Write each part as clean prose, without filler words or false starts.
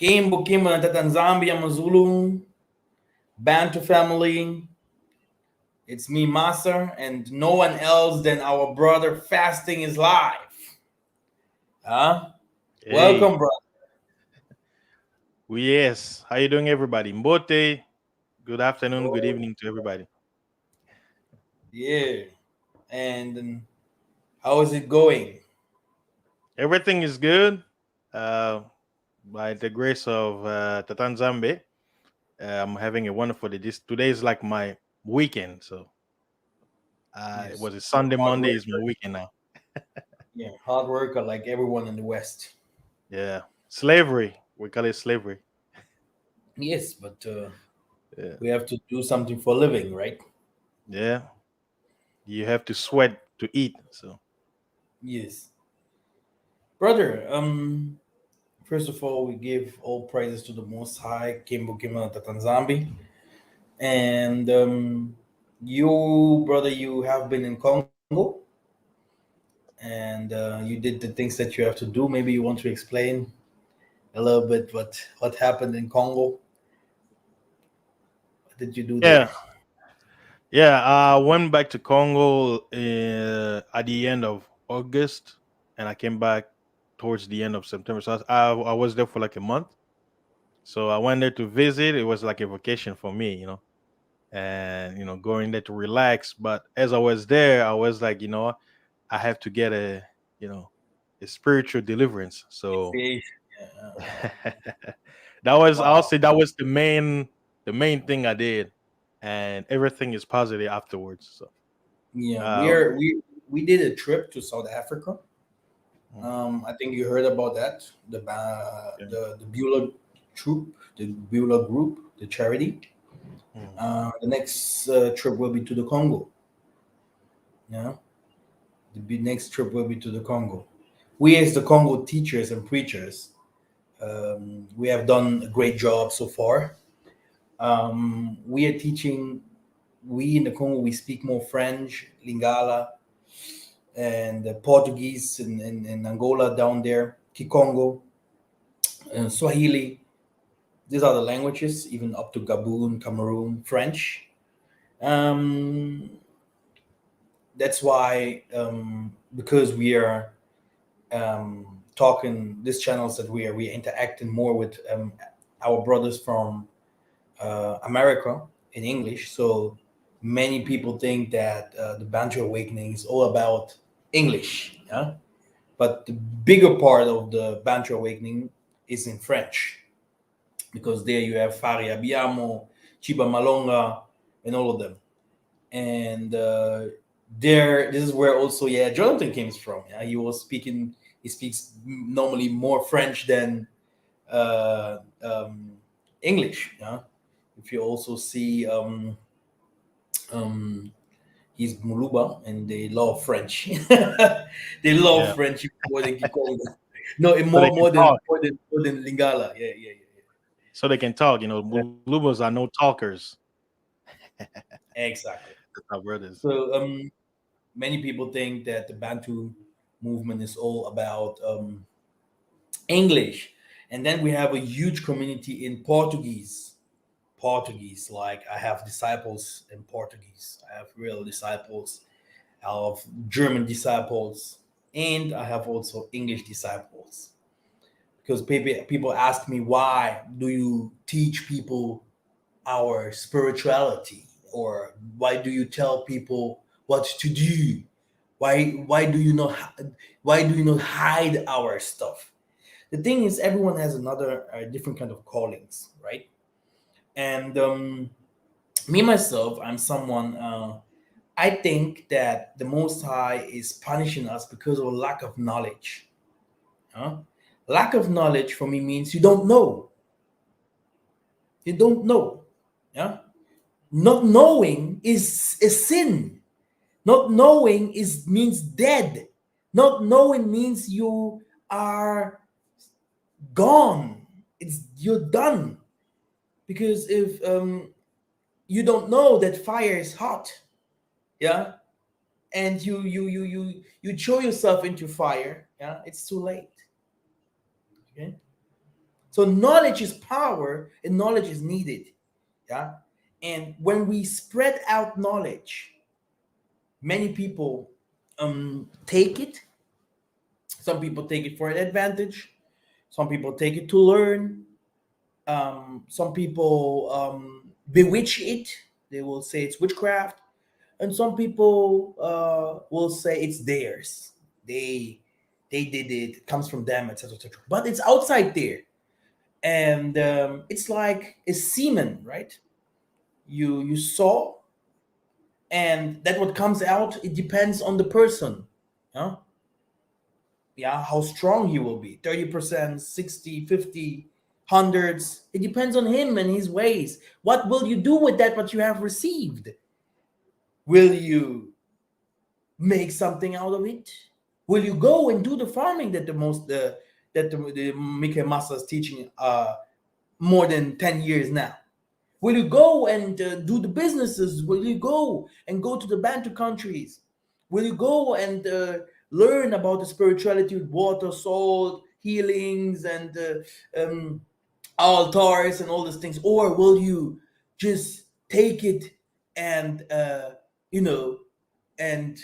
Kimbo Kimbo Natatan Zambia Mazulu, Bantu family. It's me, Master, and no one else than our brother fasting is live. Huh? Hey, Welcome, brother. yes. How you doing, everybody? Mbote. Good afternoon, good evening to everybody. Yeah. And how is it going? Everything is good. Uh, by the grace of Tatan Zambe, I'm having a wonderful day. Today is like my weekend, so it Yes. was a You're a Sunday. hard Monday is my worker. weekend now. Yeah, hard worker like everyone in the West. Yeah, slavery. We call it slavery. Yes, but Yeah, we have to do something for a living, right? yeah. You have to sweat to eat. So Yes. Brother, first of all, we give all praises to the Most High, Kimbo Kimbo Tatanzambi. And you, brother, you have been in Congo and you did the things that you have to do. Maybe you want to explain a little bit what happened in Congo. What did you do yeah, there? yeah. I went back to Congo at the end of August, and I came back towards the end of September. So I was there for like a month. So I went there to visit. It was like a vacation for me, and going there to relax. But as I was there, I was like, I have to get you know, a spiritual deliverance. So Expiation. Yeah. I'll Wow. say that was the main thing I did, and everything is positive afterwards. So. Yeah, Uh, we did a trip to South Africa. mm, I think you heard about that. yeah, The Beulah troop, the Beulah group, the charity. mm, The next trip will be to the Congo. Yeah, next trip will be to the Congo. We, as the Congo teachers and preachers, we have done a great job so far. We are teaching. We in the Congo we speak more French, Lingala, and Portuguese in Angola down there, Kikongo, and Swahili. These are the languages, even up to Gabon, Cameroon, French. Um, that's why, because we are talking these channels that we are interacting more with our brothers from America in English. So many people think that the Bantu Awakening is all about English, yeah? But the bigger part of the Bantu Awakening is in French because there you have Fari Abiamo, Chiba Malonga, and all of them. And there, this is where also, yeah, Jonathan comes from. Yeah, he speaks normally more French than uh, um, English. Yeah, if you also see, um, he's Muluba, and they love French. They love yeah. French more than Kikongo. No, So they can talk. more than Lingala. Yeah, yeah, yeah, So they can talk. yeah. Mulubas are no talkers. Exactly. That's our brothers. So many people think that the Bantu movement is all about English, and then we have a huge community in Portuguese. Portuguese, like I have disciples in Portuguese. I have real disciples. I have German disciples, and I have also English disciples. Because people ask me, why do you teach people our spirituality, or why do you tell people what to do? Why do you not why do you not hide our stuff? The thing is, everyone has another different kind of callings, right? And me myself, I'm someone. I think that the Most High is punishing us because of a lack of knowledge. Huh? Lack of knowledge for me means you don't know. You don't know. Yeah. Not knowing is a sin. Not knowing is means dead. Not knowing means you are gone. It's you're done. Because if you don't know that fire is hot, yeah, and you throw yourself into fire, yeah, it's too late. Okay. So knowledge is power, and knowledge is needed. Yeah. And when we spread out knowledge, many people take it. Some people take it for an advantage. Some people take it to learn. Some people bewitch it. They will say it's witchcraft, and some people will say it's theirs. They did it. It comes from them, etc., etc. But it's outside there, and it's like a semen, right? You saw, and that what comes out. It depends on the person. Huh? Yeah, how strong he will be. 30%, 60, 50, hundreds. It depends on him and his ways. What will you do with that what you have received? Will you make something out of it? Will you go and do the farming that the Mike Masa is teaching more than 10 years now? Will you go and do the businesses? Will you go to the Bantu countries? Will you go and learn about the spirituality with water, salt, healings, and altars and all these things? Or will you just take it and and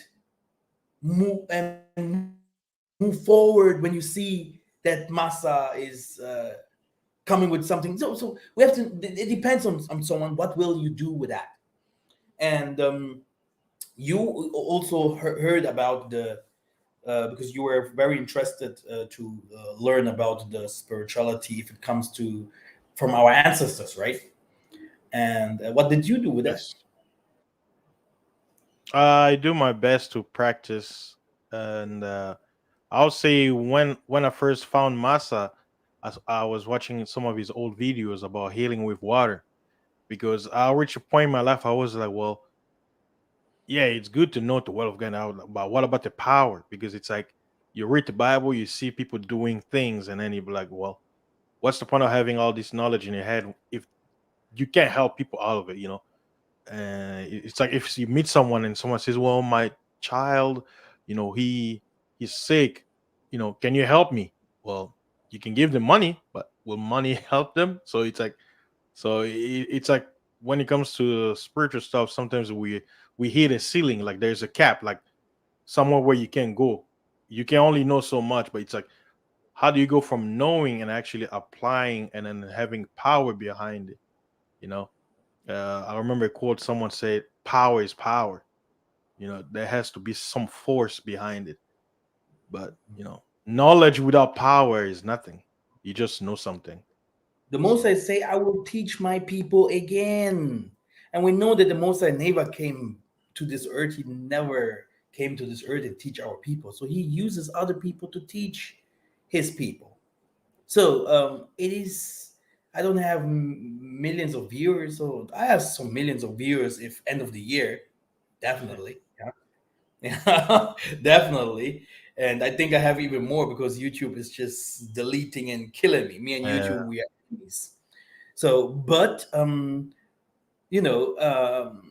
move forward when you see that masa is coming with something? So we have to. It depends on someone. What will you do with that? And you also heard about the because you were very interested to learn about the spirituality if it comes to from our ancestors, right? And what did you do with that? Yes. I do my best to practice, and I'll say when I first found Masa, I was watching some of his old videos about healing with water, because I reached a point in my life I was like, well, yeah, it's good to know the word of God out, but what about the power? Because it's like you read the Bible, you see people doing things, and then you be like, well, what's the point of having all this knowledge in your head if you can't help people out of it? It's like if you meet someone and someone says, well, my child, he's sick, can you help me? Well, you can give them money, but will money help them? So it's like when it comes to spiritual stuff, sometimes we hit a ceiling, like there's a cap, like somewhere where you can't go. You can only know so much, but it's like, how do you go from knowing and actually applying and then having power behind it? you know I remember a quote someone said, power is power. There has to be some force behind it. But knowledge without power is nothing. You just know something. The Most I say, I will teach my people again. And we know that the Most I never came to this earth. He never came to this earth and teach our people. So he uses other people to teach his people. So it is. I don't have millions of viewers, so I have some millions of viewers. If end of the year, definitely, yeah, definitely. And I think I have even more because YouTube is just deleting and killing me. Me and YouTube, uh, we are enemies. So, but you know,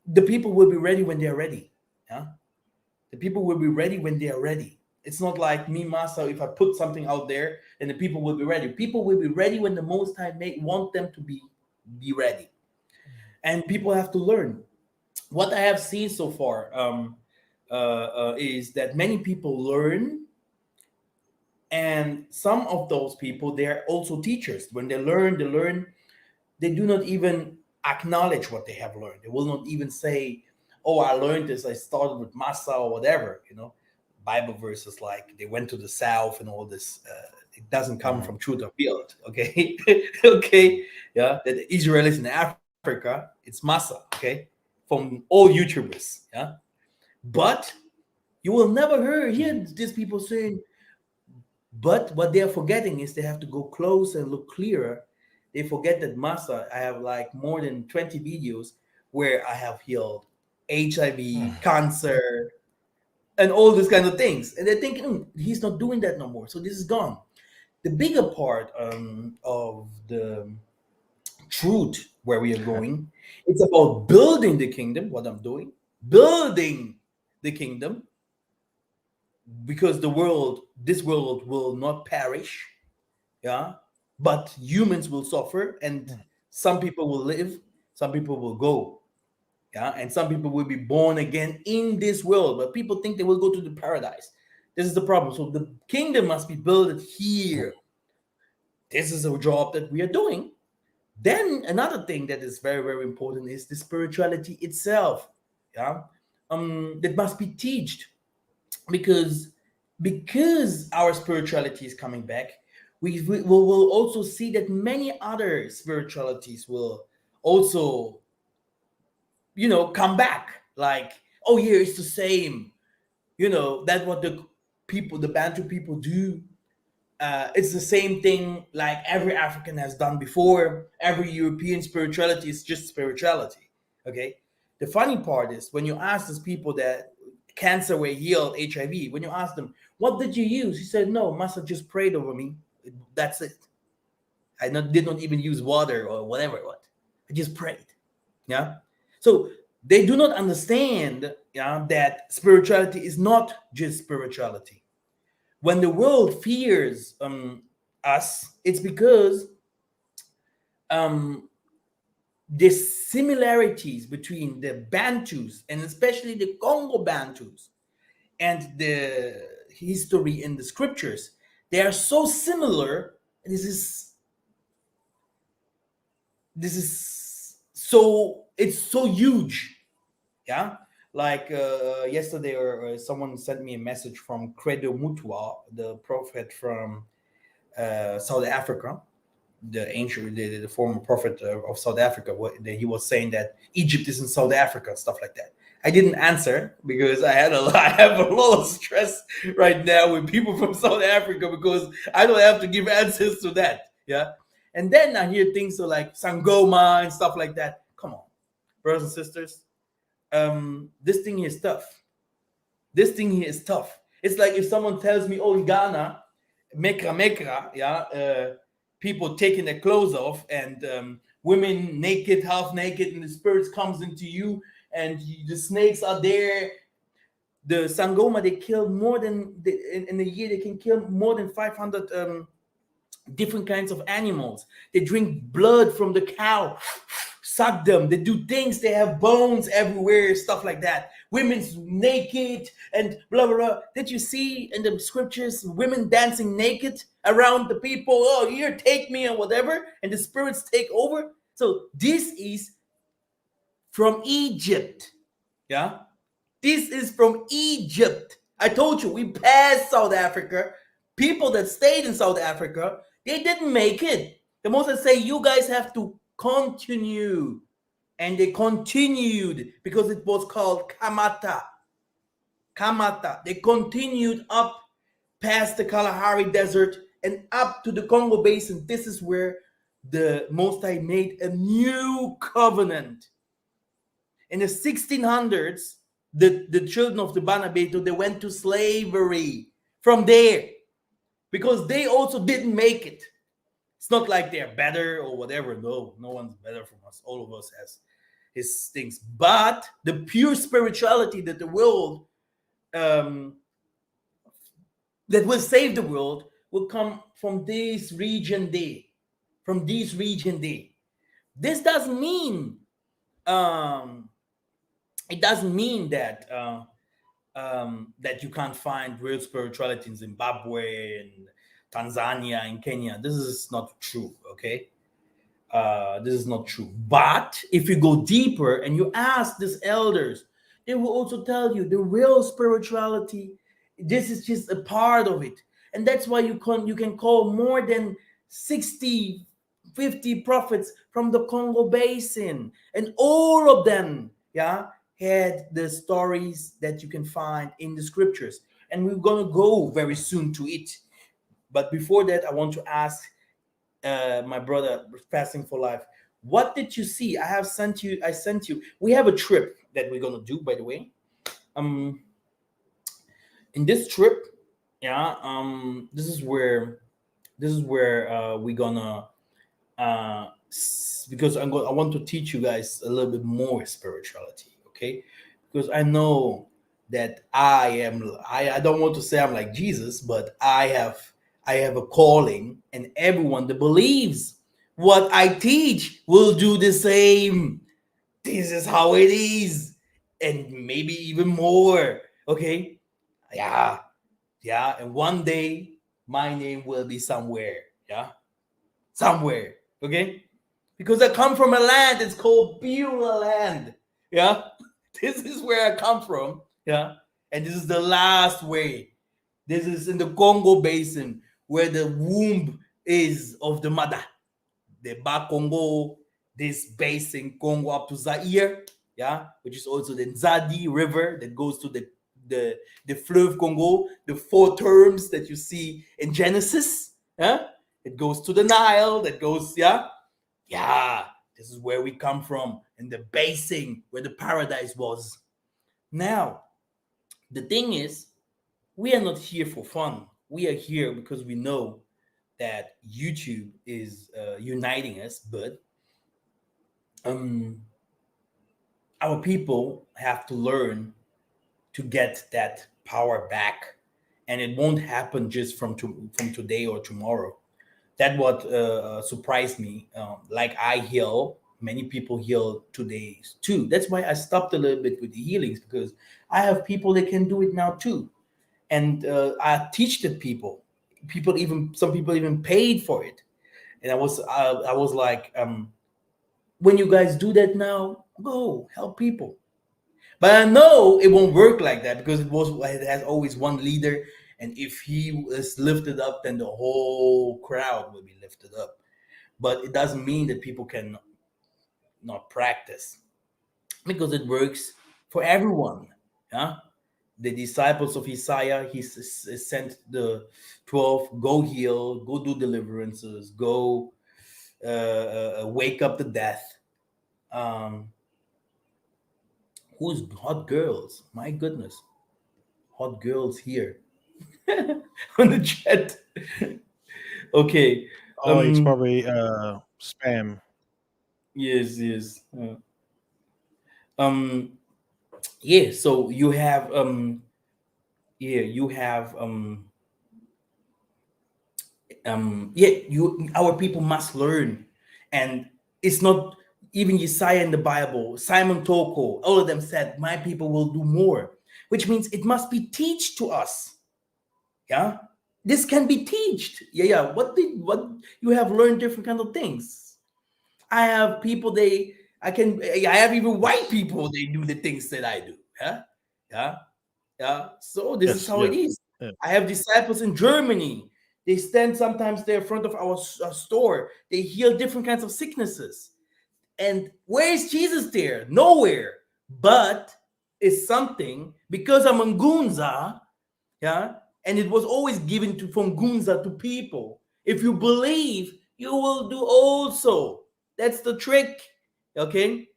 the people will be ready when they are ready. Yeah, the people will be ready when they are ready. It's not like me, Masa. If I put something out there, and the people will be ready. People will be ready when the Most High make want them to be ready. And people have to learn. What I have seen so far is that many people learn, and some of those people they are also teachers. When they learn, they do not even acknowledge what they have learned. They will not even say, "Oh, I learned this. I started with Masa or whatever." Bible verses like they went to the south and all this. It doesn't come mhm. from truth or field. Okay, okay, yeah. That the Israelis in Africa, it's Masa. Okay, from all YouTubers. Yeah, but you will never hear Mhm. these people saying, but what they are forgetting is they have to go close and look clearer. They forget that Masa, I have like more than 20 videos where I have healed HIV, cancer, and all these kind of things. And they're thinking, he's not doing that no more. So this is gone. The bigger part of the truth where we are going, it's about building the kingdom, what I'm doing, building the kingdom, because this world will not perish. Yeah, but humans will suffer, and Mm. some people will live, some people will go. Yeah, and some people will be born again in this world, but people think they will go to the paradise. This is the problem. So the kingdom must be built here. This is a job that we are doing. Then another thing that is very, very important is the spirituality itself. Yeah, that must be taught, because our spirituality is coming back. We will also see that many other spiritualities will also, come back. Like, oh, here it's the same. That's what the Bantu people do. It's the same thing like every African has done before. Every European spirituality is just spirituality. Okay. The funny part is when you ask these people that cancer were healed, HIV, when you ask them, what did you use? He said, no, Master just prayed over me. That's it. Did not even use water or whatever it was. I just prayed. Yeah. So they do not understand, yeah, that spirituality is not just spirituality. When the world fears us, it's because um, the similarities between the Bantus, and especially the Congo Bantus, and the history in the scriptures, they are so similar. This is so, it's so huge. Yeah, like yesterday, or someone sent me a message from Credo Mutwa, the prophet from South Africa, the ancient, the former prophet of South Africa. He was saying that Egypt is in South Africa, stuff like that. I didn't answer because I have a lot of stress right now with people from South Africa, because I don't have to give answers to that. Yeah, and then I hear things like Sangoma and stuff like that. Come on, brothers and sisters. This thing here is tough. This thing here is tough. It's like if someone tells me, oh, in Ghana, mekra mekra, yeah, people taking their clothes off, and women naked, half naked, and the spirits comes into you, and the snakes are there. The Sangoma, they kill more than in a year they can kill more than 500 different kinds of animals. They drink blood from the cow, suck them. They do things. They have bones everywhere, stuff like that. Women's naked and blah blah blah. Did you see in the scriptures women dancing naked around the people? Oh, here, take me, and whatever, and the spirits take over. So this is from Egypt. Yeah, this is from Egypt. I told you, we passed South Africa. People that stayed in South Africa, they didn't make it. The Moses say, you guys have to continue. And they continued because it was called Kamata. Kamata. They continued up past the Kalahari Desert and up to the Congo Basin. This is where the Most High made a new covenant. In the 1600s, the children of the Banabeto, they went to slavery from there because they also didn't make it. It's not like they're better or whatever. No, no one's better from us. All of us has his things. But the pure spirituality that the world, um, that will save the world, will come from this region there. From this region there. This doesn't mean, um, it doesn't mean that that you can't find real spirituality in Zimbabwe and Tanzania and Kenya. This is not true, okay? This is not true. But if you go deeper and you ask these elders, they will also tell you the real spirituality. This is just a part of it, and that's why you can call more than 60, 50 prophets from the Congo Basin, and all of them, yeah, had the stories that you can find in the scriptures, and we're gonna go very soon to it. But before that, I want to ask my brother fasting for life, what did you see? I sent you we have a trip that we're gonna do, by the way. Um in this trip, yeah, this is where we're gonna because I want to teach you guys a little bit more spirituality, okay? Because I know that I don't want to say I'm like Jesus, but I have I have a calling, and everyone that believes what I teach will do the same. This is how it is, and maybe even more. Okay, yeah, yeah. And one day, my name will be somewhere. Yeah, somewhere. Okay, because I come from a land that's called Beulah land. Yeah, this is where I come from. Yeah, and this is the last way. This is in the Congo basin where the womb is of the mother. The Bas Congo, this basin, Congo up to Zaire, yeah, which is also the Nzadi River that goes to the Fleuve Congo, the four terms that you see in Genesis. Yeah, it goes to the Nile. That goes, yeah, yeah. This is where we come from, in the basin where the paradise was. Now, the thing is, we are not here for fun. We are here because we know that YouTube is uniting us, but um, our people have to learn to get that power back, and it won't happen just from today or tomorrow. That what surprised me. Like I heal, many people heal today too. That's why I stopped a little bit with the healings, because I have people that can do it now too, and I teach the people. People even some people even paid for it, and I was like, when you guys do that now, go help people. But I know it won't work like that, because it has always one leader, and if he is lifted up, then the whole crowd will be lifted up. But it doesn't mean that people can not practice, because it works for everyone. Yeah, the disciples of Isaiah, sent the 12, go heal, go do deliverances, go wake up the death. Um, who's hot girls? My goodness, hot girls here on the chat. Okay. Oh, it's Um. probably spam. Yes. Yes. Um. Yeah. So you have Yeah. You have Yeah. You Our people must learn, and it's not even Yesaya in the Bible. Simon Toko, all of them said, "My people will do more," which means it must be teach to us. Yeah, this can be teached. Yeah, yeah. What you have learned different kind of things. I have people I have even white people they do the things that I do. Yeah, yeah, yeah. So this is Yes, how it yes. is. Yeah. I have disciples in Germany. They stand sometimes there in front of our store. They heal different kinds of sicknesses. And where is Jesus there? Nowhere. But it's something, because I'm in Gunza, yeah, and it was always given to from Gunza to people. If you believe, you will do also. That's the trick. Okay,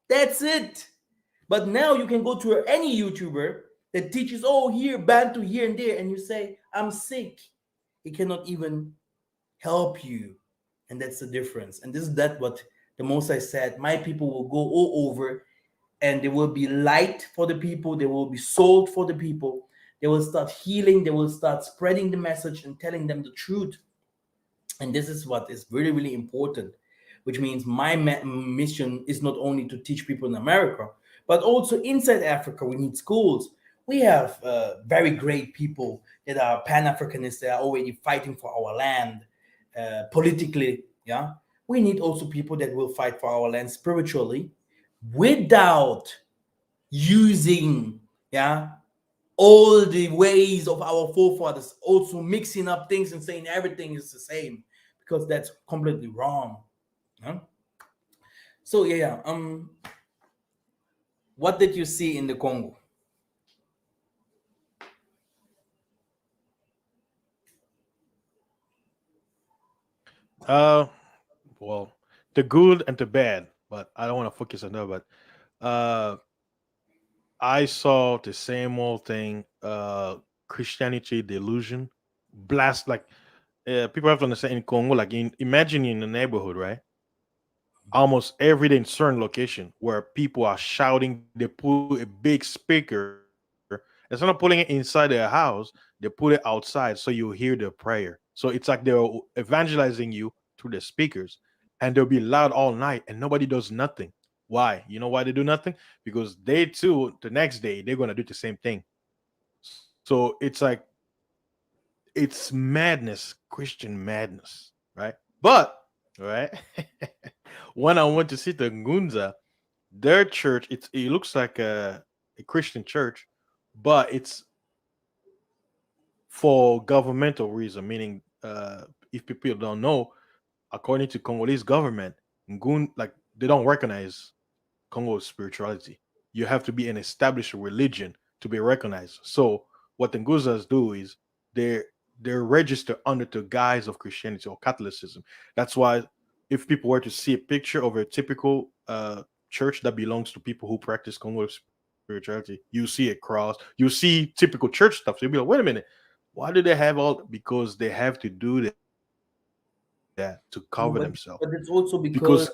that's it. But now you can go to any YouTuber that teaches, oh, here, Bantu, here and there, and you say, I'm sick. He cannot even help you. And that's the difference. And this is that what the Most I said, my people will go all over, and they will be light for the people, they will be salt for the people, they will start healing, they will start spreading the message and telling them the truth. And this is what is really really important, which means my mission is not only to teach people in America, but also inside Africa. We need schools. We have very great people that are pan-Africanists that are already fighting for our land politically. Yeah, we need also people that will fight for our land spiritually, without using, yeah, all the ways of our forefathers, also mixing up things and saying everything is the same, because that's completely wrong. Yeah? So yeah, yeah. What did you see in the Congo? Uh, well, the good and the bad, but I don't want to focus on that. But I saw the same old thing. Christianity delusion, blast like people have to understand in Congo. Like imagine in a neighborhood, right? Almost every day in certain location where people are shouting, they put a big speaker. Instead of putting it inside their house, they put it outside so you hear the prayer. So it's like they're evangelizing you through the speakers, and they'll be loud all night, and nobody does nothing. Why? You know why they do nothing? Because they too, the next day, they're gonna do the same thing. So it's like it's madness, Christian madness, right? But right, when I went to see the Ngunza, their church, it looks like a Christian church, but it's for governmental reason, meaning if people don't know, according to Congolese government, Ngun like they don't recognize Congo's spirituality. You have to be an established religion to be recognized. So what the Nguzas do is they're they're registered under the guise of Christianity or Catholicism. That's why if people were to see a picture of a typical church that belongs to people who practice Congo spirituality, you see a cross, you see typical church stuff. So you'll be like, wait a minute, why do they have all? Because they have to do that to cover themselves. No, Because but it's also because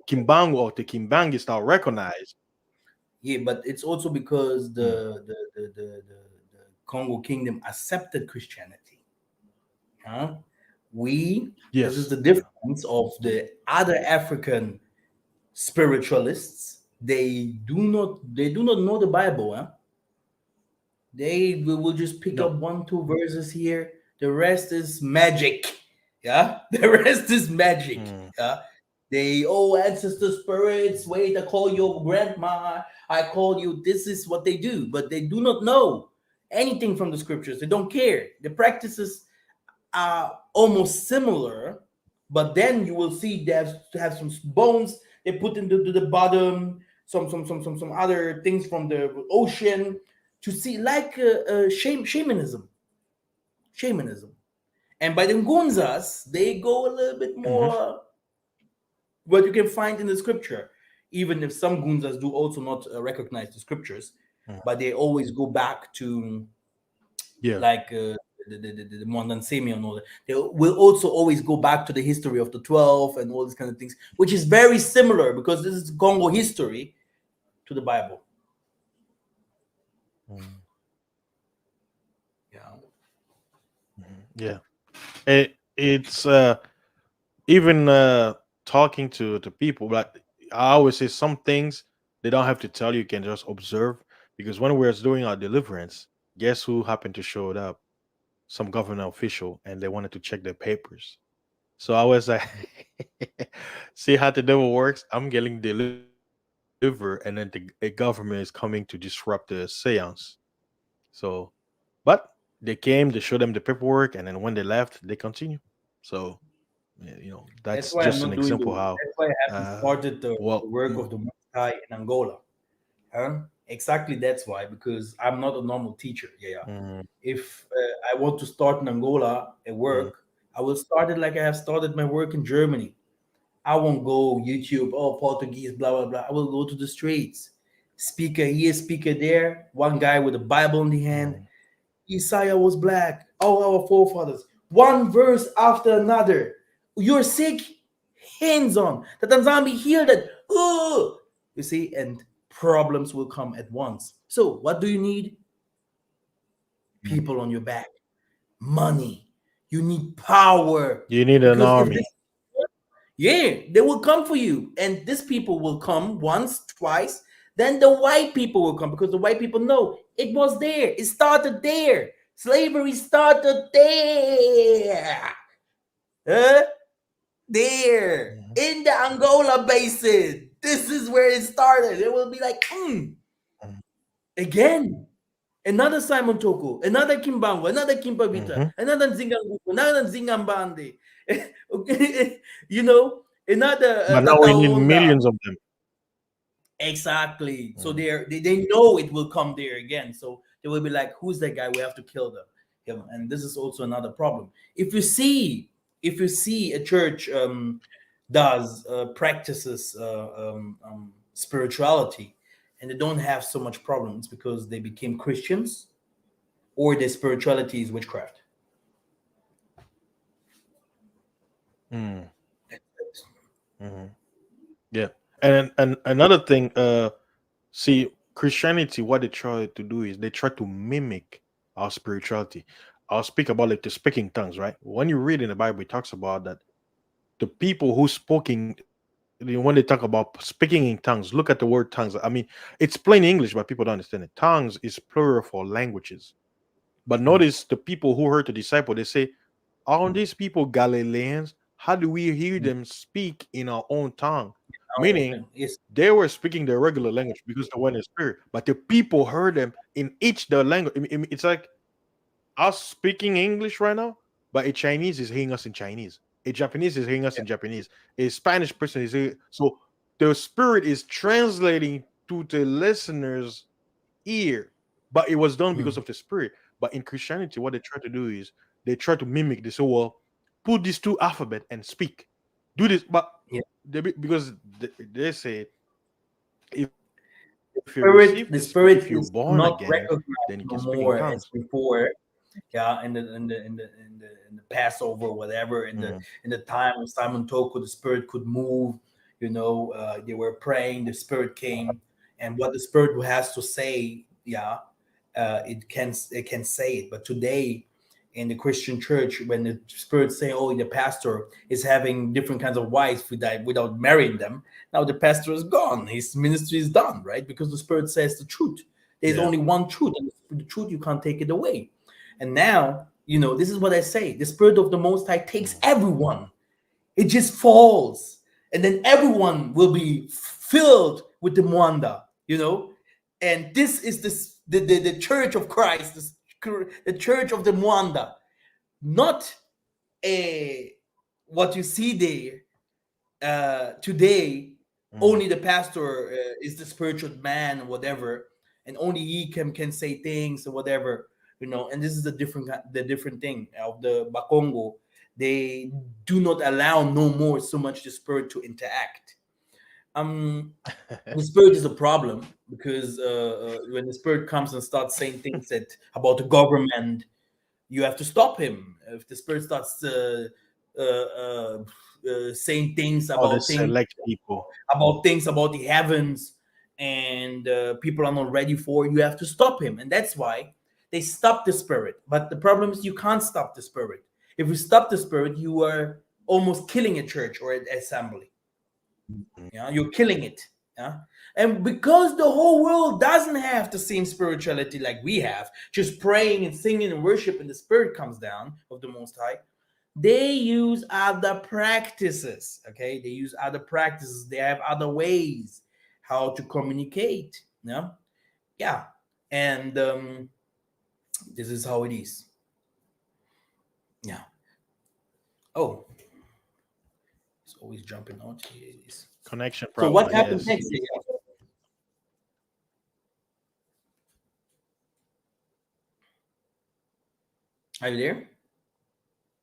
Kimbangu or the Kimbangi is now recognized. yeah, but it's also because Mm. the Congo Kingdom accepted Christianity. Huh? We This is Yes. the Yeah. difference of the other African spiritualists. They do not know the Bible. Huh? Will just pick up No. one, two verses here. The rest is magic. Yeah, the rest is magic. Mm. Yeah, they ancestor spirits. Wait, I call your grandma. I call you. This is what they do, but they do not know anything from the scriptures. They don't care. The practices are almost similar, but then you will see they have some bones they put into the bottom, some other things from the ocean to see like shamanism. And by the Ngunzas, they go a little bit Hmm. more what you can find in the scripture, even if some Gunzas do also not recognize the scriptures, but they always go back to Yeah. like the Mondan Semi and all that. They will also always go back to the history of the 12 and all these kind of things, which is very similar because this is Congo history to the Bible. Mm. Yeah. Yeah. It's even talking to people, but I always say some things they don't have to tell you, you can just observe. Because when we were doing our deliverance, guess who happened to show up? Some government official, and they wanted to check their papers. So I was like, see how the devil works? I'm getting delivered, and then a government is coming to disrupt the seance. So, but they came, they showed them the paperwork, and then when they left, they continue. So, yeah, that's That's why just I'm an not doing example the. how, That's why I haven't started well, the work of the Most High in Angola. Huh? Exactly. That's why because I'm not a normal teacher. Yeah. Yeah. mm, If I want to start in Angola at mm, work, I will start it like I have started my work in Germany. I won't go YouTube, Portuguese, blah, blah, blah. I will go to the streets. Speaker here, speaker there. One guy with a Bible in the hand. mm, Isaiah was black. All our forefathers. One verse after another. You're sick? Hands on. The Tanzania healed it. Oh, you see, and problems will come at once. So, what do you need? mm. People on your back, money. You need power. You need an Because if army. this Yeah, they will come for you. And these people will come once, twice. Then the white people will come because the white people know it was there. It started there. Slavery started there. Huh? There. Mhm, In the Angola basin. This is where it started. It will be like, mhm, again. Another Simon Toko, another Kimbango, another Kimpavita, mhm. another Nzingangu, another Nzingambande. Okay, another But now we need Tataonda. millions of them. Exactly. So Mm, they know it will come there again. So they will be like, "Who's that guy? We have to kill him." And this is also another problem. If you see a church does practices spirituality, and they don't have so much problems because they became Christians or their spirituality is witchcraft. mm, mhm. Yeah. And another thing, see, Christianity, what they try to do is they try to mimic our spirituality. I'll speak about like the speaking tongues, right? When you read in the Bible, it talks about that the people who spoking when they talk about speaking in tongues, look at the word tongues. I mean, it's plain English, but people don't understand it. Tongues is plural for languages. But Mm. notice the people who heard the disciple, they say, aren't these people Galileans? How do we hear Mm. them speak in our own tongue? Oh, Meaning yes. they were speaking their regular language because they were in the spirit, but the people heard them in each their language. It's like us speaking English right now, but a Chinese is hearing us in Chinese. A Japanese is hearing us Yeah. in Japanese. A Spanish person is hearing. So the spirit is translating to the listener's ear, but it was done because Mm. of the spirit. But in Christianity, what they try to do is they try to mimic this. So, well, put these two alphabet and speak. Do this, but Yeah. because they say if you receive the spirit, if you're The born spirit again, is then you not can speak in recognized tongues. no more as before. Yeah, in the Passover, whatever, Mhm. in the time of Simon Toko, the spirit could move. They were praying, the spirit came, and what the spirit has to say, yeah, it can say it. But today, in the Christian church, when the spirit say, "Oh, the pastor is having different kinds of wives without marrying them," now the pastor is gone. His ministry is done, right? Because the spirit says the truth. There's Yeah. only one truth, and the truth you can't take it away. And now, this is what I say: the spirit of the Most High takes Mhm. everyone. It just falls, and then everyone will be filled with the Mwanda. And this is the Church of Christ, the Church of the Mwanda, not a what you see there today. Mhm. Only the pastor is the spiritual man, whatever, and only he can say things or whatever. And this is the different thing of the Bakongo. They do not allow no more so much the spirit to interact. Um, the spirit is a problem because when the spirit comes and starts saying things that about the government, you have to stop him. If the spirit starts uh, uh, saying things Oh, the select people. about the heavens, and people are not ready for it, you have to stop him. And that's why they stop the spirit. But the problem is you can't stop the spirit. If you stop the spirit, you are almost killing a church or an assembly. Mhm. Yeah, you're killing it. Yeah. And because the whole world doesn't have the same spirituality like we have, just praying and singing and worship, and the spirit comes down of the Most High, they use other practices. Okay, they use other practices. They have other ways how to communicate. Yeah. And this is how it is. Yeah. Oh, it's always jumping out. Jeez. Connection So problem, what I happened guess. next? Are you there?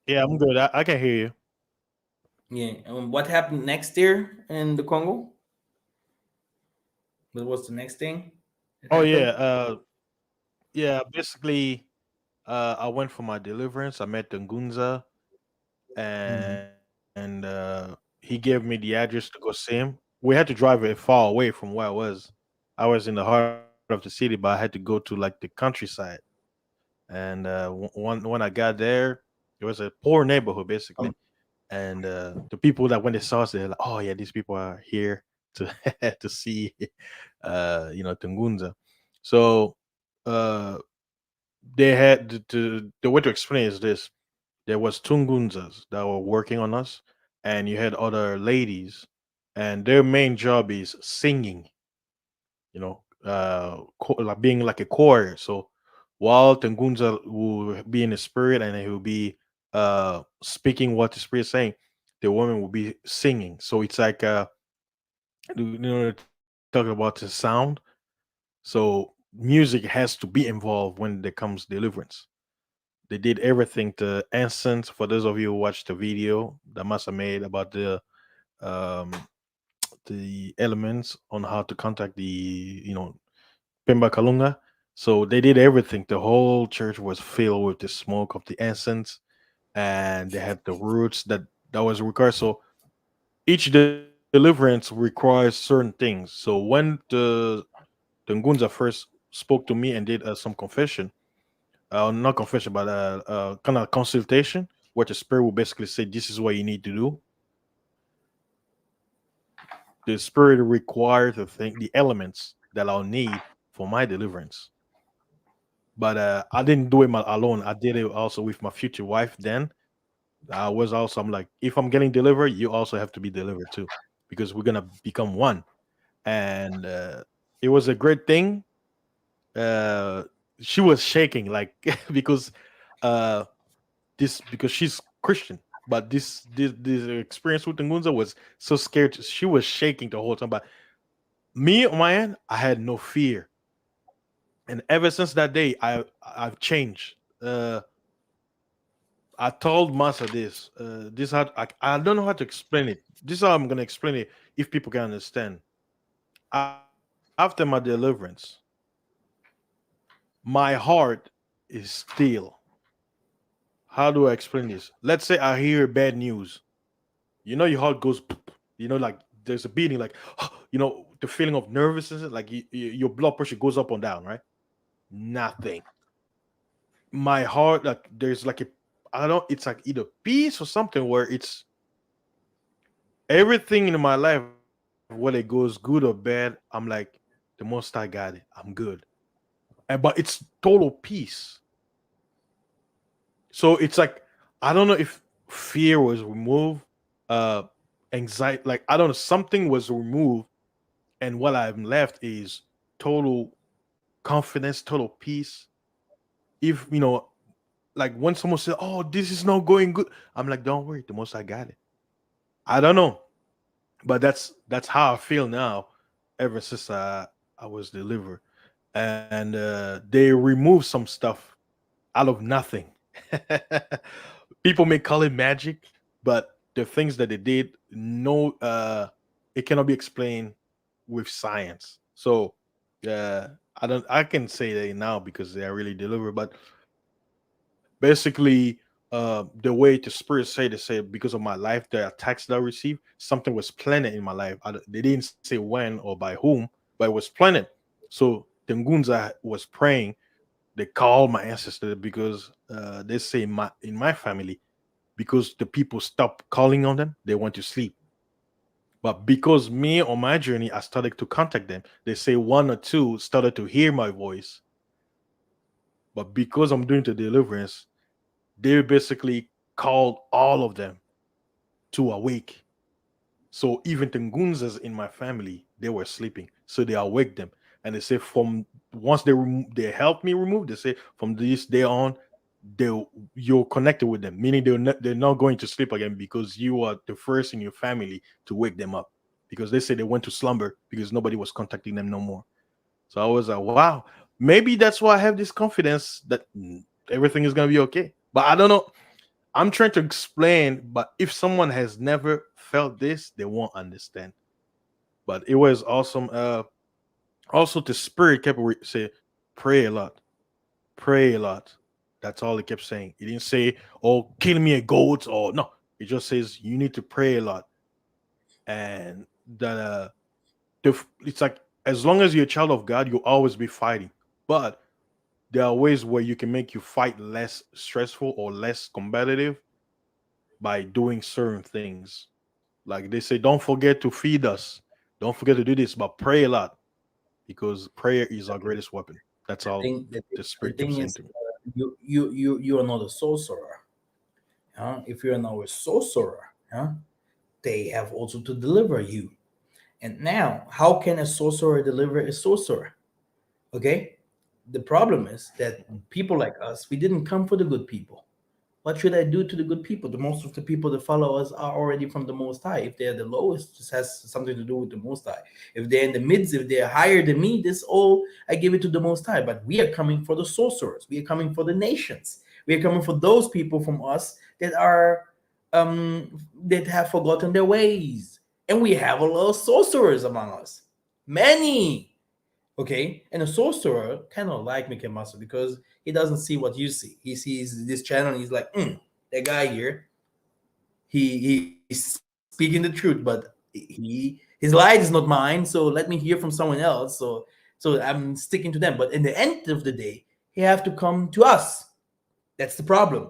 Yeah, I'm good. I can hear you. Yeah. What happened next year in the Congo? What was the next thing that Oh yeah. happened? Yeah, basically I went for my deliverance. I met Ngunza Mm. and he gave me the address to go see him. We had to drive it far away from where I was. I was in the heart of the city, but I had to go to like the countryside. And when I got there, it was a poor neighborhood basically. Um, And the people that when they saw us, they're like, "Oh yeah, these people are here to to see, Tungunza." So uh, they had the way to explain is this: there was Tungunzas that were working on us, and you had other ladies, and their main job is singing. Like being like a choir. So while Tungunza will be in the spirit and he will be speaking what the spirit is saying, the woman will be singing. So it's like talking about the sound. So music has to be involved when there comes deliverance. They did everything to incense. For those of you who watched the video that Masa made about um the elements on how to contact the Pimba Kalunga. So they did everything. The whole church was filled with the smoke of the incense, and they had the roots that was required. So each deliverance requires certain things. So when the Ngunza first spoke to me and did some confession, not confession, but kind of consultation, where the spirit will basically say, "This is what you need to do." The spirit requires the thing, the elements that I'll need for my deliverance. But I didn't do it alone. I did it also with my future wife. Then I was also, I'm like, if I'm getting delivered, you also have to be delivered too, because we're gonna become one. And it was a great thing. Uh, she was shaking like because uh, this because she's Christian. But this experience with Ngunza was so scared. She was shaking the whole time. But me on my end, I had no fear, and ever since that day, I've changed. I told Masa this. This how I don't know how to explain it. This is how I'm gonna explain it if people can understand. After my deliverance, my heart is still. How do I explain this? Let's say I hear bad news. You know, your heart goes. You know, like there's a beating, like you know, the feeling of nervousness, like your blood pressure goes up and down, right? Nothing. My heart, like there's like a, I don't. It's like either peace or something where it's everything in my life, whether it goes good or bad, I'm like, the most I got it. I'm good. And but it's total peace. So it's like I don't know if fear was removed, uh anxiety, like I don't know, something was removed, and what I'm left is total confidence, total peace. If you know, like when someone said, "Oh, this is not going good," I'm like, "Don't worry, the most I got it." I don't know, but that's how I feel now. Ever since I was delivered, and they removed some stuff out of nothing. People may call it magic, but the things that they did, no, it cannot be explained with science. So, I don't. I can say that now because they are really delivered, but basically the way the spirit say, they say because of my life, the attacks that I received, something was planted in my life. They didn't say when or by whom, but it was planted. So the Ngunza was praying. They called my ancestor because they say in my family, because the people stopped calling on them, they went to sleep. But because me on my journey, I started to contact them, they say one or two started to hear my voice. But because I'm doing the deliverance, they basically called all of them to awake. So even the Ngunzas in my family, they were sleeping. So they awake them. And they say from once they help me remove, they say from this day on, they you're connected with them, meaning they're not going to sleep again because you are the first in your family to wake them up. Because they say they went to slumber because nobody was contacting them no more. So I was like, wow, maybe that's why I have this confidence that everything is gonna be okay. But I don't know, I'm trying to explain, but if someone has never felt this, they won't understand. But it was awesome. Also, the spirit kept say, pray a lot, pray a lot. That's all it kept saying. It didn't say, "Oh, kill me a goat," or no. It just says you need to pray a lot, and that it's like as long as you're a child of God, you'll always be fighting. But there are ways where you can make you fight less stressful or less competitive by doing certain things. Like they say, don't forget to feed us. Don't forget to do this, but pray a lot because prayer is our greatest weapon. That's The all thing, the, the thing- the spirit kept thing saying is, to me. you are not a sorcerer. Huh? If you're not a sorcerer, huh? They have also to deliver you. And now, how can a sorcerer deliver a sorcerer? Okay, the problem is that people like us, we didn't come for the good people. What should I do to the good people? The most of the people that follow us are already from the Most High. If they're the lowest, this has something to do with the Most High. If they're in the midst, if they're higher than me, this all I give it to the Most High. But we are coming for the sorcerers. We are coming for the nations. We are coming for those people from us that have forgotten their ways. And we have a lot of sorcerers among us. Many. Okay, and a sorcerer kind of like Mikemasu because he doesn't see what you see. He sees this channel and he's like, that guy here, he's speaking the truth, but his light is not mine. So let me hear from someone else. So I'm sticking to them. But in the end of the day, he have to come to us. That's the problem.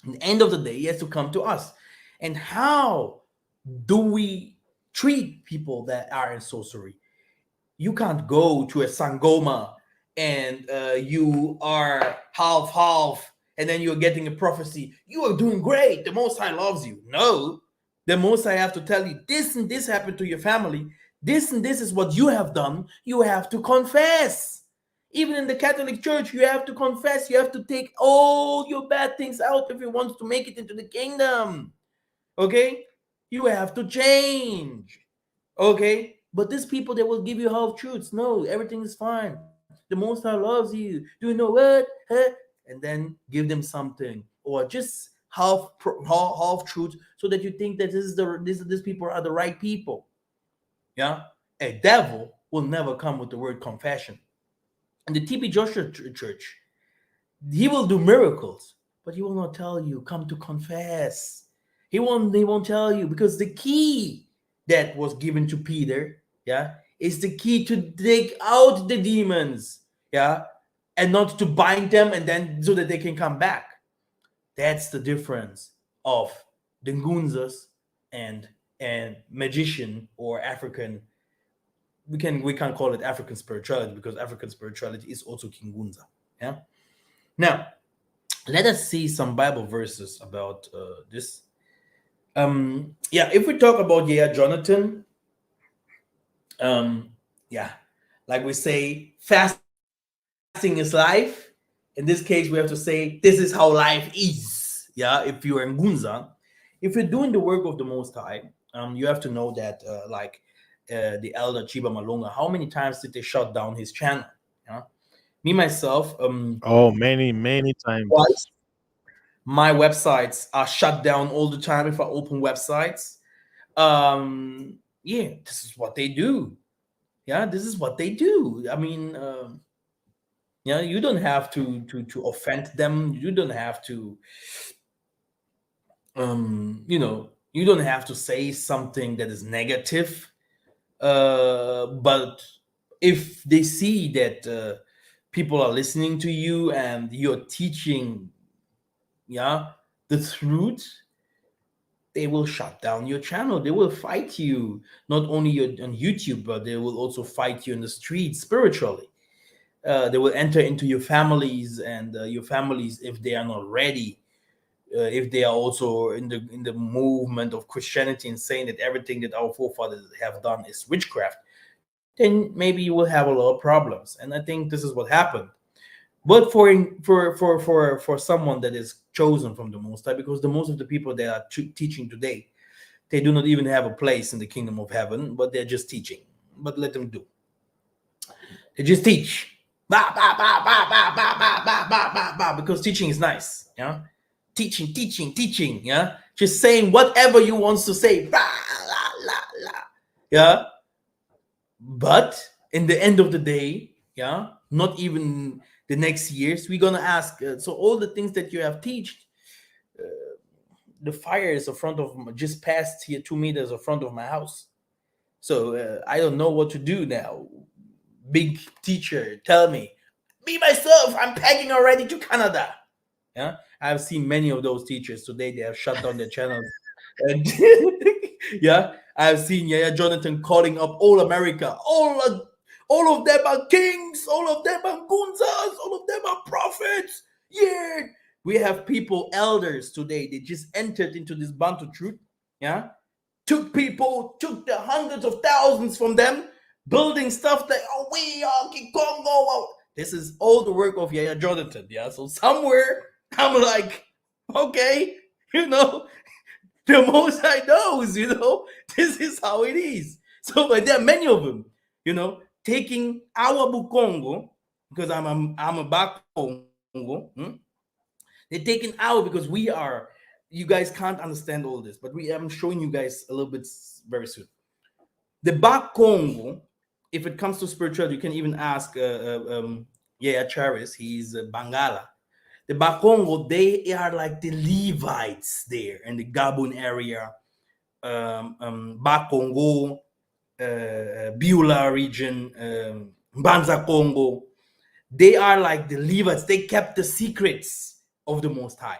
At the end of the day, he has to come to us. And how do we treat people that are in sorcery? You can't go to a sangoma and you are half half, and then you're getting a prophecy. You are doing great. The Most High loves you. No, the Most High have to tell you this and this happened to your family. This and this is what you have done. You have to confess. Even in the Catholic Church, you have to confess. You have to take all your bad things out if you want to make it into the kingdom. Okay? You have to change. Okay? But these people, they will give you half truths. No, everything is fine. The Most High loves you. Do you know what? Huh? And then give them something, or just half truth, so that you think that these people are the right people. Yeah, a devil will never come with the word confession. In the TB Joshua Church, he will do miracles, but he will not tell you come to confess. He won't tell you, because the key that was given to Peter, yeah, is the key to take out the demons, yeah, and not to bind them and then so that they can come back. That's the difference of the Ngunzas and magician or African. We can call it African spirituality, because African spirituality is also Kingunza. Yeah. Now, let us see some Bible verses about this. Yeah, if we talk about Jonathan, yeah, like we say, fasting is life. In this case, we have to say this is how life is. Yeah, if you are in Gunza, if you're doing the work of the Most High, you have to know that, the elder Chiba Malonga, how many times did they shut down his channel? Yeah, me myself, Oh, many twice. times. My websites are shut down all the time if I open websites. Yeah, this is what they do. Yeah, this is what they do. I mean, yeah, you don't have to offend them. You don't have to, you don't have to say something that is negative. But if they see that people are listening to you and you're teaching, yeah, the truth, they will shut down your channel. They will fight you, not only on YouTube, but they will also fight you in the streets spiritually. They will enter into your families, and your families, if they are not ready, if they are also in the movement of Christianity and saying that everything that our forefathers have done is witchcraft, then maybe you will have a lot of problems. And I think this is what happened. But for someone that is chosen from the Most High, because the most of the people that are teaching today, they do not even have a place in the kingdom of heaven, but they're just teaching. But let them do. They just teach. Bah, bah, bah, bah, bah, bah, bah, bah, bah, bah, bah, because teaching is nice. Yeah. Teaching. Yeah. Just saying whatever you want to say. Bah, la, la, la. Yeah. But in the end of the day, yeah, not even the next years, we're gonna ask. So all the things that you have taught, the fire is in front of just past here 2 meters in front of my house. So I don't know what to do now. Big teacher, tell me. Me myself, I'm packing already to Canada. Yeah, I've seen many of those teachers today. They have shut down their channels. And yeah, I've seen Jonathan calling up all America. All of them are kings. All of them are gunzas. All of them are prophets. Yeah, we have people, elders today. They just entered into this Bantu truth. Yeah, took the hundreds of thousands from them, building stuff like, oh, we are Kongo. Oh. This is all the work of Jonathan. Yeah, so somewhere I'm like, okay, you know, the most I knows, this is how it is. So, but there are many of them, taking our Bukongo, because I'm a back Congo. They're taking our, because you guys can't understand all this, but I'm showing you guys a little bit very soon. The back Congo, if it comes to spiritual, you can even ask Charis, he's Bangala. The Bakongo, they are like the Levites there in the Gabon area, Bakongo, Biula region, Banza Congo. They are like the Levites. They kept the secrets of the Most High.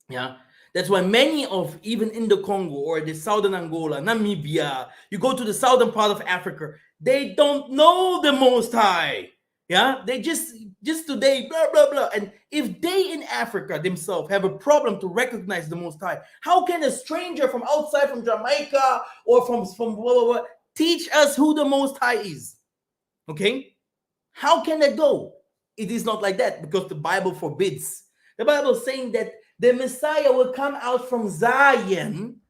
Yeah. That's why many of, even in the Congo or the southern Angola, Namibia, you go to the southern part of Africa, they don't know the Most High. Yeah, they just today blah blah blah. And if they in Africa themselves have a problem to recognize the Most High, how can a stranger from outside, from Jamaica or from blah blah blah, teach us who the Most High is? Okay, how can that go? It is not like that, because the Bible forbids. The Bible is saying that the Messiah will come out from Zion.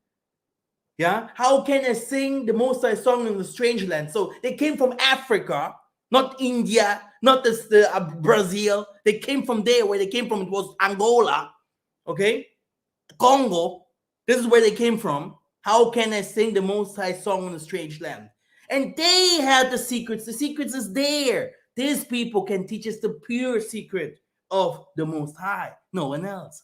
Yeah. How can I sing the Most High song in the strange land? So they came from Africa, not India, not Brazil. They came from there. Where they came from, it was Angola. Okay. Congo. This is where they came from. How can I sing the Most High song in a strange land? And they had the secrets. The secrets is there. These people can teach us the pure secret of the Most High. No one else.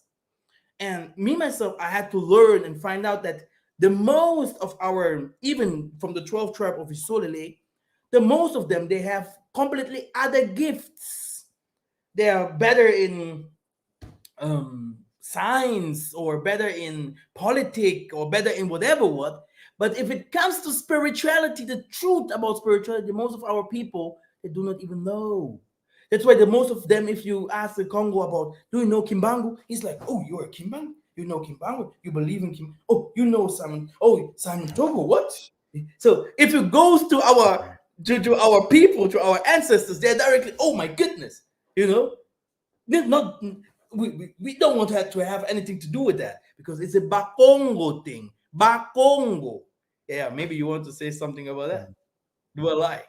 And me myself, I had to learn and find out that the most of our, even from the 12 tribe of Isolele, the most of them, they have completely other gifts. They are better in science, or better in politics, or better in whatever what. But if it comes to spirituality, the truth about spirituality, most of our people, they do not even know. That's why the most of them, if you ask the Congo about, do you know Kimbangu? He's like, oh, you're a Kimbangu? You know Kimbangu? You believe in Kim? Oh, you know Simon? Oh, Simon Togo? What? So if it goes to our to our people, to our ancestors, they're directly, oh my goodness, you know, not we don't want to have anything to do with that, because it's a Bakongo thing. Bakongo. Yeah, maybe you want to say something about that. Mhm. Do I like?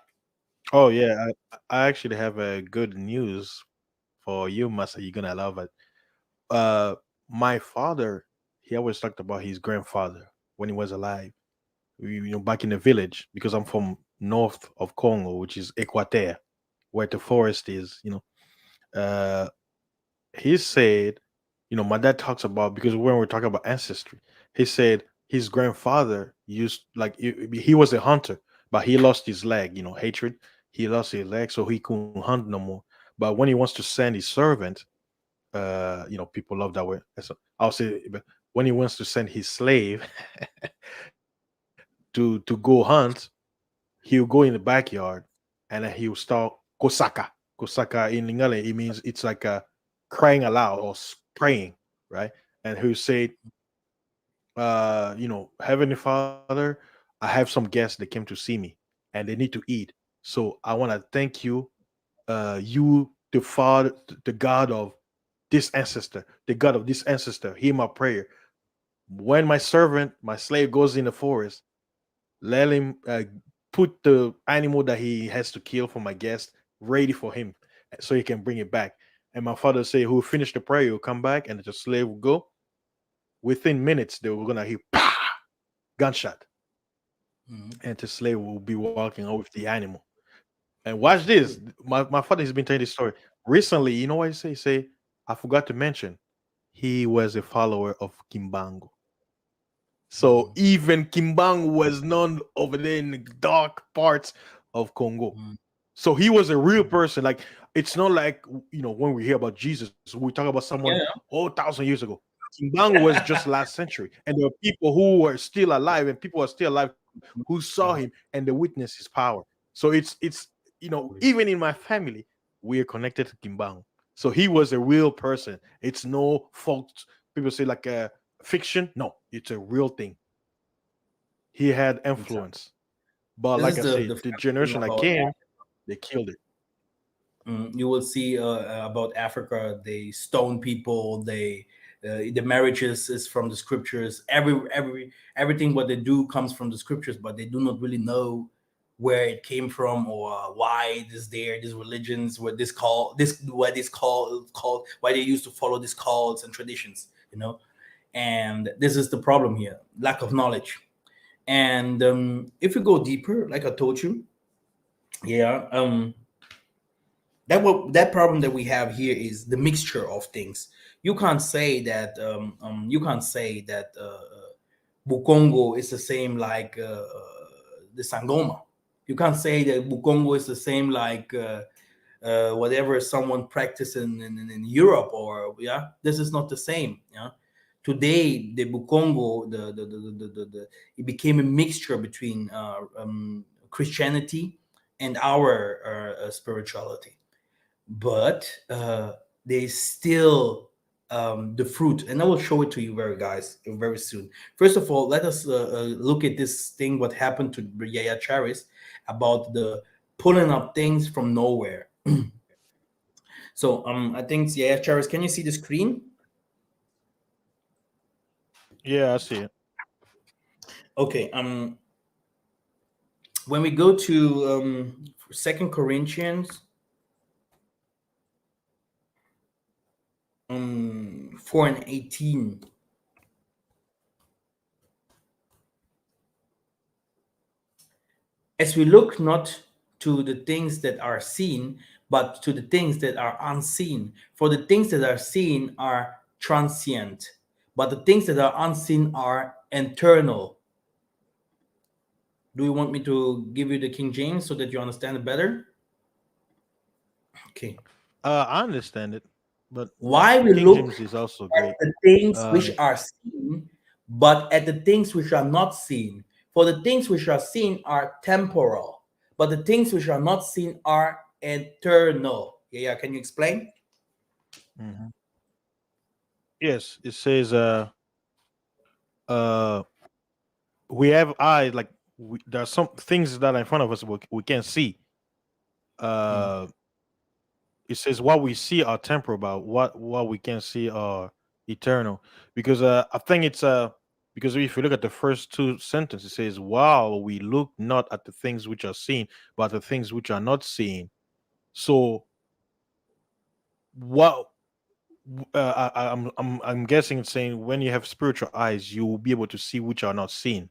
Oh yeah, I actually have a good news for you, Masa. You're gonna love it. Uh, my father, he always talked about his grandfather when he was alive. Back in the village, because I'm from north of Congo, which is Equateur, where the forest is. Uh, he said, my dad talks about, because when we're talking about ancestry, he said his grandfather used, like, he was a hunter, but he lost his leg. Hatred. He lost his leg, so he couldn't hunt no more. But when he wants to send his servant, people love that word. I'll say, but when he wants to send his slave to go hunt, he'll go in the backyard and then he'll start kosaka. Kosaka in Lingala, it means it's like a crying aloud or praying, right? And he'll say, Heavenly Father, I have some guests that came to see me and they need to eat. So I want to thank you, you, the Father, the God of this ancestor, the God of this ancestor, hear my prayer. When my servant, my slave goes in the forest, let him put the animal that he has to kill for my guest ready for him so he can bring it back. And my father say, who'll finish the prayer, will come back, and the slave will go. Within minutes, they were gonna hear pa gunshot, Mhm. and the slave will be walking out with the animal. And watch this. My father has been telling this story. Recently, you know what he say? He say, I forgot to mention, he was a follower of Kimbango. So Mhm. even Kimbang was known over there in the dark parts of Congo. Mhm. So he was a real person. Like, it's not like, when we hear about Jesus, we talk about someone Yeah. 1,000 years ago. Kimbang was just last century, and there are people who were still alive, and people are still alive who saw him and they witnessed his power. So even in my family, we are connected to Kimbang. So he was a real person. It's no fault. People say like a fiction. No, it's a real thing. He had Exactly. influence. But This like is I the said, the funny thing generation that about came, they killed it. You will see about Africa. They stone people. They the marriages is from the scriptures. Everything what they do comes from the scriptures, but they do not really know where it came from, or why it is there. These religions, what this call this what this called, why they used to follow these calls and traditions. And this is the problem here: lack of knowledge. And if you go deeper, like I told you, yeah. That problem that we have here is the mixture of things. You can't say that Bukongo is the same like the Sangoma. You can't say that Bukongo is the same like whatever someone practiced in Europe, or yeah, this is not the same. Yeah, today the Bukongo, it became a mixture between Christianity and our spirituality, but they still the fruit, and I will show it to you very soon. First of all, let us look at this thing what happened to Yaya Charis about the pulling up things from nowhere. So I think Yaya Charis, can you see the screen? Yeah, I see it. Okay, when we go to Second Corinthians 4:18. As we look not to the things that are seen, but to the things that are unseen. For the things that are seen are transient, but the things that are unseen are eternal. Do you want me to give you the King James so that you understand it better? Okay. I understand it, but Why we King look James is also at great. the things which Um, are seen, but at the things which are not seen. For the things which are seen are temporal, but the things which are not seen are eternal. Yeah, can you explain? mhm. Yes, it says uh we have eyes, like there are some things that are in front of us we can't see. Mm. Uh, it says what we see are temporal, but what we can see are eternal. Because I think it's because if you look at the first two sentences, it says, "Wow, we look not at the things which are seen, but the things which are not seen." So what? I'm guessing it's saying when you have spiritual eyes, you will be able to see which are not seen,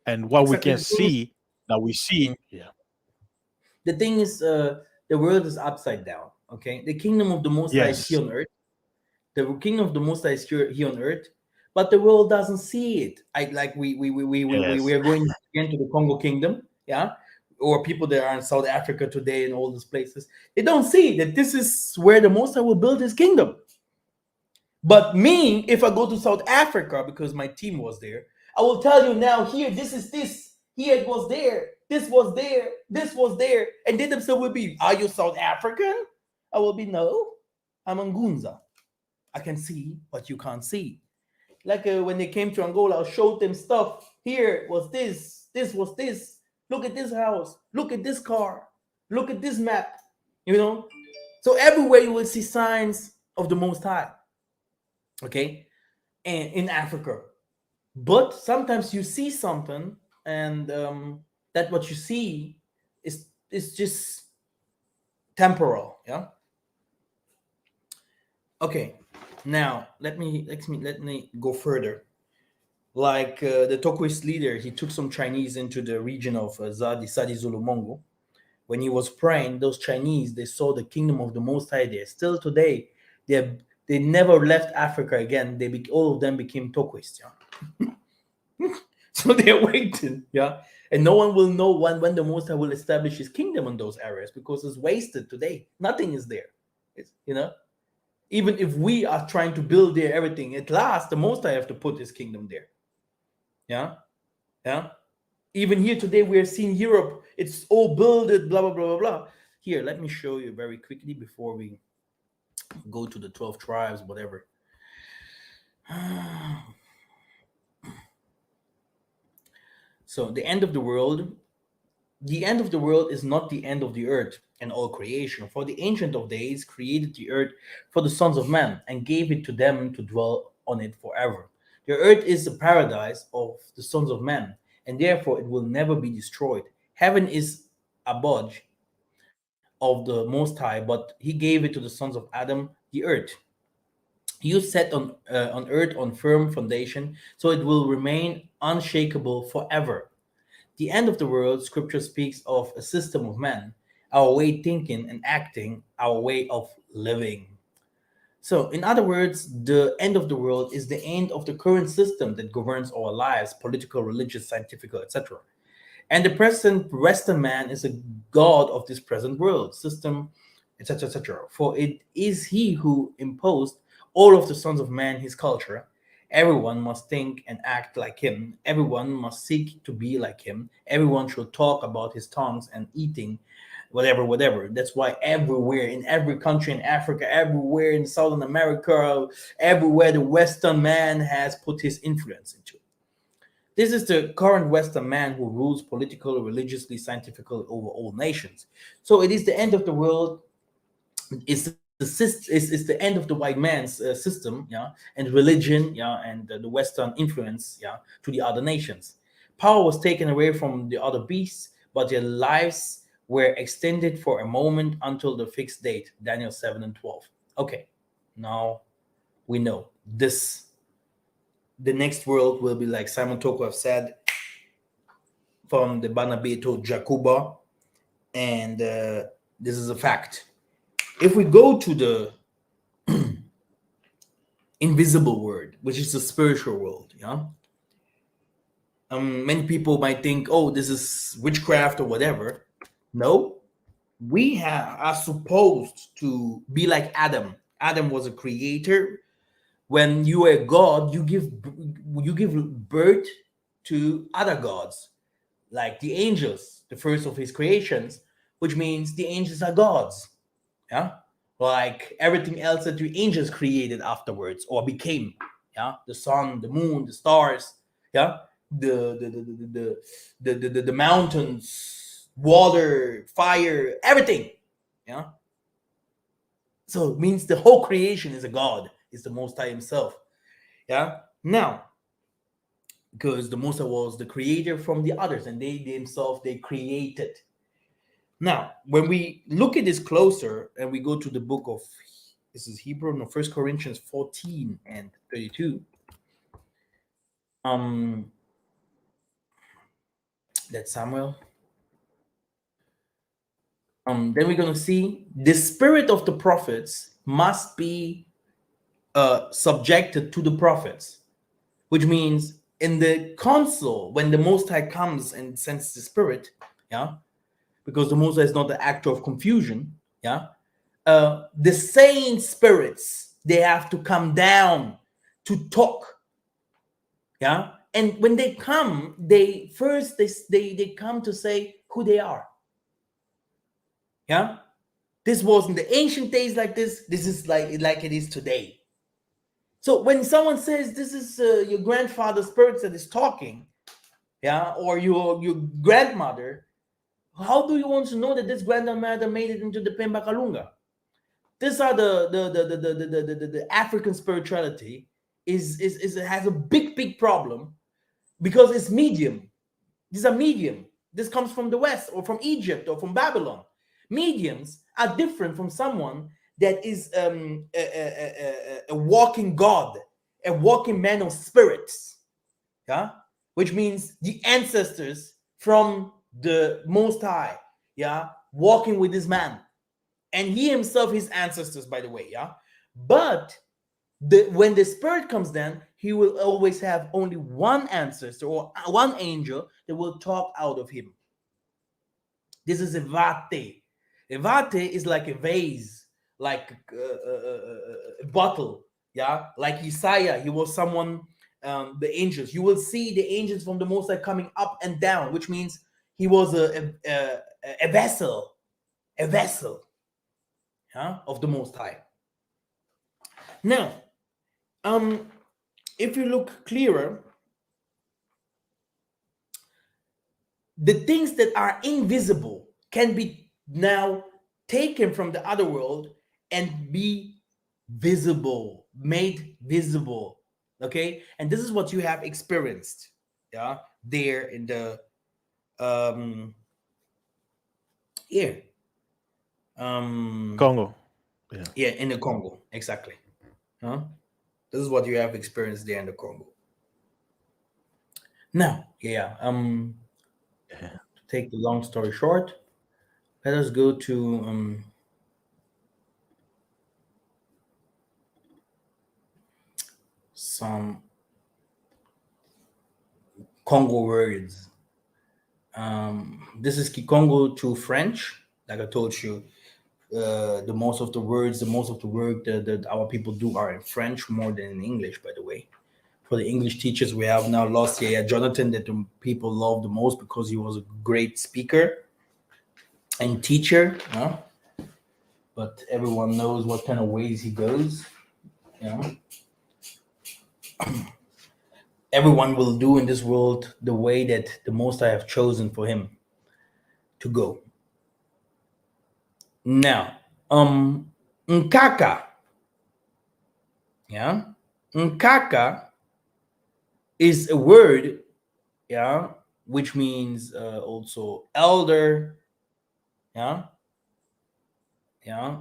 and what we Exactly. can see that we see. Yeah. The thing is, the world is upside down. Okay, the kingdom of the Most High is here Yes. on earth. The kingdom of the Most High is here on earth, but the world doesn't see it. I like we Yes. are going again to the Congo kingdom, yeah, or people that are in South Africa today and all these places. They don't see that this is where the Most High will build His kingdom. But me, if I go to South Africa because my team was there, I will tell you now. Here, this is this. Here it was there. This was there. This was there. And they themselves will be, are you South African? I will be, no. I'm Ngunza. I can see, but you can't see. Like when they came to Angola, I showed them stuff. Here was this. This was this. Look at this house. Look at this car. Look at this map. You know. So everywhere you will see signs of the Most High. Okay, and in Africa. But sometimes you see something, and that what you see is just temporal. Yeah. Okay. Now let me go further. Like the Tokoist leader, he took some Chinese into the region of Sadi Zulumongo. When he was praying, those Chinese, they saw the kingdom of the Most High there. Still today, they never left Africa again. All of them became Tokoist. Yeah. So they're waiting. Yeah. And no one will know when the Most High will establish his kingdom in those areas because it's wasted today. Nothing is there. Even if we are trying to build there everything, at last the Most High have to put his kingdom there. Yeah. Yeah. Even here today, we are seeing Europe. It's all builded, blah blah blah blah blah. Here, let me show you very quickly before we go to the 12 tribes, whatever. So the end of the world is not the end of the earth and all creation. For the Ancient of Days created the earth for the sons of men and gave it to them to dwell on it forever. The earth is the paradise of the sons of men, and therefore it will never be destroyed. Heaven is abode of the Most High, but He gave it to the sons of Adam, the earth. You set on earth on firm foundation, so it will remain unshakable forever. The end of the world, scripture speaks of a system of men, our way thinking and acting, our way of living. So, in other words, the end of the world is the end of the current system that governs our lives, political, religious, scientific, etc. And the present Western man is a god of this present world system, etc., etc. For it is he who imposed all of the sons of man his culture. Everyone must think and act like him. Everyone must seek to be like him. Everyone should talk about his tongues and eating, whatever, whatever. That's why everywhere, in every country in Africa, everywhere in Southern America, everywhere the Western man has put his influence into. This is the current Western man who rules politically, religiously, scientifically over all nations. So it is the end of the world. It's the end of the white man's system, yeah, and religion, yeah, and the Western influence, yeah, to the other nations. Power was taken away from the other beasts, but their lives were extended for a moment until the fixed date. Daniel 7 and 12. Okay, now we know this. The next world will be like Simon Toko have said, from the Banabeto Jacuba, and this is a fact. If we go to the invisible world, which is the spiritual world, yeah, many people might think, oh, this is witchcraft or whatever. No, are supposed to be like Adam. Adam was a creator. When you are a god, you give birth to other gods, like the angels, the first of his creations, which means the angels are gods. Yeah, like everything else that the angels created afterwards or became. Yeah, the sun, the moon, the stars. Yeah, the mountains, water, fire, everything. Yeah, so it means the whole creation is a god, is the Most High Himself. Yeah, now, because the Most High was the creator from the others, and they themselves they created. Now, when we look at this closer and we go to the book of, this is Hebrew, no, First Corinthians 14 and 32. That's Samuel. Then we're gonna see the spirit of the prophets must be subjected to the prophets, which means in the council, when the Most High comes and sends the spirit, yeah, because the Most High is not the actor of confusion, yeah, the sane spirits, they have to come down to talk, yeah, and when they come, they first they come to say who they are, yeah. This was in the ancient days like this is like it is today. So when someone says this is your grandfather's spirit that is talking, yeah, or your grandmother, how do you want to know that this grandmother made it into the Pemba Kalunga? These are the African spirituality is has a big problem because it's medium. These are medium. This comes from the West or from Egypt or from Babylon. Mediums are different from someone that is a walking God, a walking man of spirits. Yeah, which means the ancestors from the Most High. Yeah, walking with this man, and he himself his ancestors, by the way. Yeah, but when the spirit comes down, he will always have only one ancestor or one angel that will talk out of him. This is a vate. A vate is like a vase, like a bottle. Yeah, like Isaiah, he was someone. The angels, you will see the angels from the Most High coming up and down, which means he was a vessel, a vessel, yeah, of the Most High. Now, if you look clearer, the things that are invisible can be now taken from the other world and be visible, made visible. Okay, and this is what you have experienced, yeah, there in the here, Congo. Yeah. yeah, in the Congo, exactly. Huh? This is what you have experienced there in the Congo. Now, yeah, Yeah. to take the long story short, let us go to some Congo words. This is Kikongo to French, like I told you. The most of the words, the most of the work that our people do are in French more than in English, by the way. For the English teachers, we have now lost Jonathan, that the people love the most because he was a great speaker and teacher. But everyone knows what kind of ways he goes. You know, everyone will do in this world the way that the Most I have chosen for him to go. Now, Nkaka, yeah, Nkaka is a word, yeah, which means also elder, yeah, yeah.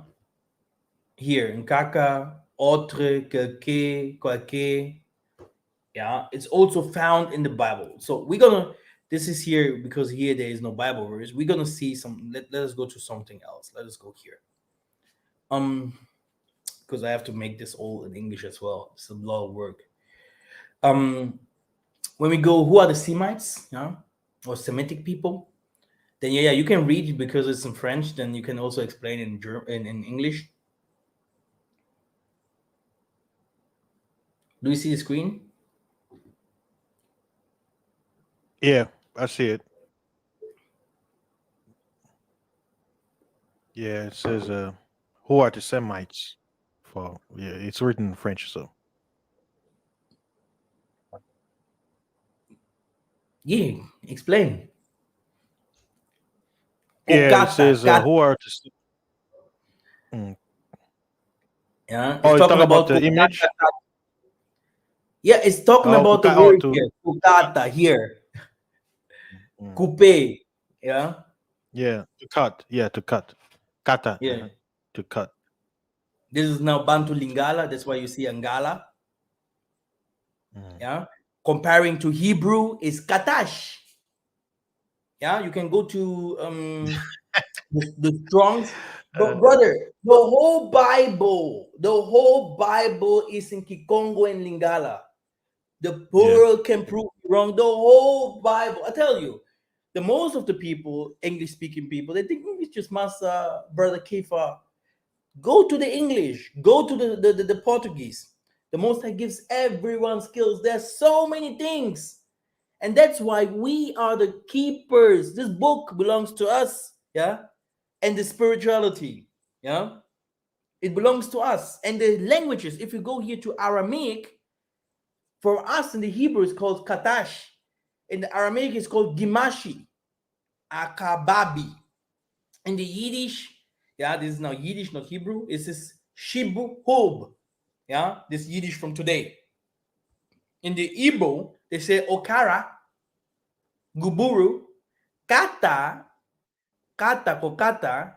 Here, Nkaka, autre, quelqu'un, qualquer, yeah. It's also found in the Bible. So we're gonna. This is here because here there is no Bible verse. We're gonna see some. Let us go to something else. Let us go here. Um, because I have to make this all in English as well. It's a lot of work. Um, when we go, who are the Semites? Yeah, or Semitic people? Then yeah, you can read it because it's in French. Then you can also explain in in English. Do you see the screen? Yeah, I see it. Yeah, it says who are the Semites? For yeah, it's written in French, so Yeah, explain. yeah, it Kokata, says kata. who are the mm. Yeah, it's Oh, you talking talk about about the kokata. image? Yeah, it's talking Oh, about the oh, word here. Kokata here. mm. Coupe. Yeah, Yeah, to cut. Yeah, to cut. Kata, yeah. to cut. This is now Bantu Lingala. That's why you see Angala. Mm. Yeah. Comparing to Hebrew is katash. Yeah, you can go to the Strongs. Uh, But brother, the whole Bible is in Kikongo and Lingala. The yeah, world can prove you wrong. The whole Bible. I tell you, the most of the people, English speaking people, they think English just massa, brother Kifa. Go to the English. Go to the Portuguese. The Most High gives everyone skills. There's so many things. And that's why we are the keepers. This book belongs to us. Yeah. And the spirituality. Yeah. It belongs to us. And the languages, if you go here to Aramaic, for us in the Hebrew, it's called Katash. In the Aramaic, it's called Gimashi, Akababi. In the Yiddish, yeah, this is now Yiddish, not Hebrew. This is Shibu Hub. Yeah, this Yiddish from today. In the Igbo, they say Okara, Guburu, Kata, Kata, Kokata.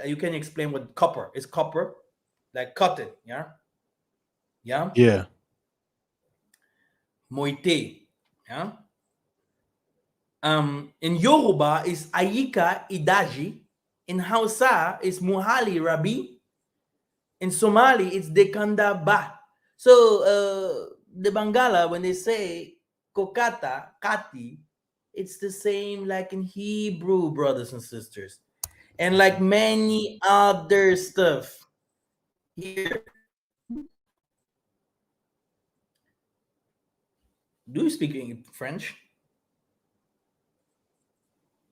You can explain what copper is copper, like cotton. Yeah, yeah. yeah, Moite. Yeah. In Yoruba is Ayika Idaji. In Hausa is Muhali Rabi. In Somali it's Dekanda Ba. So the Bangala, when they say Kokata, Kati, it's the same like in Hebrew, brothers and sisters. And like mhm. many other stuff. Here, do you speak French,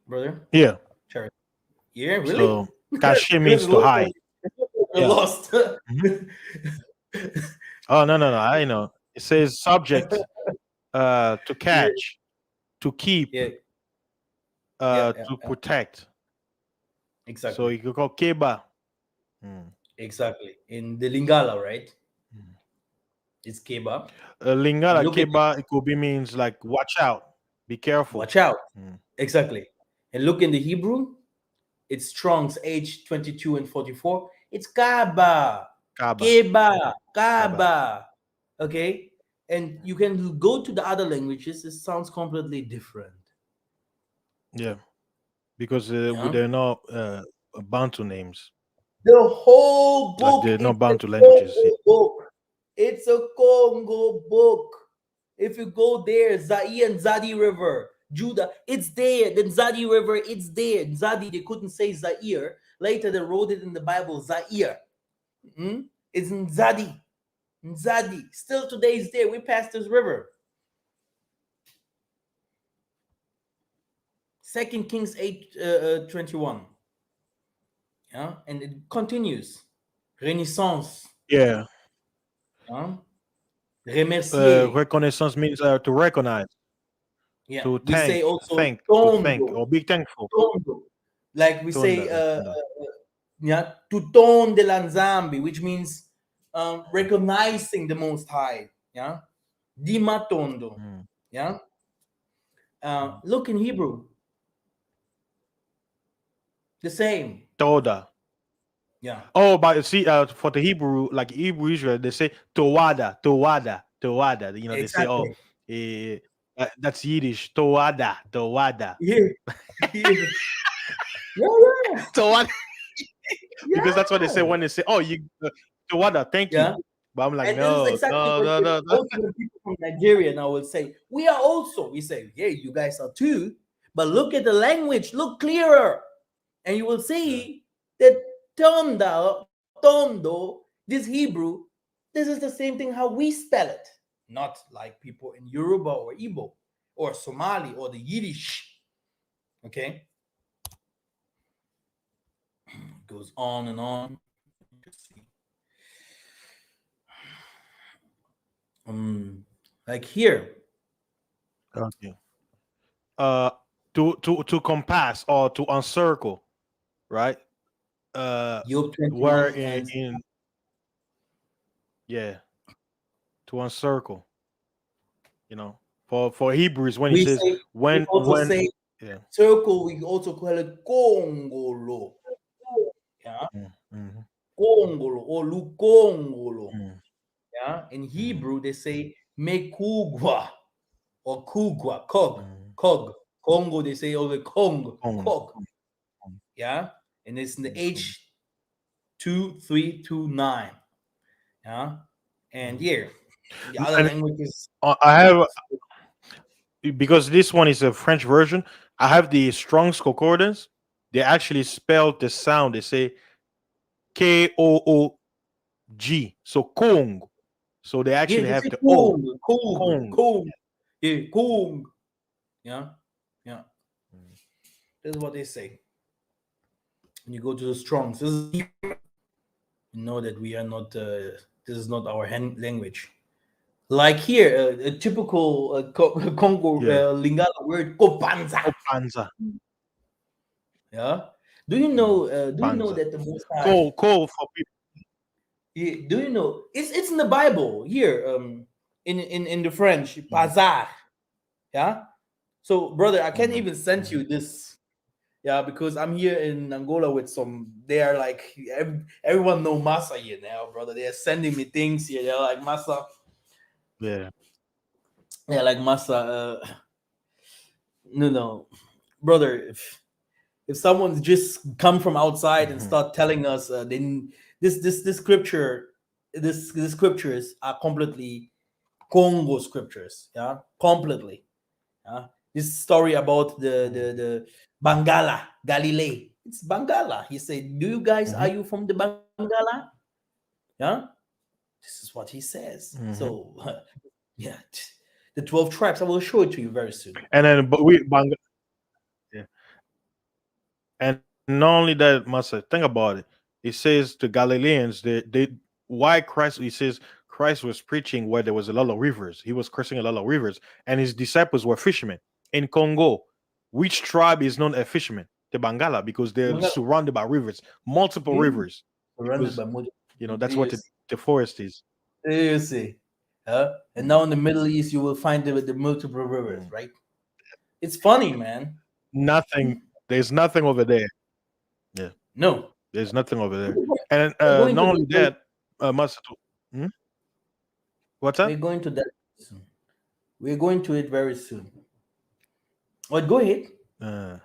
brother? Yeah. Sure. Yeah, really? So caché Good means to Lord, hide. you're Yeah. lost. Mhm. Oh no, no, no. I know. It says subject to Yeah, catch, to keep, yeah, yeah, to yeah. protect. So Exactly, you could call keba. Mm. exactly. In the Lingala, right? Mm. It's kebab. And Lingala look at keba, it could be means like watch out, be careful. watch out. Mm. Exactly. And look in the Hebrew, it's Strong's H 22 and 44. It's kaba, Kaba, keba, kaba. kaba. Okay. And you can go to the other languages, it sounds completely different. Yeah, because Yeah. they're not Bantu names. The whole Like book they're is not a Bantu languages. Congo book. It's a Congo book. If you go there, Zaire and Zadi River, Judah, it's there. Then Zadi River, it's there. Zadi, they couldn't say Zaire Later, they wrote it in the Bible, Zaire. It's Nzadi. Nzadi. Still today's day, we pass this river. Second Kings 8:21. Yeah, and it continues. Renaissance. Yeah. Yeah? Remercier. Reconnaissance means to recognize, Yeah, to we say also thank, tondo. or be thankful. Tondo. Like we say, Tonda, tonda. yeah, tuton de lanzambi, which means recognizing the Most High. Yeah, dimatondo. Mm. Yeah, look in Hebrew, the same. Toda. Yeah, Oh, but see, for the Hebrew, like Hebrew Israel, they say Towada, Towada, Towada. You know, they say, oh, exactly. eh, that's Yiddish, Towada, Towada. Yeah, yeah, yeah, yeah, Towada, because that's what they say yeah. when they say, oh, you Towada, thank you. Yeah. But I'm like, And this is no, exactly no, what no, the, no, no. also the people from Nigeria now will say. We are also, we say, yeah, you guys are too. But look at the language, look clearer. And you will Yeah. see that tondo, this Hebrew, this is the same thing how we spell it. Not like people in Yoruba or Igbo or Somali or the Yiddish. Okay? It goes on and on. You can see. Like here, Okay. Uh, to compass or to encircle, right? Uh, Job where 21 and in yeah, to encircle. You know, for Hebrews when he we says say, we also when say yeah. circle, we also call it Congolo. Yeah, Mm-hmm. Congolo or Lukongolo. Mm, Yeah, in mm, Hebrew they say Mekugwa or Kugwa, Kog, mm. Kog. Congo they say over Kong, Kong, Kog. Kong, Yeah, and it's in the Kong. H2329. Yeah, and Mm. yeah, the other And languages. I have, because this one is a French version. I have the Strong's Concordance. They actually spelled the sound. They say Koog. So Kong. So they Yeah, actually they have say the O. Kong, Kong, Kong. Kong. Yeah, Kong. Yeah, yeah. Mm. This is what they say. When you go to the Strongs, this is you know that we are not. This is not our language. Like here, a typical Congo Yeah. Lingala word, kopanza. Kopanza. Yeah. Do you Mm. know? Do you know Panza. that the Most High? Coal for people. Yeah, do you know? It's in the Bible here. In the French, Mhm. bazar. Yeah. So, brother, I can't Mhm. even send you this. Yeah, because I'm here in Angola with some. They are like everyone know Massa here now, brother. They are sending me things here. They're like Massa. Yeah. Yeah, like Massa. No, no, brother. If someone's just come from outside and Mhm. start telling us, then this scripture, this scriptures are completely Congo scriptures. Yeah, completely. Yeah, this story about the Bangala Galilee. It's Bangala. He said, "Do you guys are Mhm. you from the Bangala?" Yeah, this is what he says. Mhm. So yeah, the 12 tribes. I will show it to you very soon. And then, but we Bang, yeah. And not only that, Masa, think about it. It says the Galileans, they why Christ, he says Christ was preaching where there was a lot of rivers. He was crossing a lot of rivers, and his disciples were fishermen. In Congo, which tribe is not a fisherman? The Bangala, because they're Bangala, surrounded by rivers, multiple yeah, rivers. surrounded Because by multiple. that's what the forest is. You see. And Mm, now in the Middle East, you will find the multiple rivers, mm. right? It's funny, man. Nothing. There's nothing over there. Yeah, No, there's nothing over there. we're And going to not that only very, that, Masa, hmm? What's that? we're going to that soon. We're going to it very soon. But go ahead. Uh,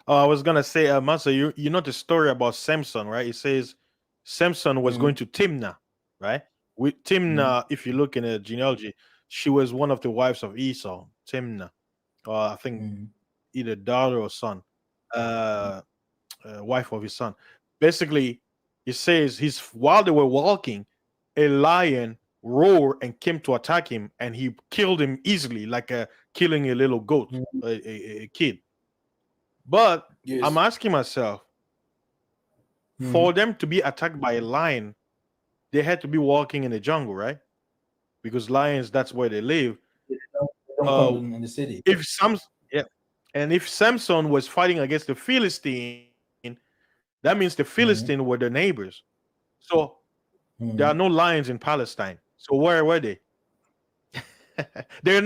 oh, I was gonna say, Masa, you know the story about Samson, right? It says Samson was Mm, going to Timnah, right? With mm, Timnah, if you look in the genealogy, she was one of the wives of Esau, Timnah. I think mm, either daughter or son. Uh, wife of his son. Basically, it says he's while they were walking, a lion roared and came to attack him, and he killed him easily, like killing a little goat, Mhm. a kid. But I'm Yes. asking myself, for Mhm. them to be attacked by a lion, they had to be walking in the jungle, right? Because lions, that's where they live. They don't come Uh, in the city. if some, yeah, and if Samson was fighting against the Philistine, that means the Philistine were Mhm. the neighbors. So there are Mhm. no lions in Palestine. So where were they? There is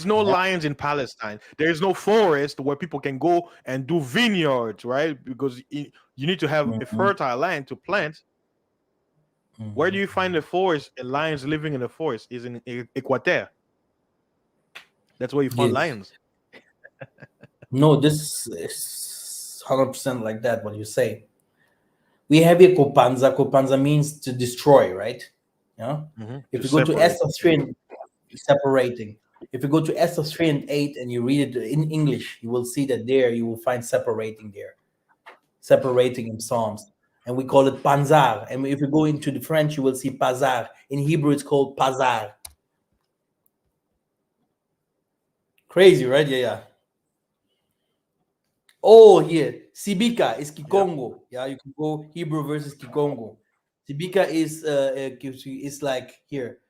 no Yeah. lions in Palestine. There is no forest where people can go and do vineyards, right? Because you need to have a Mhm. fertile land to plant. Where do Mhm. you find the forest and lions living in the forest? Is in Equateur. That's where you find Yes. lions. No, this is 100% like that. What you say. We have here Kopanza. Kopanza means to destroy, right? Yeah. To If you go to separate. Esther Yeah. 3 and separating, if you go to Esther 3 and 8 and you read it in English, you will see that there you will find separating there, separating in Psalms. And we call it panzar. And if you go into the French, you will see pazar. In Hebrew, it's called pazar. Crazy, right? Yeah, yeah. Oh, here, Sibika is Yeah. Kikongo. Yeah, you can go Hebrew versus Kikongo. Sibika is like here,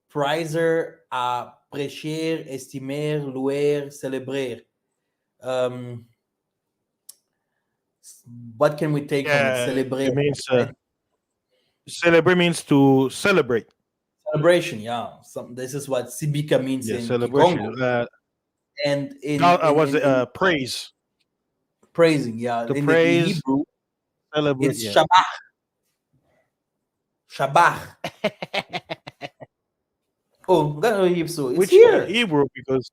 prizer, prêcher, estimer, louer, célébrer. Um, what can we take from it? Yeah. Célébrer, It means right? celebrate means to celebrate. Celebration, yeah. This is what Sibika means Yeah, in celebration. Kikongo. And Was it praise? praising, yeah. To In the praise, Hebrew, celebrate. it's Yeah. Shabbat. Shabbat. Oh, that so it's Which here. Hebrew? Because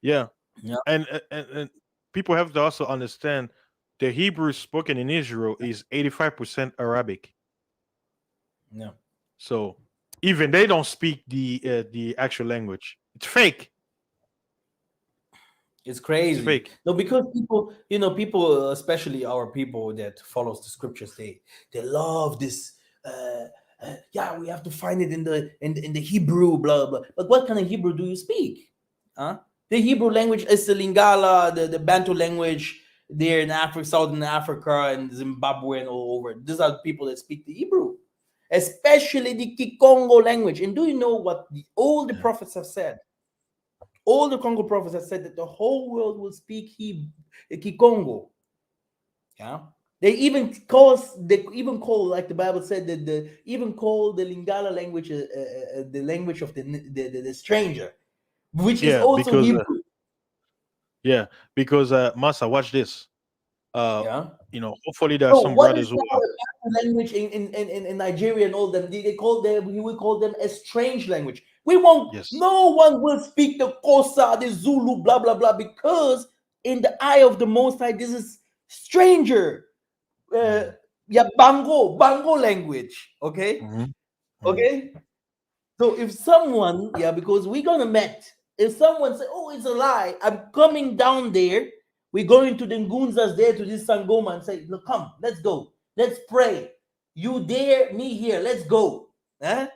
yeah, Yeah, and people have to also understand the Hebrew spoken in Israel is 85% Arabic. yeah. So even they don't speak the actual language. It's fake. It's It's crazy. fake. No, because people, especially our people that follows the scriptures, they love this. Uh, yeah, we have to find it in the Hebrew, blah blah. But what kind of Hebrew do you speak? Huh? The Hebrew language is the Lingala, the Bantu language there in Africa, Southern Africa, and Zimbabwe, and all over. These are the people that speak the Hebrew, especially the Kikongo language. And do you know what all the Yeah. prophets have said? All the Congo prophets have said that the whole world will speak Kikongo. Yeah. They even call, like the Bible said, that the even call the Lingala language the language of the stranger, which is Yeah, also because Hebrew. yeah, because Masa, watch this. Uh, Yeah. hopefully there are So some what brothers is who now are the Bantu language in Nigeria and all them? They call them, we will call them a strange language. We won't, yes. no one will speak the Kosa, the Zulu, blah blah blah, because in the eye of the Most High, this is stranger. Uh, Mhm, yeah, Bango language. Okay, mhm, mhm. okay. So if someone, yeah, because we're gonna met, if someone say, "Oh, it's a lie," I'm coming down there. We're going to the Ngunzas there to this Sangoma and say, "Look, come, let's go, let's pray. You there, me here. Let's go. Huh?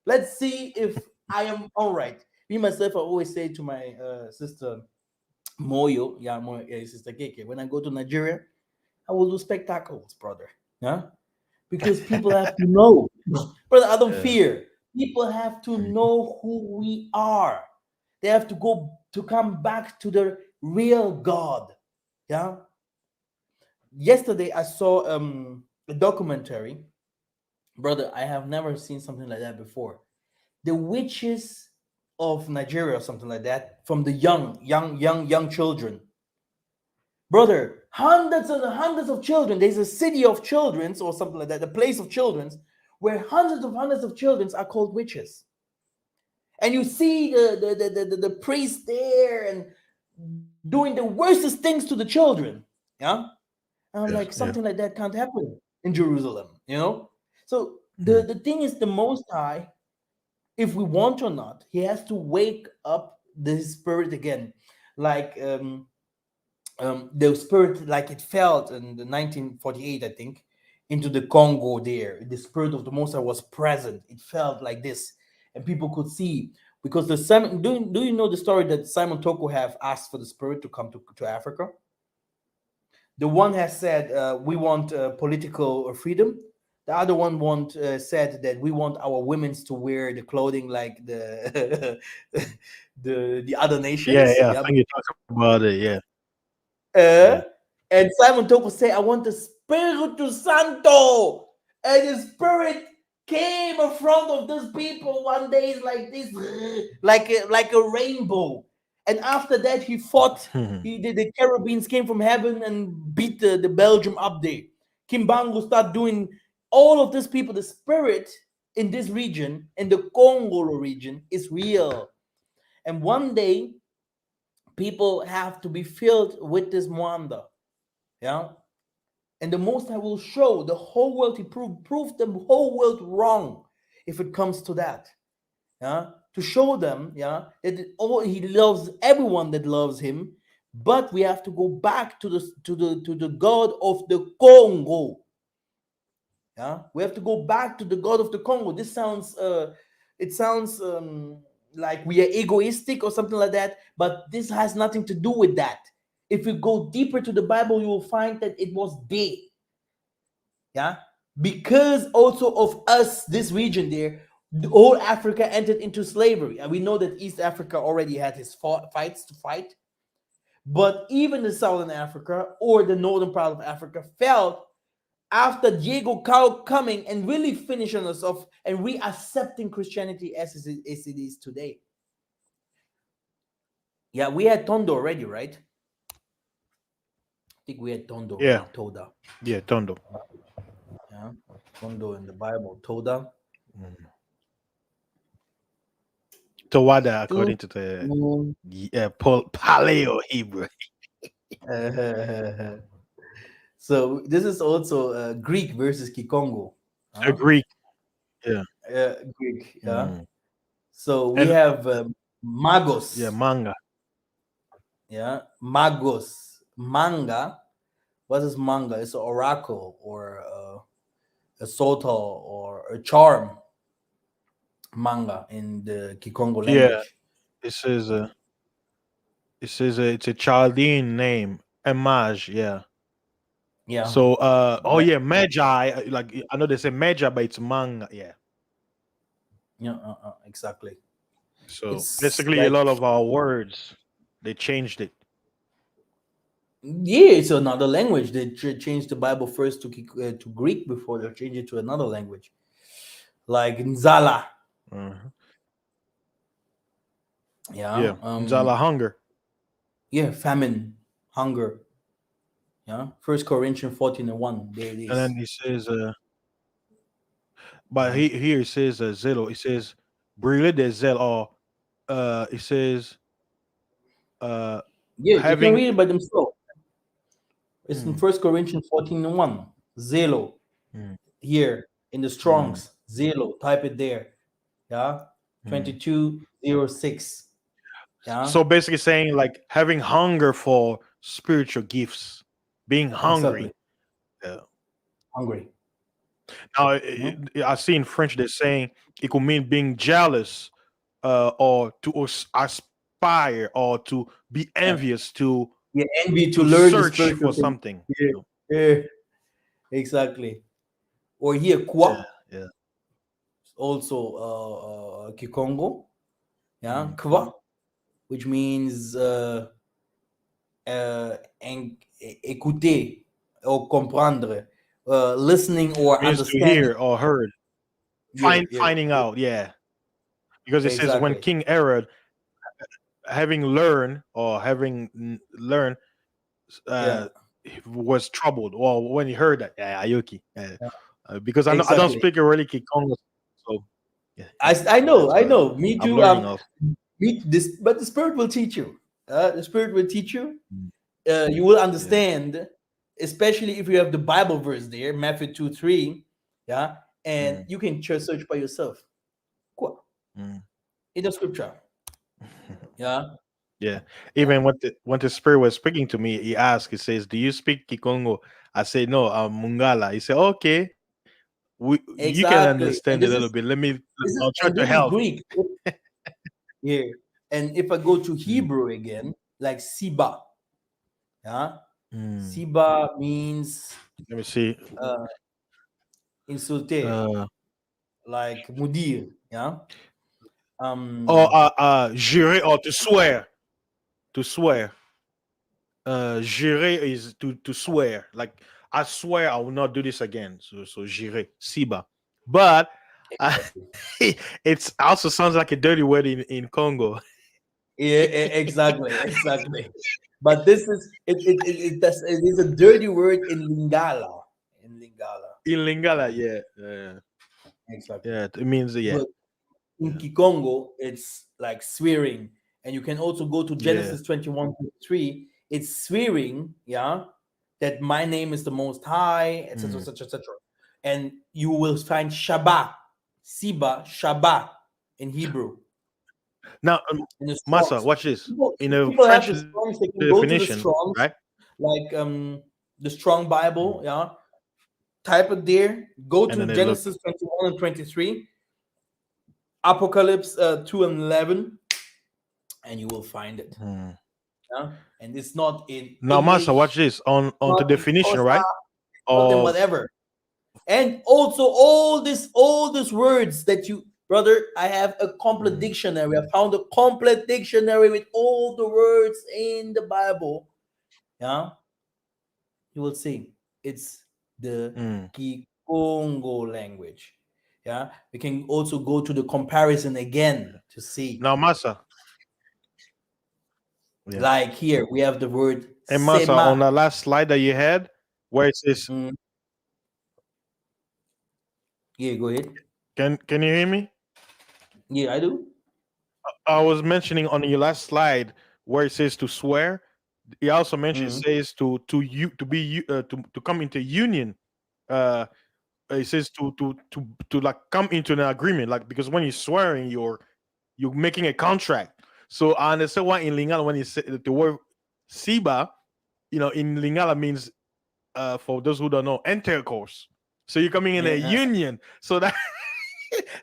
Let's see if I am all right." Me myself, I always say to my sister Moyo, yeah, Moyo, yeah, sister Keke, when I go to Nigeria, I will do spectacles, brother. Yeah, because people have to know, brother. I don't Yeah. fear. People have to Mhm. know who we are. They have to go to come back to the real God. Yeah. Yesterday I saw a documentary, brother. I have never seen something like that before. The witches of Nigeria or something like that, from the young children, brother. Hundreds and hundreds of children. There's a city of children's or something like that, the place of children's, where hundreds of children's are called witches. And you see the priest there and doing the worstest things to the children. Yeah. And I'm Yeah. like, Yeah. something like that can't happen in Jerusalem. So the, Mhm. the thing is, the Most High, if we want or not, he has to wake up the spirit again. Like The spirit, like it felt in the 1948, I think, into the Congo. There, the spirit of the Most High was present. It felt like this, and people could see, because the Simon. Do you know the story that Simon Toko have asked for the spirit to come to Africa? The one has said, we want political freedom. The other one said that we want our women's to wear the clothing like the other Yeah, nations. yeah. I Yeah. think you talked about it. Yeah, yeah. uh, and Simon Toko say, I want the Spiritu Santo. And the spirit came in front of these people one day, it's like this, like a rainbow. And after that, he fought. The Caribbeans came from heaven and beat the Belgium up there. Kimbangu start doing all of these people. The spirit in this region, in the Congo region, is real. And one day, people have to be filled with this Mwanda. Yeah. And the Most High will show the whole world, he prove the whole world wrong if it comes to that. Yeah. To show them, yeah, that he loves everyone that loves him, but we have to go back to the God of the Congo. Yeah, we have to go back to the God of the Congo. This sounds it sounds like we are egoistic or something like that, but this has nothing to do with that. If you go deeper to the Bible, you will find that it was they. Yeah, because also of us, this region there, the whole Africa entered into slavery, and we know that East Africa already had his fights to fight, but even the Southern Africa or the northern part of Africa felt after Diego Cao coming and really finishing us off and we accepting Christianity as it is today. Yeah, we had Tondo already, right? I think we had Tondo, Yeah, not Toda. yeah. Tondo. Yeah, Tondo in the Bible, Toda. Mm. Tawada, Two. according to the Paleo Hebrew. So this is also Greek versus Kikongo. The Huh? Greek. Yeah. Greek. Yeah. Mm. So we And have yeah, Magos. manga. Yeah, Magos. Manga. What is manga? It's an oracle or a soto or a charm. Manga in the Kikongo Yeah, language. it says it's a Chaldean name, Image. Yeah. Yeah. So oh Yeah. yeah, Magi. Like I know they say Magi, but it's manga. Yeah. Yeah. Exactly. So It's basically, a like, lot of our words they changed it. yeah, it's another language. They changed the Bible first to Greek before they changed it to another language, like Nzala. Mhm. Yeah. Yeah, Nzala hunger, Yeah. Famine, hunger. Yeah. First Corinthians 14:1. There it and then is. he says, but Yeah. here it says zelo. It says brile de zel, or it says uh Yeah. You can having. read it by themselves. It's in Mm, First Corinthians 14:1. Zelo. mm, Here in the mm, Strongs, Zelo, type it there. Yeah, mm. 2206. Yeah, So basically, saying like having hunger for spiritual gifts, being exactly. hungry. Yeah. Hungry. Now, No? I see in French they're saying it could mean being jealous, or to aspire, or to be Yeah. envious, to Yeah, envy to learn the search spiritual for thing. something. Yeah, yeah, exactly. Or here, Yeah, Kwa, yeah. also Kikongo. Yeah, Mm. Kwa, which means écouter or comprendre, listening or Means to understanding. hear or heard, Yeah, yeah, finding out. Yeah, because it says when exactly. King Herod, having learned or having learned, Yeah, uh, he was troubled, or when he heard that, yeah, Ayuki, yeah, because I don't exactly. speak really Kikongo, so yeah, I know, that's I why know. Me I'm too. learning also. Meet this, but the spirit will teach you. The spirit will teach you. Mm. You will Yeah. understand, especially if you have the Bible verse there, Matthew 2:3. Yeah, and Mm. you can just search by yourself. Cool. Mm. In the scripture. Yeah. Yeah. Even when the spirit was speaking to me, he asked, he says, "Do you speak Kikongo?" I say, "No, I'm Mungala." He said, "Okay, you can Exactly. understand a And little bit. this I'll is try and to this is help." Greek. Yeah. And if I go to Mm, Hebrew again, like Siba, yeah, mm. Siba means Let me see. uh, insulter, Uh, like mudir, yeah. or Um, jurer or to swear. To swear. Jurer is to swear. Like I swear I will not do this again. So jurer, Siba. But uh, it's also sounds like a dirty word in Congo. yeah, exactly, exactly. But this is it is a dirty word in Lingala. In Lingala, In Lingala, yeah, exactly. yeah. It means yeah, But in yeah, Kikongo, it's like swearing. And you can also go to yeah. Genesis 21 to 3. It's swearing, yeah, that my name is the most high, etc., Mm. etc., etc. And you will find Shabbat, Siba, Shabbat in Hebrew, Now, in the Masa, Strongs. watch this. People, In if a people have French the Strongs, they can go to the definition, Strongs, right? like the Strong Bible, Mm. yeah, type it there, go And to then they look. Genesis 21 and 23, Apocalypse 2 and 11, and you will find it. Mm. Yeah? And it's not in Now, Masa, watch English, this on the not in definition, Xhosa, right? not in Of whatever. And also all these words that you, brother, I have a complete Mm. dictionary. I found a complete dictionary with all the words in the Bible. Yeah, you will see it's the Mm. Kikongo language. Yeah, we can also go to the comparison again to see. Now, Masa, yeah, Like here, we have the word and Masa on sema. the last slide that you had, where it says, Mm, yeah, go ahead. can you hear me? Yeah, I do. I was mentioning on your last slide where it says to swear. He also mentioned it Mm, says to you to be to come into union. Uh, it says to like come into an agreement, like because when you're swearing, you're making a contract. So I understand why in Lingala when you say the word Siba, in Lingala means for those who don't know intercourse. So you're coming in a yeah, union. So that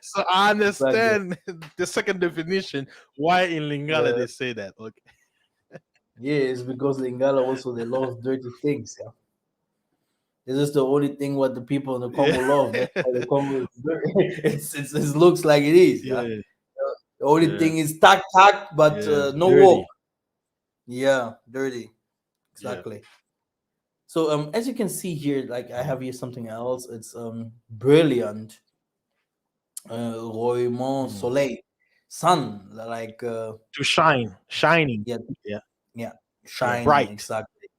so I exactly. understand the second definition why in Lingala Yeah, they say that. Okay. yeah, it's because Lingala also they love dirty things. Yeah, this is the only thing what the people in the Yeah. Congo love. That's why the Congo is dirty. It looks like it is. Yeah, Yeah. the only Yeah. thing is tack tack, but Yeah. no walk. Dirty. Yeah, dirty. Yeah. Exactly. So as you can see here, like I have Mm. here something else. It's brilliant. Roymont Mm. Soleil, sun, like To shine. Shining. yeah, Yeah. yeah, Yeah. shining Bright. exactly.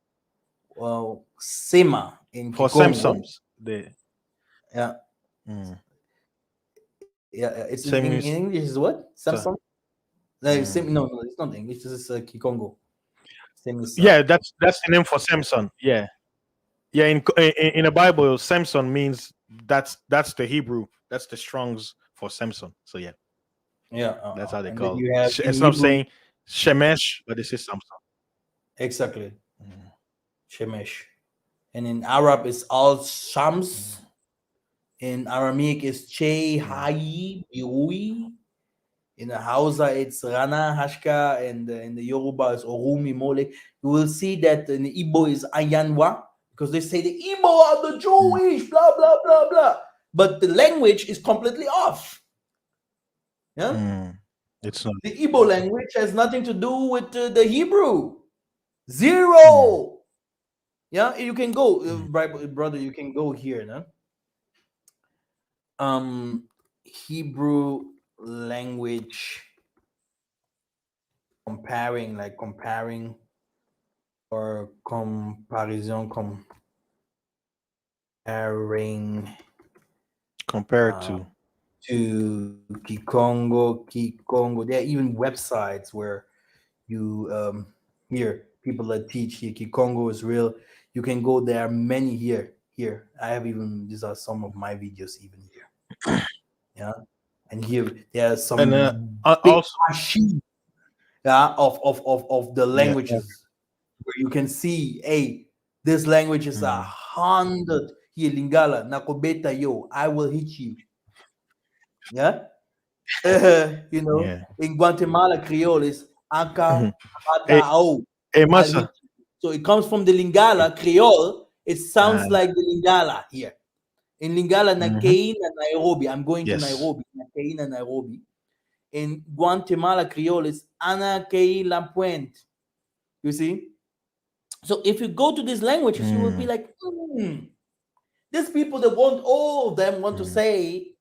Well, Sema in For Kikongo, Samsums. The yeah, mm. yeah, it's in Semis. English is what So, Samsung? Like, mm. no, no, it's not English. This is Kikongo. Semisa. Yeah, that's the name for Samson. Yeah. Yeah, in the Bible, Samson means that's the Hebrew. That's the Strong's for Samson. So yeah, Yeah, that's how they and then call you it. have in It's not Hebrew saying Shemesh, but this is Samson. exactly Mm, Shemesh, and in Arab it's Al Shams. mm, In Aramaic it's Che mm, Hayi Biui. In the Hausa, it's Rana Hashka, and in the Yoruba, it's Orumi Mole. You will see that in the Igbo is Ayanwa because they say the Igbo are the mm, Jewish, blah blah blah blah. But the language is completely off. Yeah, mm. It's not. the Igbo language has nothing to do with the Hebrew. Mm, Zero. Yeah, you can go, mm, brother. You can go here, no? Hebrew language comparing or comparison comparing compared uh, to. to Kikongo. There are even websites where you here people that teach here Kikongo is real. You can go. There are many here. Here, I have even these are some of my videos even here. Yeah, and here there are And some big also, machines. yeah, of the Yeah. languages, where you can see, hey, this language is a Mm, hundred here, Lingala, Nakobeta yo, I will hit you. Yeah. yeah. In Guatemala, Creole is Anka Mhm. Hey, Batao, hey, I'll hit Massa. you. So it comes from the Yeah. Lingala, Creole. It Uh, sounds like the Lingala here. In Lingala, mhm. Nakein and Nairobi. I'm going to Yes. Nairobi. Nakein and Nairobi. In Guatemala, Creole is Ana Kei La Puente. You see? So if you go to these languages, you will be Mm, like, these people that want, all of them want to mm. say,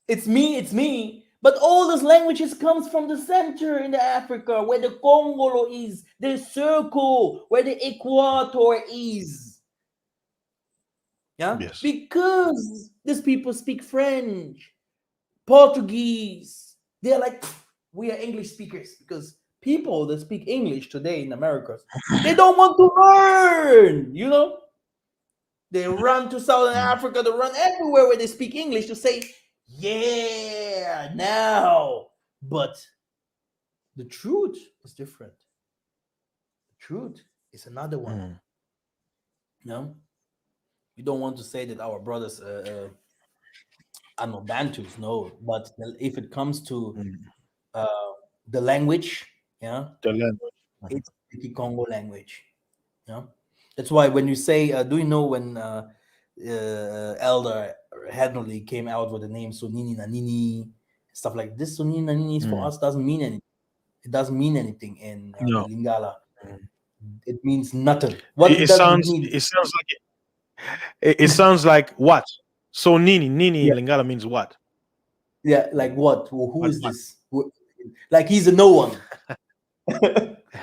it's me. But all these languages comes from the center in the Africa, where the Congo is, the circle, where the equator is. Yeah? Yes. Because these people speak French, Portuguese. They're like, we are English speakers, because people that speak English today in America, they don't want to learn, They run to Southern Mm, Africa, they run everywhere where they speak English to say, yeah, now. But the truth is different. The truth is another one. mm, You know, you don't want to say that our brothers are no Bantus, no. But if it comes to mm. uh, the language, yeah, The language. Mhm. it's the Congo language. Yeah, that's why when you say, do you know when Elder Henry came out with the name Sonini Nanini, stuff like this? Sonini Nanini is for Mm. us doesn't mean anything. It doesn't mean anything in the No. Lingala. Mm. It means nothing. What It, it it does it sounds. mean? It sounds like. It sounds like what? So Nini Yeah, in Lingala means what? yeah. Like what? Who What? is What? this? Like he's a no one.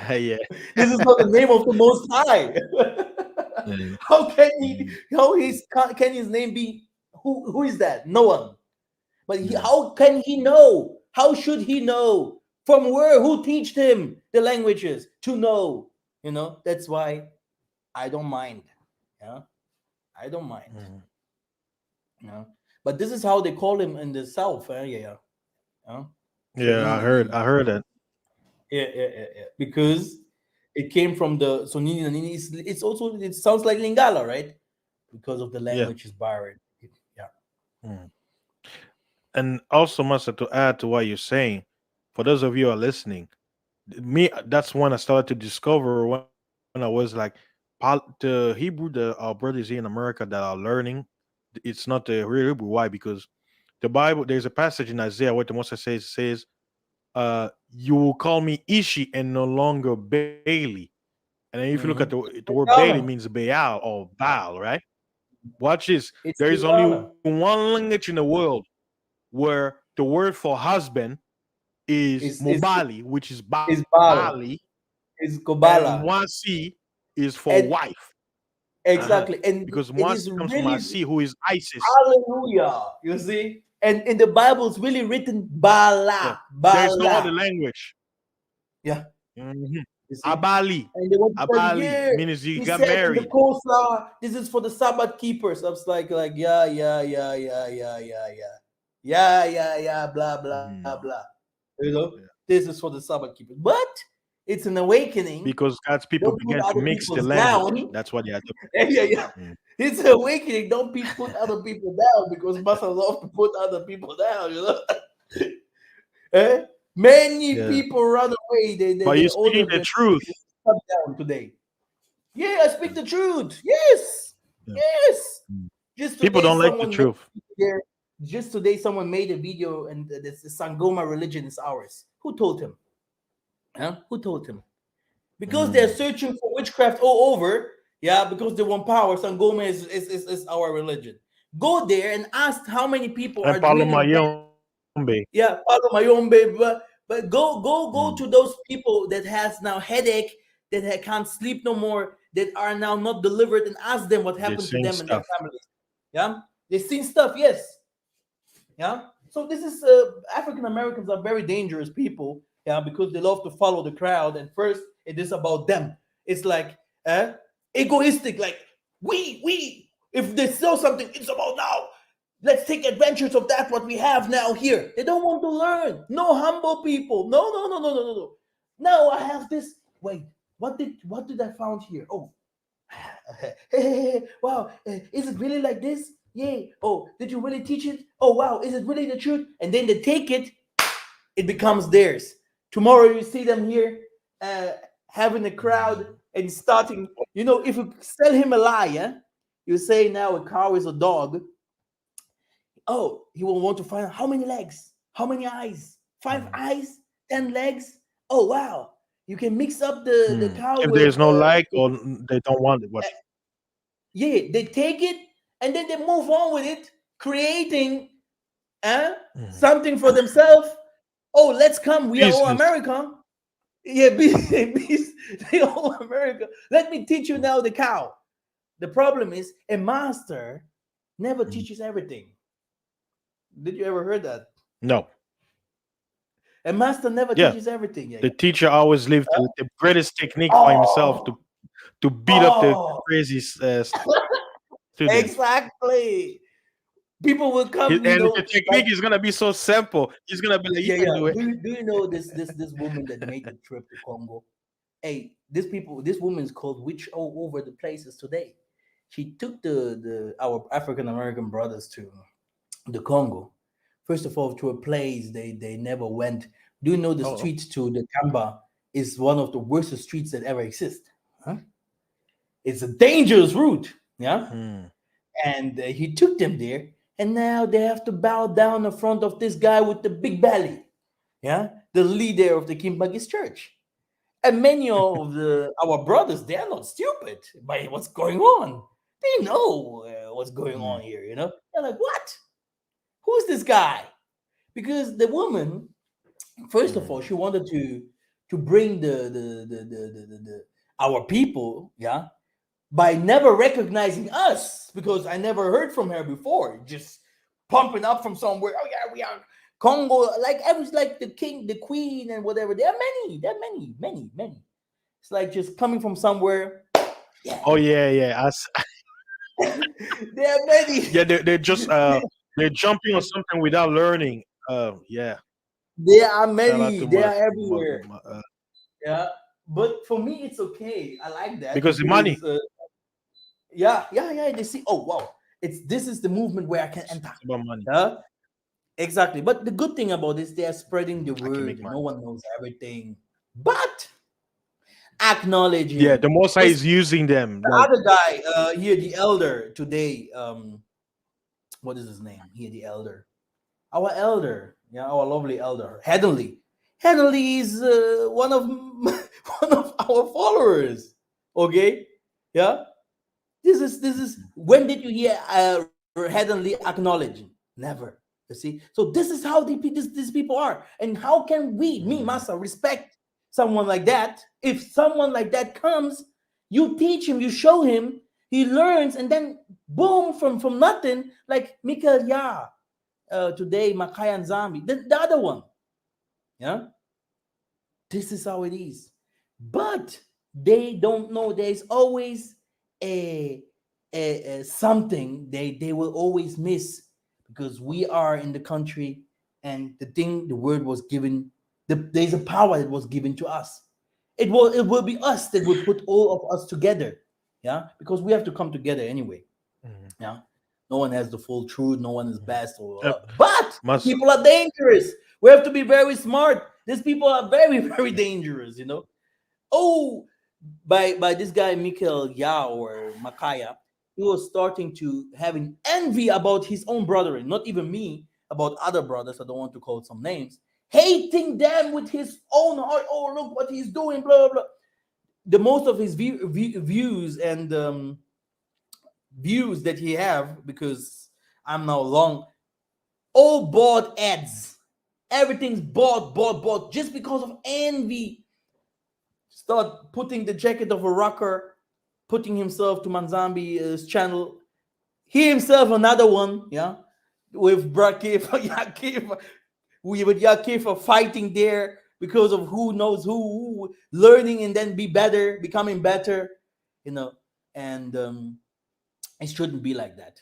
Yeah. This is not the name of the Most High. Mm, How can he? mm, Can his name be? Who is that? No one. But mm, how can he know? How should he know? From where? Who teach him the languages to know? That's why I don't mind. Yeah, I don't mind. mm. You know, but this is how they call him in the south. Yeah. Yeah. So Yeah, Nini I na heard. Nini. I heard that. Yeah. Because it came from the so Nini na Nini. It's also it sounds like Lingala, right? Because of the Yeah. language is borrowed. Yeah. Mm. And also, Master, to add to what you're saying, for those of you who are listening, me, that's when I started to discover when I was like, the Hebrew, our brothers here in America that are learning, it's not the real Hebrew. Why? Because the Bible, there's a passage in Isaiah where the Moses says, you will call me Ishi and no longer Bailey. And then if you look at the word Bailey means Baal or Baal, right? Watch this. It's There is only Lingala. one language in the world where the word for husband is Is Mobali, which is is Bali, Bala. Is and Kobala. Mwasi is for And wife. Uh-huh. exactly. And Because it Mwasi is comes from really Asi, who is ISIS. hallelujah. You see? And in the Bible, it's really written Yeah. Bala. There is no other Bala. language. Yeah. Mhm. You see? Abali. And they want to tell you, Abali yeah. means you He got said in the married. coleslaw, this is for the Sabbath keepers. I was like, yeah, blah, blah, blah. Mhm. Yeah. This is for the Sabbath keepers. But it's an awakening. Because God's people Don't put began to other mix the people's language. down. That's what they are doing. Yeah. Mm. It's an awakening. Don't put other people down, because Master love to put other people down. Eh? Many Yeah. people run away. But They you're speaking order the them truth. stuff down today. Yeah, I speak Mm. the truth. Yes. Yeah. Yes. Mm. Just People today, don't like the someone made truth. there. Just today, someone made a video, and this the Sangoma religion is ours. Who told him? Huh? Who told him? Because they're Mm. searching for witchcraft all over. Yeah, because they want power. Sangoma is our religion. Go there and ask how many people And are drilling. Palomayombe. Yeah, Palo Mayombe, but go Mm. to those people that has now headache, that can't sleep no more, that are now not delivered, and ask them what They're happened to saying them and their stuff. families. Yeah, they've seen stuff. Yes. Yeah. So this is African Americans are very dangerous people. Yeah, because they love to follow the crowd, and first it is about them. It's like egoistic. Like we if they sell something, it's about now. Let's take adventures of that what we have now here. They don't want to learn. No humble people. No, no, no, no, no, no, no. Now I have this. Wait, what did I found here? Oh, wow, is it really like this? Yay. Oh, did you really teach it? Oh, wow, is it really the truth? And then they take it, it becomes theirs. Tomorrow you see them here uh, having a crowd and starting, if you sell him a lie, yeah? You say now a cow is a dog. Oh, he will want to find out how many legs, how many eyes, five Mm. eyes, 10 legs. Oh, wow. You can mix up the Mm. cow If with there's no like or they don't want it, what? yeah, they take it and then they move on with it, creating Mm. something for themselves. Oh, let's come. We are all Business. American. Yeah, they all American. Let me teach you now the cow. The problem is a master never Mm. teaches everything. Did you ever heard that? No. A master never Yeah. teaches everything. Yeah, The yeah. teacher always leaves the greatest technique for himself Oh, to beat up the oh, crazy student. exactly. People will come, And the like technique is gonna be so simple. He's gonna be like, "You yeah, can yeah. do it." Do you know this woman that made the trip to Congo? Hey, this woman is called witch all over the places today. She took the our African American brothers to the Congo. First of all, to a place they never went. Do you know the Oh. street to the Kamba is one of the worst streets that ever exist? Huh? It's a dangerous route. Yeah, Hmm. and he took them there, and now they have to bow down in front of this guy with the big belly. Yeah, the leader of the Kimbagis church. And many of our brothers, they are not stupid by what's going on. They know what's going Hmm. on here. They're like, what? Who's this guy? Because the woman, first of all, Hmm. she wanted to bring the our people, yeah, by never recognizing us because I never heard from her before. Just pumping up from somewhere. Oh yeah, we are Congo. Like every like the king, the queen, and whatever. There are many. There are many, many, many. It's like just coming from somewhere. Yeah, Oh yeah, yeah. there are many. Yeah, they're just they're jumping on something without learning. Yeah. There are Shout out many. to They are everywhere. my Yeah, but for me, it's okay. I like that because the money. because yeah, yeah, yeah. They see. Oh wow, this is the movement where I can enter. It's about money. Yeah, exactly. But the good thing about this, they are spreading the I can word. make No money. one knows everything, but Yeah, acknowledging the Most High because is using them. the Like, other guy here, the elder today. What is his name? Here, the elder. Our elder, yeah, our lovely elder, Heavenly. Heavenly is one of one of our followers. Okay, yeah. This is. When did you hear Heavenly acknowledge? Never. You see. So this is how these people are, and how can we, me, mm, Massa, respect someone like that? If someone like that comes, you teach him, you show him, he learns, and then boom, from nothing, like Mikael, yeah, today Makayan Zombie, the other one. Yeah, this is how it is. But they don't know there's always a, a something they will always miss because we are in the country and the word was given. There's a power that was given to us. It will be us that will put all of us together. Yeah, because we have to come together anyway. mm, Yeah. No one has the full truth. No one is mm. best. Yep. But Must. people are dangerous. We have to be very smart. These people are very, very dangerous. Oh, by this guy, Mikael Yah or Makaya, he was starting to having envy about his own brethren, not even me, about other brothers. I don't want to call some names. Hating them with his own heart. Oh, look what he's doing, blah, blah, blah. The most of his views and views that he have because I'm now long all bought ads. Everything's bought just because of envy. Start putting the jacket of a rocker, putting himself to Manzambi's channel. He himself another one, yeah, with Brakif, Yakif, we with Yakif fighting there because of who knows who, learning and then be better, becoming better, you know, and It shouldn't be like that.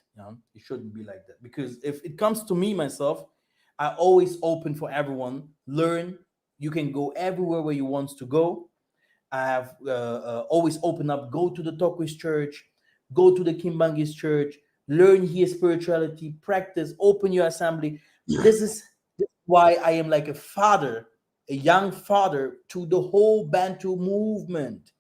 It shouldn't be like that, because if it comes to me myself, I always open for everyone. Learn. You can go everywhere where you want to go. I have always open up. Go to the Tokwis church, go to the Kimbangis church, learn here spirituality, practice, open your assembly. This is why I am like a father, a young father to the whole Bantu movement.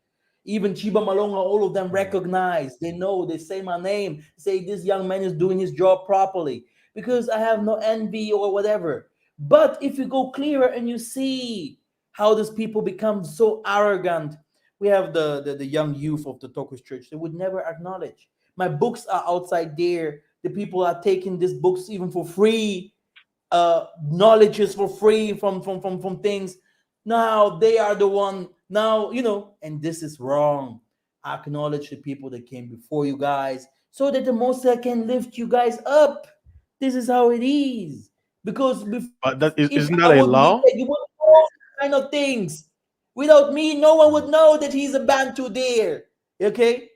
Even Chiba Malonga, all of them Mm. recognize. They know. They say my name. Say this young man is doing his job properly, because I have no envy or whatever. But if you go clearer and you see how these people become so arrogant, we have the young youth of the Tokus Church. They would never acknowledge. My books are outside there. The people are taking these books even for free, knowledge is for free from things. Now they are the one now, and this is wrong. Acknowledge the people that came before you guys, so that the Most High can lift you guys up. This is how it is. Because But that if isn't I that a would be law? dead, you would know all kind of things. Without me, no one would Mm. know that he's a Bantu there. Okay?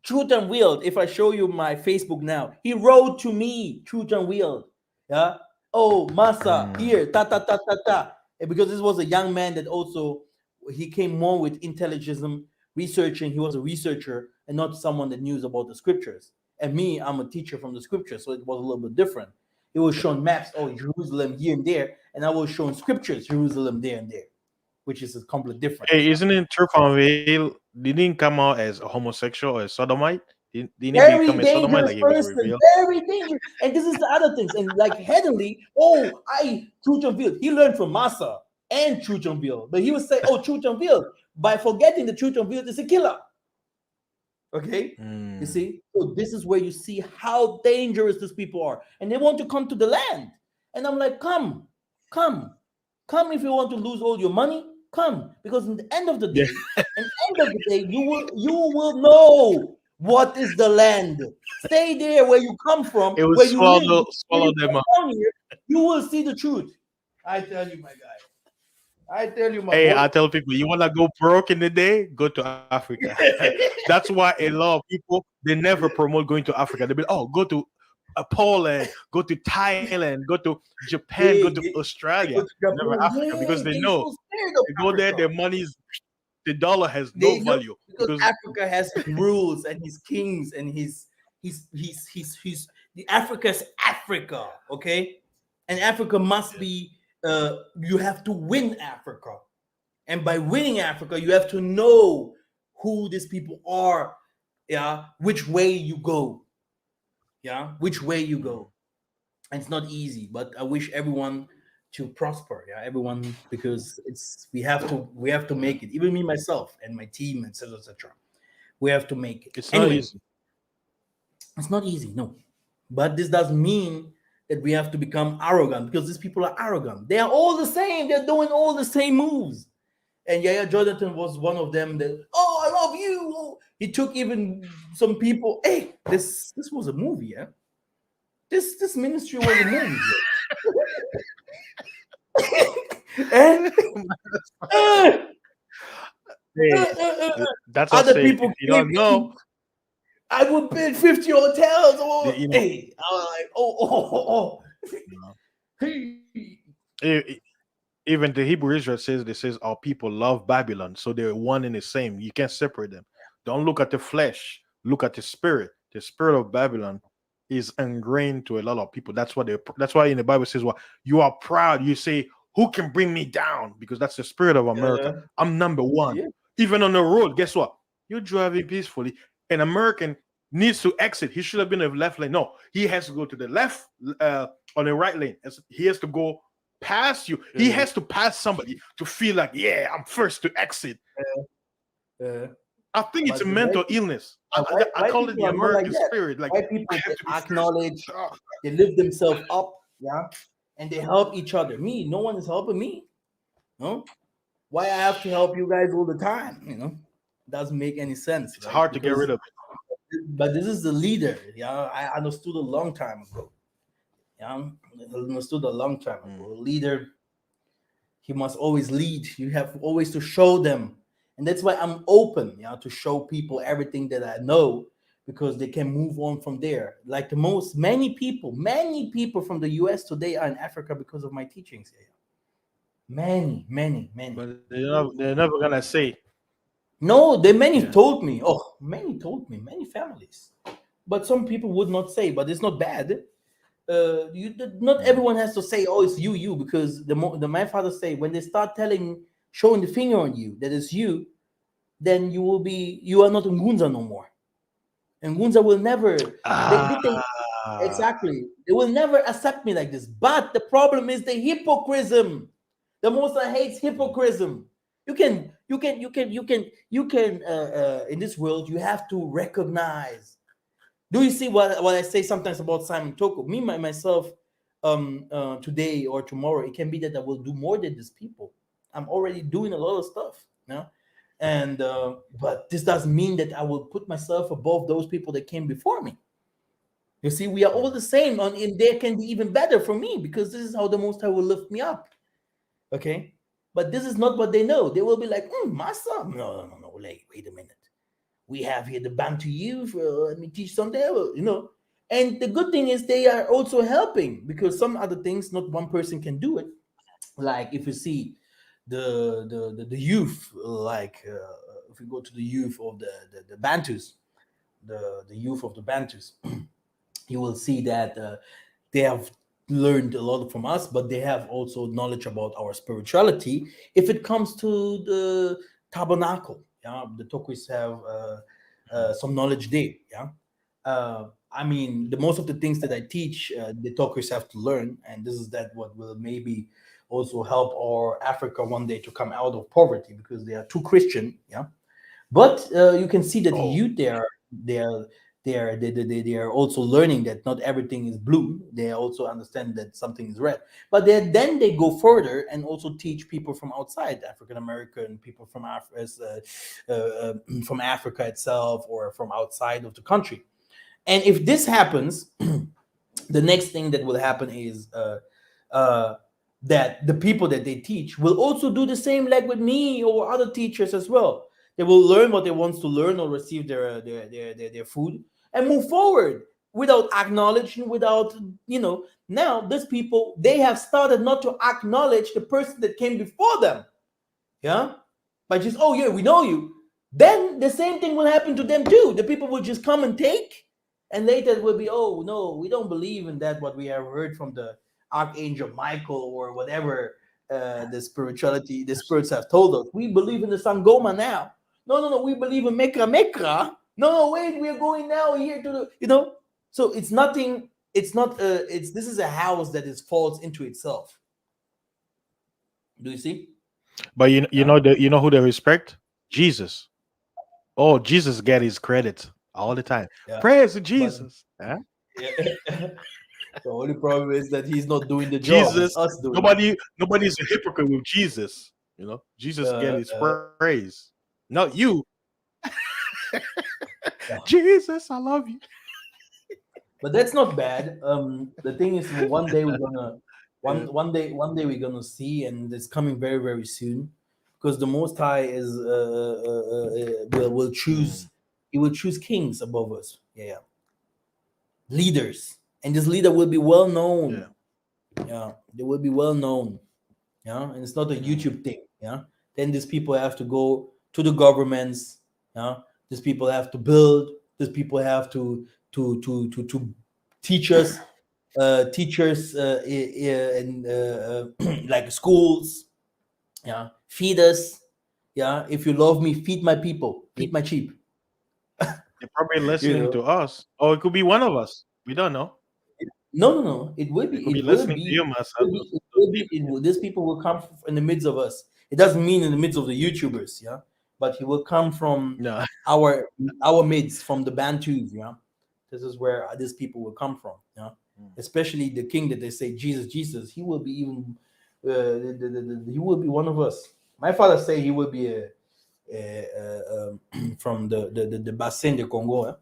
Truth and Wield. If I show you my Facebook now, he wrote to me, Truth and Wield. Yeah. Oh, Masa, Mm. here, ta ta ta ta ta. And because this was a young man that also he came more with intelligism, researching. He was a researcher and not someone that knew about the scriptures. And me, I'm a teacher from the scriptures, so it was a little bit different. It was shown maps, oh, Jerusalem here and there, and I was shown scriptures, Jerusalem there and there, which is a complete difference. Hey, isn't it Turf Veil didn't come out as a homosexual or a sodomite? Didn't he become Very a sodomite like dangerous he was person, revealed? very dangerous. And this is the other things. And like Headley, oh, Chuchonville. He learned from Massa and Chuchonville. But he would say, oh, Chuchonville, by forgetting the Chuchonville is a killer. Okay? You Mm. see? So this is where you see how dangerous these people are. And they want to come to the land. And I'm like, come, come if you want to lose all your money, come. Because in the end of the Yeah, day, you will know what is the land. Stay there where you come from, it was where you live, where swallow you them up. come down here, you will see the truth. I tell you, my guy. I tell you, my Hey, boy. I tell people, you wanna go broke in the day, go to Africa. That's why a lot of people they never promote going to Africa. They be oh, go to Poland, go to Thailand, go to Japan, go They, to they, they Australia, go to never Japan. Africa because Yeah, they they know so scared of they go there, Africa. their money's the dollar has no They know value because because Africa has his rules and his kings and his the Africa's Africa, okay? And Africa must be you have to win Africa. And by winning Africa, you have to know who these people are, yeah, which way you go, yeah, which way you Mm. go. And it's not easy, but I wish everyone to prosper, yeah, everyone, because we have to make it. Even me myself and my team, etc., etc. We have to make it. It's not Anyway, easy. it's not easy, no. But this doesn't mean that we have to become arrogant, because these people are arrogant. They are all the same. They're doing all the same moves. And Yaya Jonathan was one of them that, oh, I love you. Oh. He took even some people. Hey, this was a movie, yeah. This ministry was a movie. Yeah? And uh, Hey, uh. that's what I Other say. people If you came don't know, in. I would build 50 hotels. Or you know, hey, I was like, oh. you know, Hey. e- e- even the Hebrew Israel says they says our people love Babylon, so they're one and the same. You can't separate them. Don't look at the flesh. Look at the spirit. The spirit of Babylon is ingrained to a lot of people. That's what they. That's why in the Bible says, "Well, you are proud." You say, "Who can bring me down?" Because that's the spirit of America. Uh, I'm number one. yeah, Even on the road, guess what? You're driving peacefully. An American needs to exit. He should have been in the left lane. No, he has to go to the left on the right lane. He has to go past you. He uh, has to pass somebody to feel like, yeah, I'm first to exit. uh, I think it's a but the white mental illness. white I call it people the are not like American that. spirit. Like White I people, have they to be first. acknowledge, Ugh. they lift themselves up, yeah, and they help each other. Me, no one is helping me. No, why I have to help you guys all the time? Doesn't make any sense, It's right? hard to get Because rid of but this is the leader. Yeah, I understood a long time ago. Yeah, I understood a long time it. ago. A leader, he must always lead. You have always to show them, and that's why I'm open, to show people everything that I know, because they can move on from there. Like the most many people from the US today are in Africa because of my teachings. Yeah. Many, many, many. But they're never gonna say, No, they many yeah. told me. Oh, many told me, many families. But some people would not say, but it's not bad. Not Mm. everyone has to say, "Oh, it's you," because my father say when they start showing the finger on you that it's you, then you are not Ngunza no more. And Ngunza will never. They Ah, exactly. They will never accept me like this. But the problem is the hypocrisy. The most I hates hypocrisy. You can in this world you have to recognize. Do you see what I say sometimes about Simon Toko? Myself, today or tomorrow, it can be that I will do more than these people. I'm already doing a lot of stuff, you know, and but this doesn't mean that I will put myself above those people that came before me. You see, we are all the same, and there can be even better for me because this is how the Most High will lift me up. Okay, but this is not what they know. They will be like, Master, no, wait a minute. We have here the Bantu youth. Let me teach something, And the good thing is they are also helping because some other things not one person can do it. Like if you see the youth, like if we go to the youth of the Bantus, the youth of the Bantus, you will see that they have learned a lot from us, but they have also knowledge about our spirituality. If it comes to the tabernacle, yeah, the Tokwis have some knowledge there. Yeah, I mean, the most of the things that I teach, the Tokwis have to learn, and this is that what will maybe also help our Africa one day to come out of poverty because they are too Christian. Yeah, but you can see that the oh, youth there, they are they are also learning that not everything is blue. They also understand that something is red. But then they go further and also teach people from outside African American people from Africa itself or from outside of the country. And if this happens, the next thing that will happen is uh, that the people that they teach will also do the same, like with me or other teachers as well. They will learn what they want to learn or receive their food and move forward without acknowledging, without Now these people they have started not to acknowledge the person that came before them, yeah, by just, oh yeah, we know you. Then the same thing will happen to them too. The people will just come and take, and later it will be, oh no, we don't believe in that what we have heard from the archangel Michael or whatever the spirits have told us. We believe in the Sangoma now. No, we believe in Mekra Mekra. No, wait, we are going now here to the. So it's nothing. It's not. It's This is a house that is falls into itself. Do you see? but Yeah. you know who they respect? Jesus. Oh, Jesus get his credit all the time. Yeah. Praise to But Jesus. Huh? yeah, the only problem is that he's not doing the job. It's Jesus. us doing it. Nobody's a hypocrite with Jesus. You know, Jesus get Uh, his uh, praise, not you. yeah. Jesus, I love you. But that's not bad. The thing is, one day we're gonna Yeah. one day we're gonna see, and it's coming very very soon, because the Most High is will choose. Mm, He will choose kings above us. Yeah, leaders, and this leader will be well known. yeah. Yeah, they will be well known. Yeah, and it's not a Mm, YouTube thing. Yeah, then these people have to go to the governments. Yeah, these people have to build. These people have to teach us, teachers in like schools. Yeah, feed us. Yeah, if you love me, feed my people, they, feed my sheep. they're probably You listening know, to us. Or it could be one of us. We don't know. no. It will They be. could be It will listening to you, be. Massa. It will be. It Those will be. people. These people will come in the midst of us. It doesn't mean in the midst of the YouTubers, yeah, but he will come from No. our our midst, from the Bantus, yeah. This is where these people will come from, yeah. Mm. Especially the king that they say Jesus, Jesus. He will be even. He will be one of us. My father say he will be from the Bassin de Congo.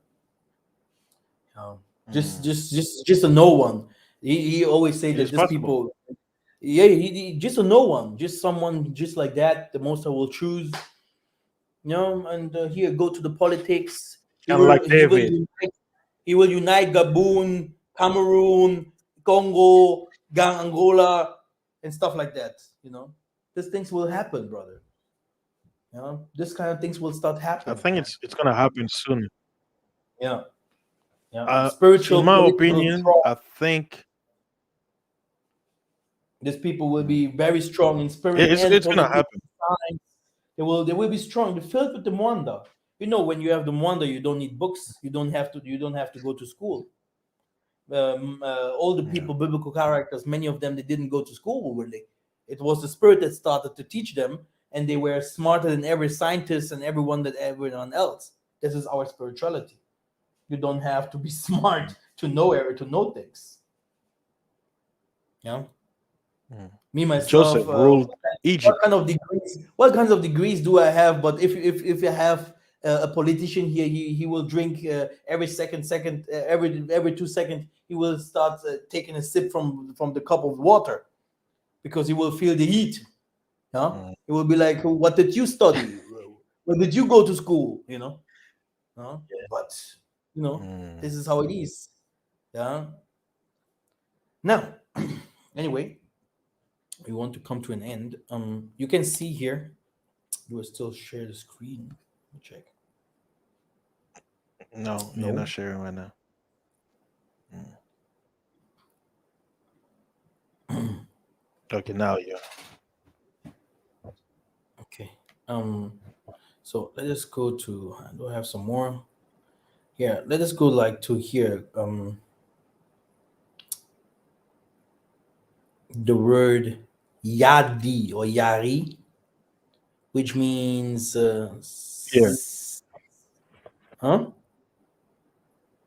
Um, just, Mm. just, just, just a no one. He always say It that is these possible. people, yeah, just a no one, just someone just like that. The most I will choose, and here go to the politics. He Kind of like will he will David. unite, he will unite Gabon, Cameroon, Congo, Angola, and stuff like that. These things will happen, brother. This kind of things will start I happening. think it's gonna happen soon. Yeah, yeah. In Spiritual, my political, opinion, strong. I think These people will mm, be very strong in spirit and it's gonna politics, happen. science. They will be strong. They're filled with the Mwanda. When you have the Mwanda, you don't need books. You don't have to go to school. All the Yeah. people, biblical characters, many of them, they didn't go to school really. It was the spirit that started to teach them, and they were smarter than every scientist and everyone else. This is our spirituality. You don't have to be smart to know things. Yeah. Mm. Me myself, Joseph ruled what Egypt. kind of degrees? What kinds of degrees do I have? But if you have a politician here, he will drink every second, every 2 seconds, he will start taking a sip from the cup of water because he will feel the heat. Yeah, Mm, it will be like, what did you study? Where did you go to school? Huh? But mm. this is how it is. Yeah. Now, anyway, we want to come to an end. You can see here. You will still share the screen. Let me check. No, you're not No. sharing right now. Mm. Okay, now you. Okay. So let us go to. Do I have some more? Yeah. Let us go like to here. The word yadi or yari, which means Here, huh?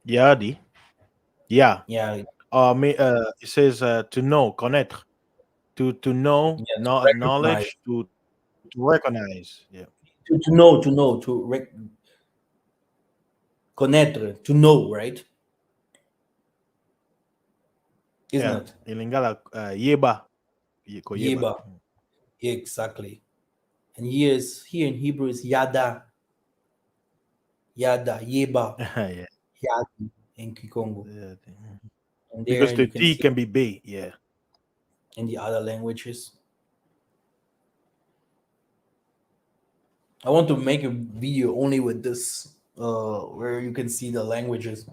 Yadi. Yeah. Yeah. It says to know, connaître, to know, Yeah. To recognize. knowledge, to recognize. Yeah. To know. Connaître. To know. Right? Isn't Yeah. it? In Lingala, yeba, yeba. Yeba. Exactly. And here in Hebrew is yada. Yada. Yeba. Yeah. Yadi in Kikongo. Mhm. And Because there the you can T see can be B. Yeah. in the other languages. I want to make a video only with this, where you can see the languages.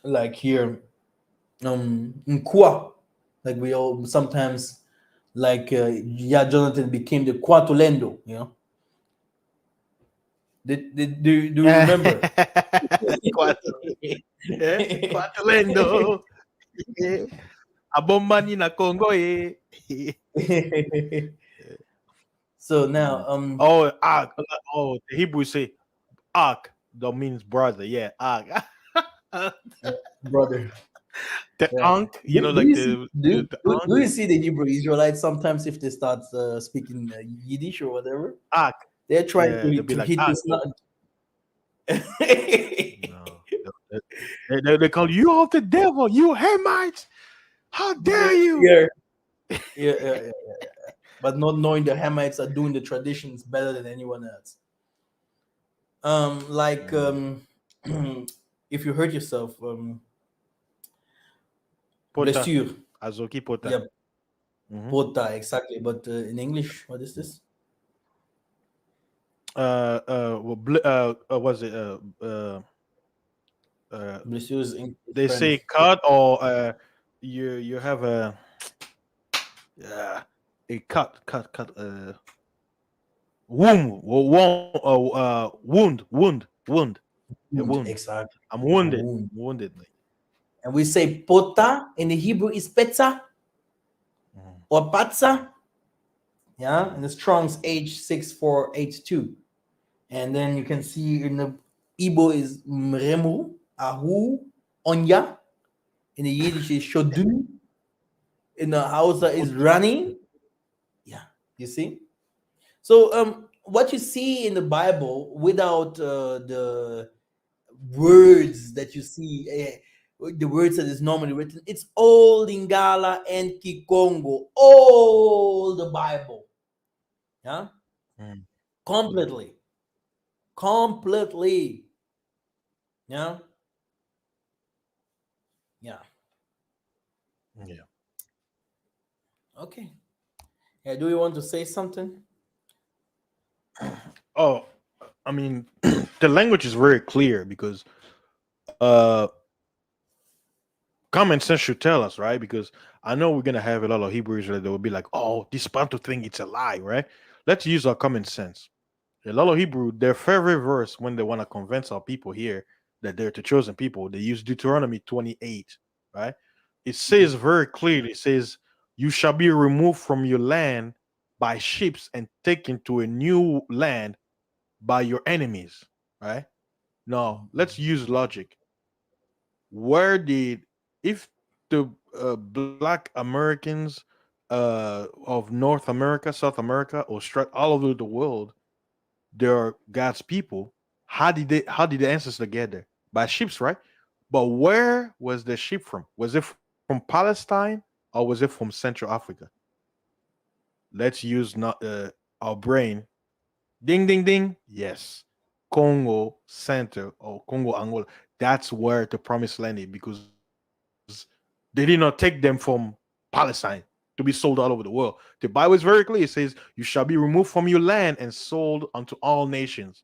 Like here, Nkwa, like we all sometimes, like yeah, Jonathan became the Kwatulendo. Do you remember? Quattro. Eh? Quattrolendo. Eh? Abombani na Congo. Eh? So Mm. now, Oh, ark. Oh, the Hebrew say ark. That means brother. Yeah, ark. brother. The Yeah. ankh, Do like you see? the Do ankh, you see the Hebrew Israelites sometimes if they start speaking Yiddish or whatever, ark. they're trying Yeah, to they'll be to like hit ark. this. Not. No, they call you of the devil, you Hamites. How dare you? Yeah, yeah. But not knowing the Hamites are doing the traditions better than anyone else. Like Mm. if you hurt yourself, Pota, blessure. Azoki Pota. Yeah, Hmm. pota exactly. But in English, what is this? Was it uh, Blessure is they French. say cut or you have uh, a cut wound a Wound, wound. exactly. I'm A wounded. wound. I'm wounded. Like, And we say pota in the Hebrew is petza mhm. or patza. Yeah, and the Strong's H6482. And then you can see in the Igbo is mremu, ahu, onya. In the Yiddish is shodun. In the Hausa is running. Yeah, you see. So what you see in the Bible without the words that you see, the words that is normally written, it's all Lingala and Kikongo, all the Bible. Yeah, Mm. completely, completely. Yeah, yeah. Yeah. Okay. Yeah. Do you want to say something? Oh, I mean, the language is very clear because common sense should tell us, right? Because I know we're gonna have a lot of Hebrew Israelites that will be like, "Oh, this Bantu thing, it's a lie," right? Let's use our common sense. A lot of Hebrew, their favorite verse when they want to convince our people here that they're the chosen people, they use Deuteronomy 28, right? It says very clearly, it says, "You shall be removed from your land by ships and taken to a new land by your enemies," right? Now, let's use logic. Where did, if the black Americans of North America, South America, Australia, all over the world, they're God's people. How did the ancestors get there? By ships, right? But where was the ship from? Was it from Palestine or was it from Central Africa? Let's use not our brain. Ding ding ding. Yes. Congo Center or Congo Angola. That's where the promised land is because they did not take them from Palestine to be sold all over the world. The Bible is very clear. It says, "You shall be removed from your land and sold unto all nations."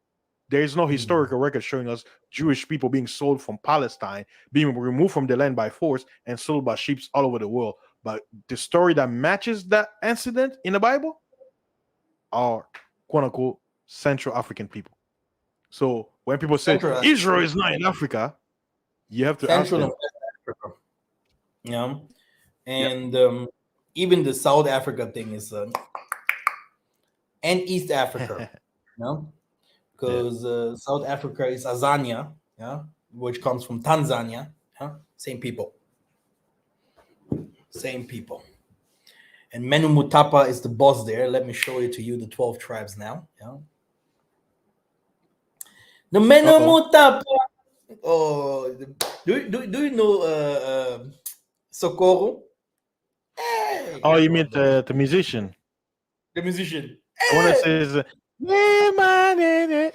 There is no Mm. historical record showing us Jewish people being sold from Palestine, being removed from the land by force, and sold by ships all over the world. But the story that matches that incident in the Bible are quote unquote Central African people. So when people say Central, Israel is not in Africa, you have to ask Central and them. West Africa. Yeah, Yeah. and even the South Africa thing is, and East Africa. You know, Yeah. because South Africa is Azania, yeah, which comes from Tanzania. Yeah, same people, same people. And Menu Mutapa is the boss there. Let me show it to you, the 12 tribes now. Yeah, the Uh Menu oh. Mutapa. Oh, do you know Socorro? Hey, Oh, you bro, mean the musician, the musician. the one that Hey, says, "Yeah, man, yeah."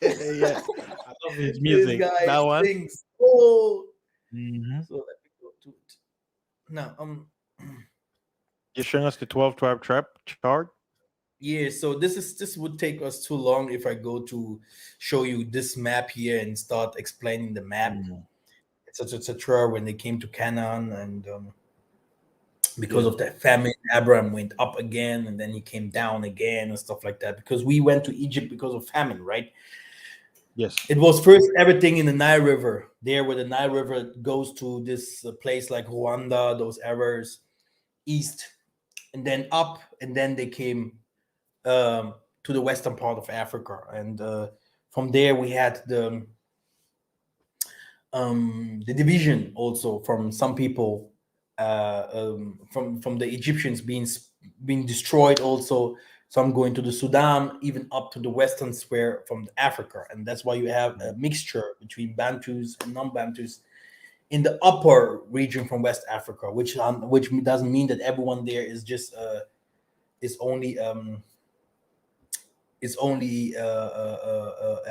I love his this music. guy That one. sings. Oh, Hmm. so let me go to it now. You're showing us the 12 trap chart. Yeah, so this would take us too long if I go to show you this map here and start explaining the map, Mm, etc., etc. When they came to Canaan, and because yeah. of that famine, Abraham went up again, and then he came down again and stuff like that. Because we went to Egypt because of famine, right? Yes. It was first everything in the Nile River, there where the Nile River goes to this place like Rwanda, those areas east, and then up, and then they came to the western part of Africa, and from there we had the division also from some people, from the Egyptians being destroyed also. Some going to the Sudan, even up to the western sphere from Africa, and that's why you have a mixture between Bantus and non-Bantus in the upper region from West Africa, which doesn't mean that everyone there is just is only a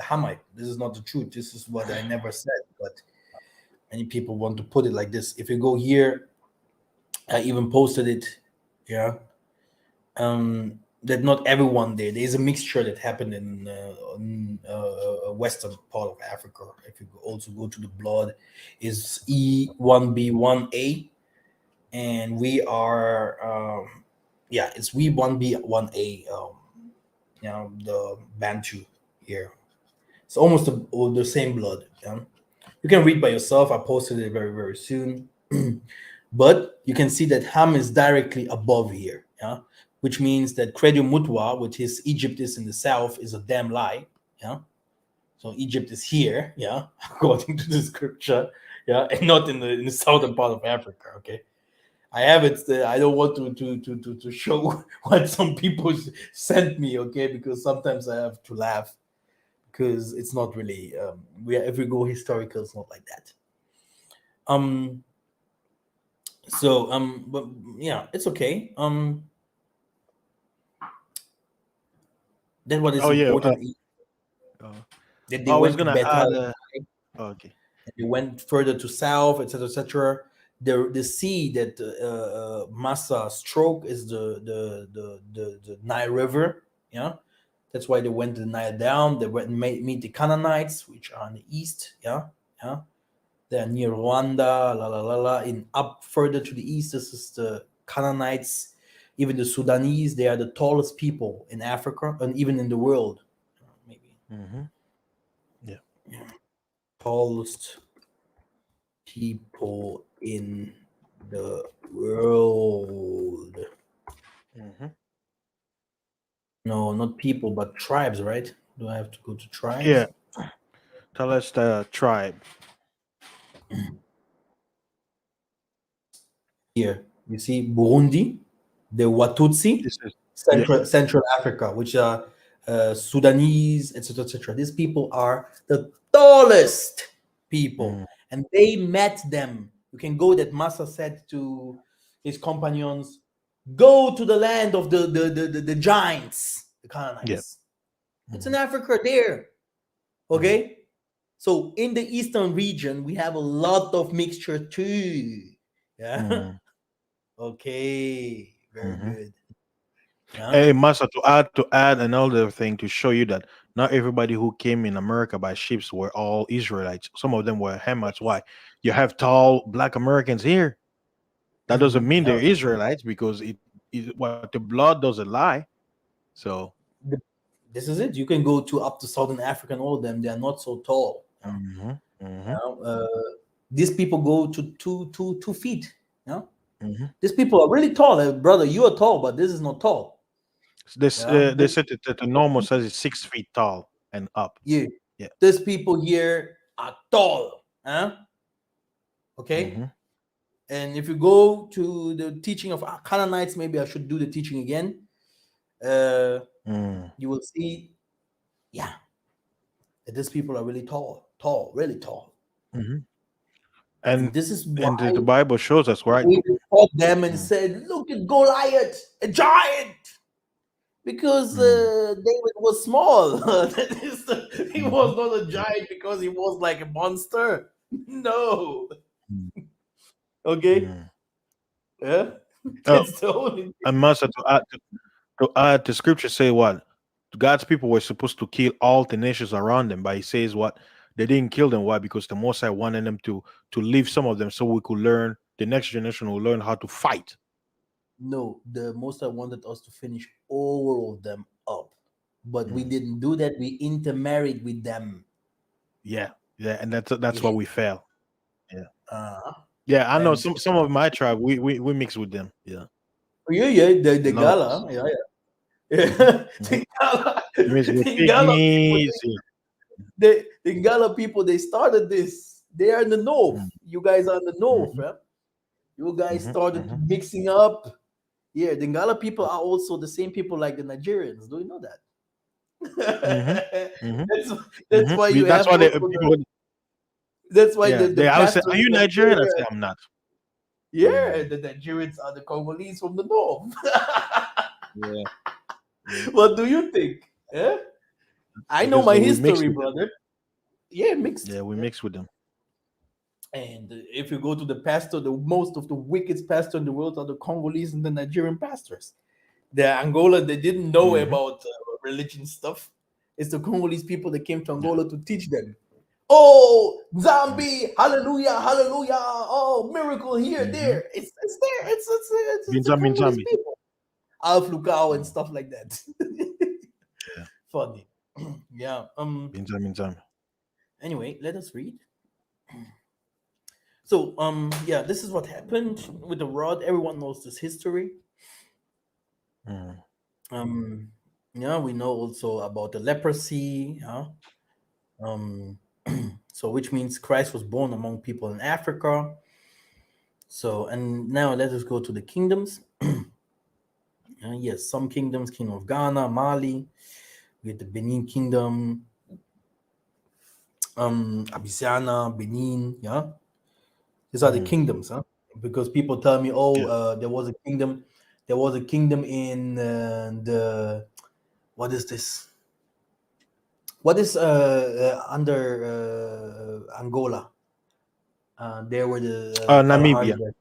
Hamite. This is not the truth. This is what I never said, but many people want to put it like this. If you go here, I even posted it. Yeah, that not everyone there. There's a mixture that happened in western part of Africa. If you also go to the blood, is E1B1A, and we are yeah, it's V1B1A. The Bantu here. It's almost the same blood. Yeah? You can read by yourself. I posted it very, very soon. But you can see that Ham is directly above here. Yeah? Which means that Credu Mutwa, which is Egypt is in the south, is a damn lie. Yeah. So Egypt is here, yeah, according to the scripture, yeah, and not in the southern part of Africa. Okay. I have it. I don't want to show what some people sent me, okay? Because sometimes I have to laugh because it's not really. If we go historical, it's not like that. Um. So but yeah, it's okay. Then what is Oh yeah. important is Uh, that they I was went to gonna Bethel. add. Okay. They went further to south, etc., etc. The sea that Massa stroke is the Nile River. Yeah, that's why they went the Nile down. They went and meet the Canaanites, which are in the east. Yeah, yeah. They're near Rwanda. La la la la. In up further to the east, this is the Canaanites. Even the Sudanese, they are the tallest people in Africa and even in the world. Maybe Mm-hmm. Yeah. tallest people in the world. Mm-hmm. No, not people, but tribes, right? Do I have to go to Yeah. tribes? Tell us the tribe. Here, you see Burundi, the Watutsi, This is yeah. Central Africa, which are Sudanese, etc., etc. These people are the tallest people, Mm, and they met them. You can go. That Massa said to his companions, "Go to the land of the giants, the yeah. Canaanites. It's in Mm-hmm. Africa there." Mm-hmm. Okay, so in the eastern region, we have a lot of mixture too. Yeah. Okay, very Mm-hmm. good. Yeah. Hey, Master, to add another thing to show you that not everybody who came in America by ships were all Israelites. Some of them were Hamites. Why? You have tall black Americans here. That doesn't mean Yeah. they're Israelites because what the blood doesn't lie. So, This is it. You can go to up to Southern Africa and all of them. They are not so tall. hmm hmm You know, these people go to 2 feet. You know, hmm these people are really tall. Brother, you are tall, but this is not tall. this Yeah. they said that the normal size is 6 feet tall and up. Yeah. Yeah. These people here are tall. Huh? Okay. hmm And if you go to the teaching of Canaanites, maybe I should do the teaching again. Uh, mm you will see, yeah, that these people are really tall, tall, really tall. hmm And And this is why and the Bible shows us, right? David called them and Mm, said, "Look at Goliath, a giant," because mm, David was small. He mhm, was not a giant because he was like a monster. No. mm, Okay. mm. Yeah. Oh, That's the only. and Master, to add, the scripture say what? God's people were supposed to kill all the nations around them, but he says what? They didn't kill them. Why? Because the Most High wanted them to leave some of them so we could learn, the next generation will learn how to fight. No, the most I wanted us to finish all of them up, but we Mm. didn't do that. We intermarried with them. Yeah, yeah, and that's Yeah. why we fail. Yeah, Uh, yeah, I know and some of my tribe we mix with them. Yeah, yeah, yeah, the a lot of gala, us. yeah, hmm yeah. hmm The gala, We mix with the gala people, pygmies. Yeah. the gala people, they started this. They are in the north. You guys are in the north, Mm-hmm, yeah? You guys hmm started hmm mixing up. Yeah, the Ngala people are also the same people like the Nigerians. Do you know that? hmm hmm that's that's why you That's have why also people. that's why Yeah, the they always say, pastors "Are in you Nigerian?" I say, Nigeria, "I'm not." yeah, Mm, the Nigerians are the Congolese from the north. yeah, yeah, What do you think? Yeah? I know because my we mix history, with them. brother. Yeah, mixed. Yeah, we Yeah. mix with them. And if you go to the pastor, the most of the wickedest pastor in the world are the Congolese and the Nigerian pastors. The Angola, they didn't know hmm about religion stuff. It's the Congolese people that came to Yeah. Angola to teach them. Oh, Mm-hmm. zombie, hallelujah, hallelujah. Oh, miracle here, Mm-hmm. there. It's there. It's the Binzami, Congolese Nzami. people. Alf Lukao and Mm. stuff like that. Yeah, Funny. Yeah. Binzami, Nzami. Anyway, let us read. So yeah, this is what happened with the rod. Everyone knows this history. Mm. Um yeah, we know also about the leprosy. Yeah. Um so which means Christ was born among people in Africa. So and now let us go to the kingdoms. Yes, some kingdoms, Kingdom of Ghana, Mali, with the Benin Kingdom, Abyssinia, Benin, yeah. These are the Mm. kingdoms, huh? Because people tell me, oh, Yeah. there was a kingdom in the what is this? What is under Angola. There were the Kalahari. Namibia.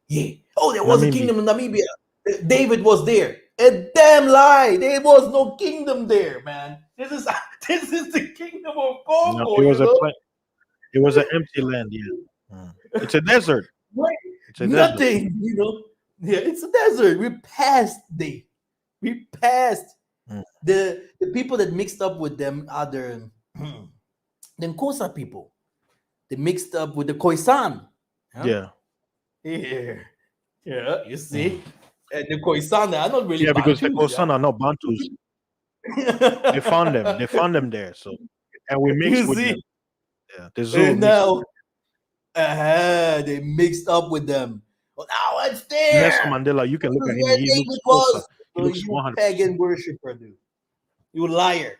Yeah. Oh, there was a Namibia. kingdom in Namibia. David was there. A damn lie. There was no kingdom there, man. This is this is the kingdom of No, Congo. it was You a know, plain. It was an empty land. Yeah. It's a desert. Right. It's a desert. Nothing. You know, yeah, it's a desert. We passed the. We passed Mm. the people that mixed up with them are the Nkosa people. They mixed up with the Khoisan. Huh? Yeah. Yeah. Yeah, you Mm. see? And the Khoisan are not really Yeah, because the Bantus, yeah? Kosan are not Bantus. They found them. They found them there. So, and we You mixed with see? them. Yeah. The Zulu And mixed with now they mixed up with them. Well, now it's them. Nelson there. Mandela, you can This look is at him. where He looks David Kosa. was. He So looks you 100%. pagan worshiper, dude. You liar.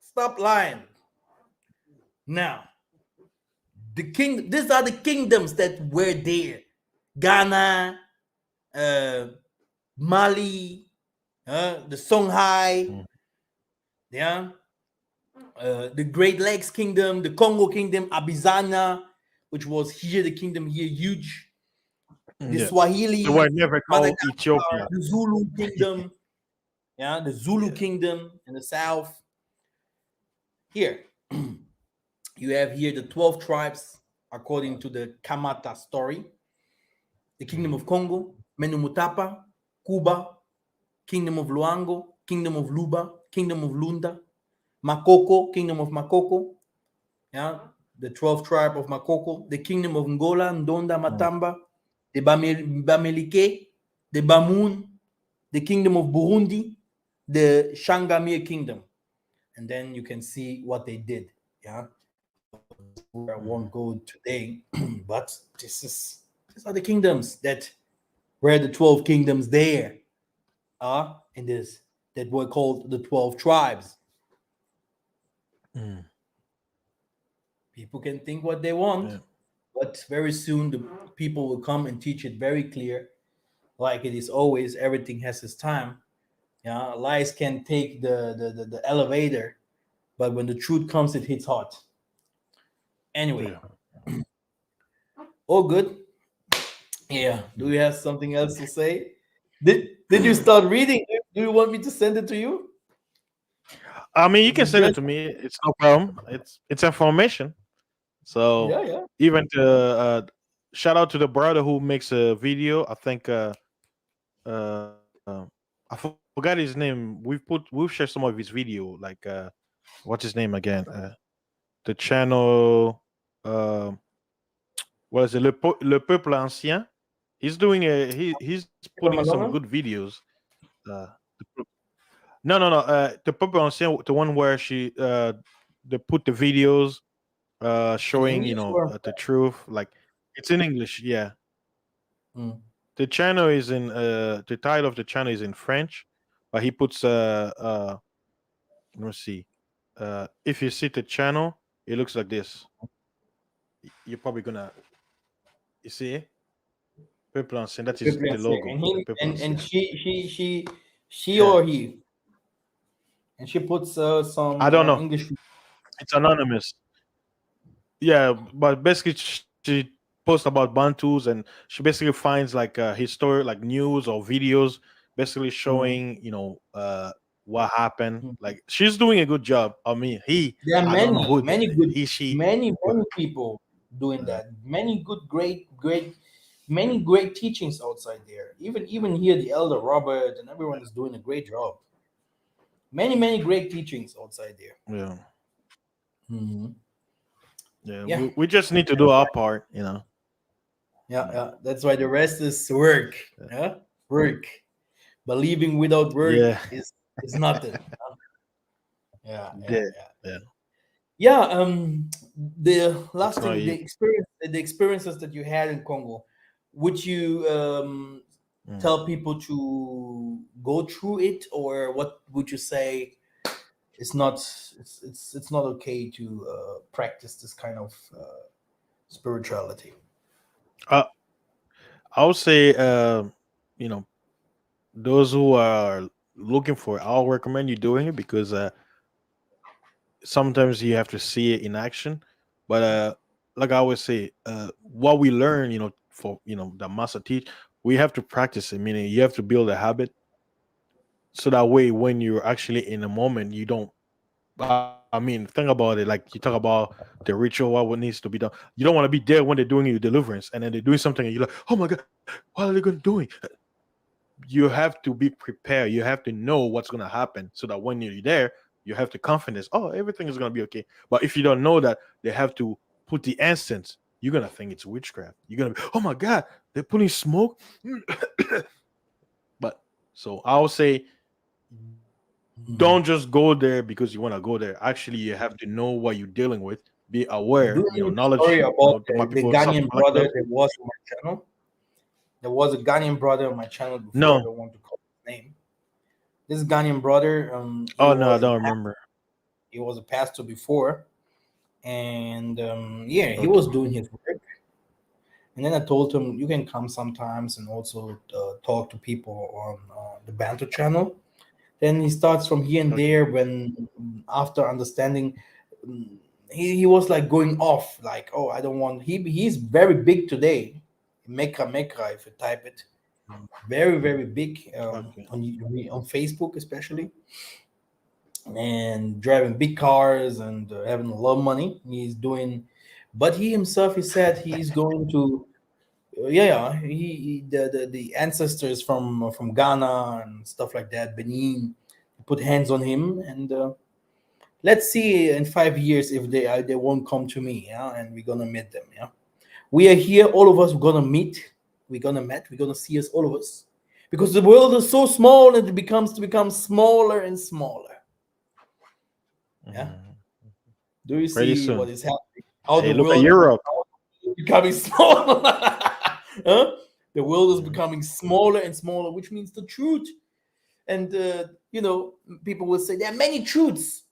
Stop lying. Now, these are the kingdoms that were there. Ghana, uh, Mali, the Songhai, Mm. yeah, the Great Lakes Kingdom, the Congo Kingdom, Abizana, which was here, the kingdom here, huge. The Yeah. They Swahili, were never called Madagascar, Ethiopia. the Zulu Kingdom, yeah, the Zulu Yeah. Kingdom in the south. Here, you have here the 12 tribes according to the Kamata story. The Kingdom of Congo, Menumutapa, Cuba, Kingdom of Luango, Kingdom of Luba, Kingdom of Lunda, Makoko, Kingdom of Makoko, yeah, the 12th tribe of Makoko, the Kingdom of Ngola, Ndonda, Mm. Matamba, the Bamelike, the Bamun, the Kingdom of Burundi, the Shangamir Kingdom. And then you can see what they did. Yeah. So this is where I won't go today, but these are the kingdoms that were the 12 kingdoms there in this that were called the 12 tribes. Mm. People can think what they want, Yeah. but very soon the people will come and teach it very clear. Like it is always, everything has its time. Yeah, lies can take the elevator, but when the truth comes, it hits hard. Anyway, Yeah. all good. Yeah. Do you have something else to say? Did you start reading? Do you want me to send it to you? I mean, you It's can send it interesting. to me. It's no problem. It's information. So Yeah, yeah. even to shout out to the brother who makes a video. I think I forgot his name. We've shared some of his video. Like what's his name again? The channel. Uh, what is it? Le Peuple Ancien. He's doing he's putting some good Malonga? videos. Uh, no, no, no. The Peuple Ancien, the one where they put the videos In showing English or the truth. Like it's in English. Yeah, mm. the channel is in the title of the channel is in French, but he puts let me see. If you see the channel, it looks like this. You're probably gonna you see Peuple Ancien. That is the And logo. The he Peuple and Ancien. she Yeah, or he, and she puts I some don't know. English. It's anonymous. Yeah, but basically she posts about Bantus and she basically finds like historic like news or videos basically Mhm. showing what happened. Like she's doing a good job. I mean, There are I don't know who he she, but many people doing uh, that. Many good, many great teachings outside there. Even here, the elder Robert and everyone is doing a great job. Many great teachings outside there. yeah, Mhm. yeah. Yeah, We just need to do our part. yeah, Mm, yeah. That's why the rest is work. Yeah, work. Believing without work yeah, is nothing. Yeah, yeah, yeah, yeah. yeah. Yeah, the It's last not thing, you. the experiences that you had in Congo, would you Mm. tell people to go through it, or what would you say it's not it's not okay to practice this kind of spirituality? Uh, I would say, you know, those who are looking for it, I'll recommend you doing it because sometimes you have to see it in action. But like I always say, what we learn, for the master teach, we have to practice it. Meaning, you have to build a habit, so that way, when you're actually in a moment, you don't. I mean, think about it. Like you talk about the ritual, what needs to be done. You don't want to be there when they're doing your deliverance, and then they're doing something, and you're like, "Oh my god, what are they going to do?" You have to be prepared. You have to know what's going to happen, so that when you're there, you have the confidence. Oh, everything is going to be okay. But if you don't know that they have to put the incense, you're gonna think it's witchcraft. You're gonna be, oh my god, they're putting smoke. But so I'll say, don't Mhm. just go there because you want to go there. Actually, you have to know what you're dealing with. Be aware. Do you know the story Knowledge. about My the people suffer Ghanaian like brother those. that was on my channel? There was a Ghanaian brother on my channel before. I No. don't want to call his name. This Ghanaian brother, Oh no, I don't remember. he was a pastor before, and yeah, he was Okay. doing his work. And then I told him, you can come sometimes and also talk to people on the Bantu channel. Then he starts from here and Okay. there. When after understanding, um, he was like going off, like, oh, I don't want. He's very big today, Mecca Mecca. If you type it, Mm, very very big okay. on Facebook especially, and driving big cars and having a lot of money. He's doing, but he himself, he said he's going to yeah, the ancestors from Ghana and stuff like that, Benin, put hands on him, and let's see in 5 years if they won't come to me, yeah, and we're gonna meet them, yeah. We are here, all of us. We're gonna meet. We're gonna see us, all of us, because the world is so small and it becomes to become smaller and smaller. Yeah. Mhm. Do you Pretty see what soon. is happening? How Hey, the look at world is Europe. becoming small. Huh? The world is Mhm. becoming smaller and smaller, which means the truth. And people will say there are many truths,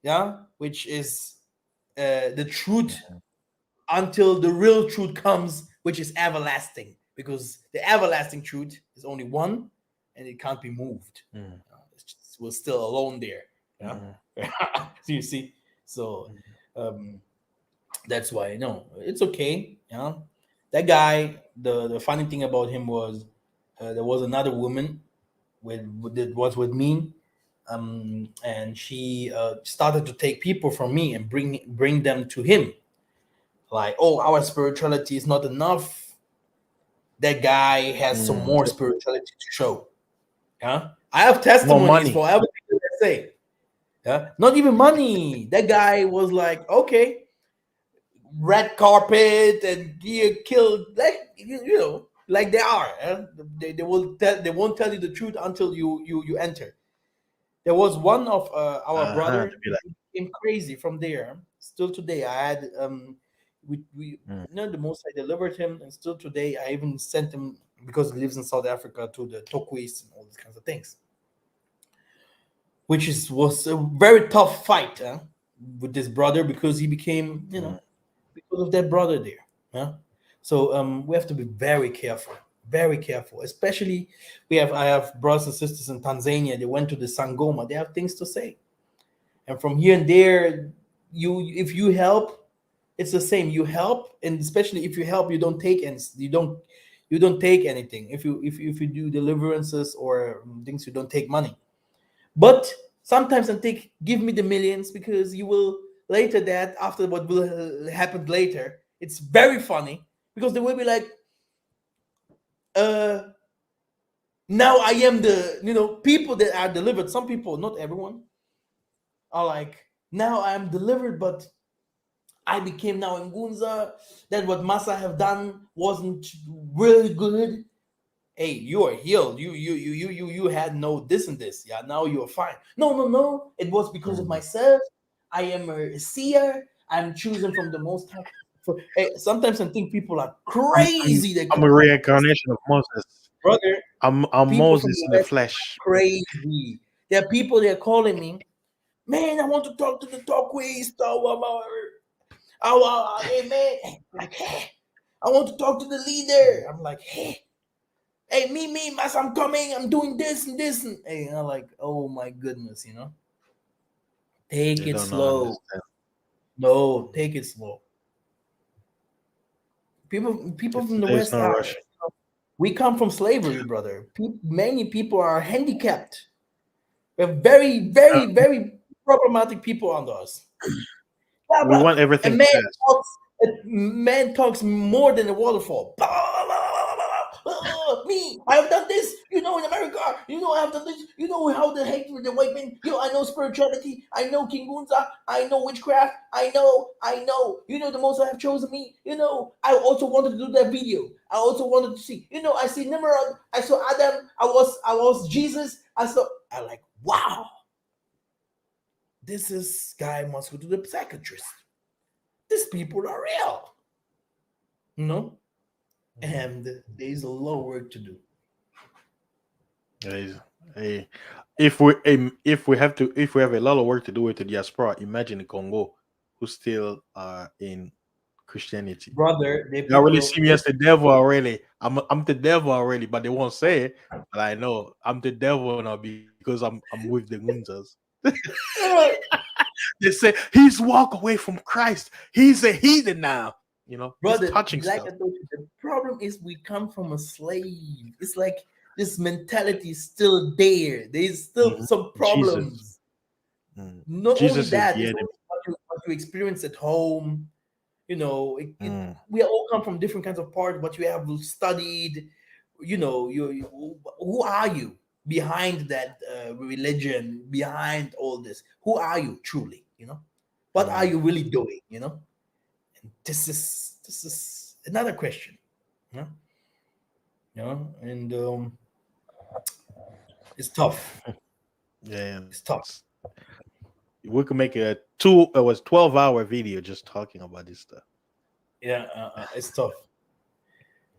yeah, which is the truth Mhm. until the real truth comes, which is everlasting, because the everlasting truth is only one, and it can't be moved. Mhm. We're still alone there. Yeah. Mhm. So you see, so Mhm. um, that's why no, it's okay. Yeah, that guy. The funny thing about him was there was another woman that was with me, and she started to take people from me and bring them to him. Like, oh, our spirituality is not enough. That guy has some Mm. more spirituality to show. Yeah, I have More testimonies money. for everything that I say. Yeah, not even money. That guy was like, okay, red carpet and gear killed, like like they are. They won't tell you the truth until you enter. There was one of our Uh-huh. To brother. be He like, became crazy from there. Still today, I had we mm. the most I delivered him, and still today I even sent him, because he lives in South Africa, to the Tokwis and all these kinds of things, which was a very tough fight, with this brother, because he became, Mm. because of that brother there. Yeah. So we have to be very careful. Especially I have brothers and sisters in Tanzania. They went to the Sangoma. They have things to say, and from here and there, if you help, it's the same. You help, and especially if you help, you don't take anything. If you do deliverances or things, you don't take money. But sometimes I think, give me the millions, because you will later, that after what will happen later, it's very funny, because they will be like, uh, now I am the, people that are delivered. Some people, not everyone, are like, now I am delivered, but I became now in Gunza. That what Massa have done wasn't really good. Hey, you are healed. You had no this and this. Yeah, now you are fine. No, no, no. It was because of Mm. myself. I am a seer. I'm choosing from the most high. Hey, sometimes I think people are I'm, I'm crazy. They I'm come a out with this, reincarnation of Moses. brother. I'm People from Moses the in the West are flesh. crazy. There are people that are calling me, man. I want to talk to the talkways. Hey man, like, hey, I want to talk to the leader. I'm like, hey, me, mas, I'm coming. I'm doing this and this, and hey, I'm like, oh my goodness, take They it don't know slow. understand. No, take it slow. People from the It's West not are. rushing. We come from slavery, brother. Many people are handicapped. We have very, Uh, very, very problematic people under us. Blah, we blah. want A everything man fast. talks. A man talks more than a waterfall. Blah, blah, blah, blah, blah, blah. Me, I have done this. You know, in America, you know, I have done this. You know how the hate with the white men. You know, I know spirituality. I know King Gunza. I know witchcraft. I know. I know. You know, the most I have chosen me. You know, I also wanted to do that video. I also wanted to see. You know, I see Nimrod. I saw Adam. I was Jesus. I saw. I like wow. This is guy must go to the psychiatrist. These people are real, you know, and there's a lot of work to do. Guys, hey, if we have a lot of work to do with the diaspora, imagine the Congo, who still are in Christianity. Brother, the They already people, see me as the devil already. I'm the devil already, but they won't say it. But I know I'm the devil now because I'm with the Gunzas. uh, They say he's walk away from Christ. He's a heathen now. It's brother, touching like stuff. I told you, the problem is we come from a slave. It's like this mentality is still there. There's still Mhm. some Jesus. problems. Not only Jesus is that, the it's enemy. also what you experience at home. You know, Mm. we all come from different kinds of parts, but you have studied. You know, who are you behind that religion, behind all this? Who are you truly? You know, what are Mm. you really doing? You know, and this is another question. You know, and it's tough. Yeah, It's tough. we could make a two. It was 12-hour video just talking about this stuff. Yeah, it's tough.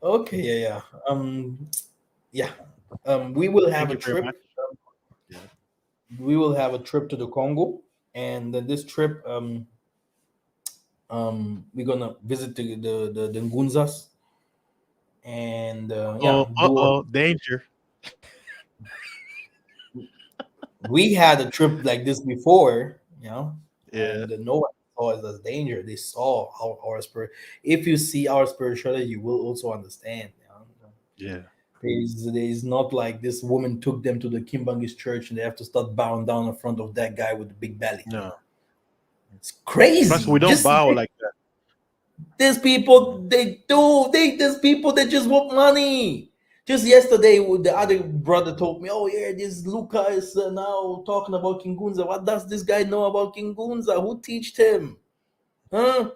Okay, yeah, yeah. Yeah. We will have Thank a you very much. trip. Yeah. We will have a trip to the Congo, and then this trip, we're gonna visit the Ngunzas, and yeah, do. Danger. We had a trip like this before, you know, Yeah. and no one saw it as danger. They saw our spirit. If you see our spirituality, you will also understand. You know? Yeah. There's not like this woman took them to the Kimbangis church and they have to start bowing down in front of that guy with the big belly. No. It's Plus, crazy. we don't Just bow like that. these people, these people, they just want money. Just yesterday, the other brother told me, "Oh yeah, this Luca is now talking about King Gunza. What does this guy know about King Gunza? Who teached him? Huh?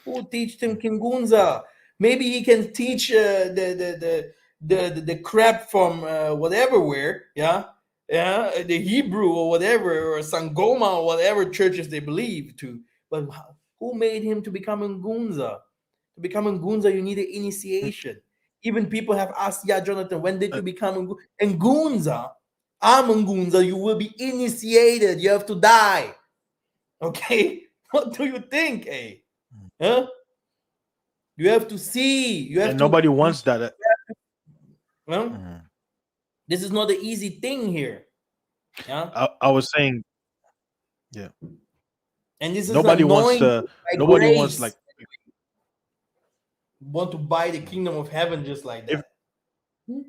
Who teach him Kingunza? Maybe he can teach the crap from whatever where, yeah, yeah, the Hebrew or whatever, or Sangoma or whatever churches they believe to. But who made him to become a Ngunza? To become a Ngunza, you need an initiation. Even people have asked, yeah, Jonathan, when did Uh, you become a Ngunza? I'm a Ngunza. You will be initiated. You have to die. Okay, what do you think, eh? Huh? You have to see. You have and to. nobody wants that. Well, Mhm. this is not an easy thing here. Yeah, I was saying, yeah, and this is nobody wants anointed to. by Nobody wants like grace. Want to buy the kingdom of heaven just like if that? Hmm?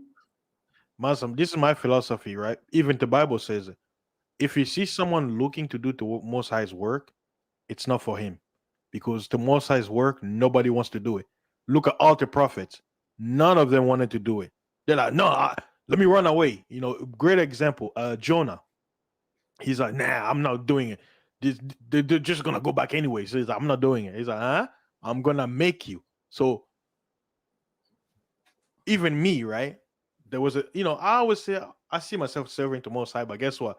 Muslim. This is my philosophy, right? Even the Bible says it. If you see someone looking to do the Most High's work, it's not for him, because the Most High's work, nobody wants to do it. Look at all the prophets; none of them wanted to do it. They're like, no, let me run away. Great example. Jonah. He's like, nah, I'm not doing it. They're just gonna go back anyway. So he's like, I'm not doing it. He's like, huh? I'm gonna make you. So even me, right? There was I always say I see myself serving to Most High, but guess what?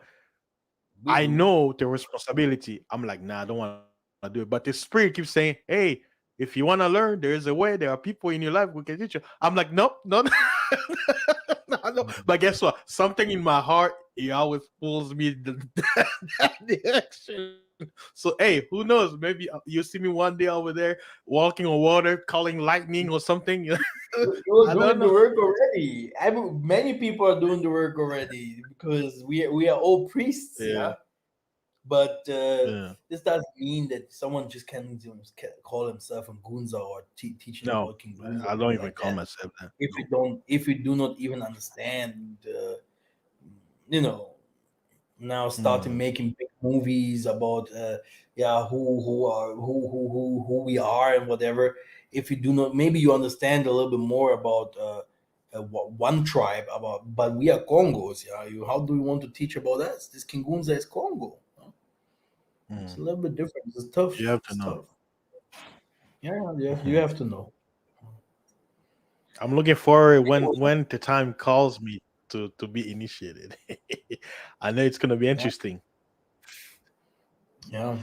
We I do. know the responsibility. I'm like, nah, I don't want to do it. But the spirit keeps saying, hey, if you want to learn, there is a way. There are people in your life who can teach you. I'm like, nope, no, no. But guess what? Something in my heart, it always pulls me that direction. So, hey, who knows? Maybe you see me one day over there walking on water, calling lightning or something. You're I don't doing the know. work already. Many people are doing the work already because we are all priests. Yeah. Yeah, But Yeah. this doesn't mean that someone just can call himself a gunza or teaching No, about kingunza I or don't something even like call that. myself that. If you No. don't, if you do not even understand, you know, now starting Mm, making big movies about yeah, who we are and whatever. If you do not, maybe you understand a little bit more about one tribe about, but we are Congos. Yeah, how do you want to teach about us? This Kingunza is Congo. Huh? It's mm. a little bit different. It's You tough. have to It's know. tough. Yeah, you Mhm. have to know. I'm looking forward when the time calls me to be initiated. I know it's gonna be Yeah, interesting. yeah.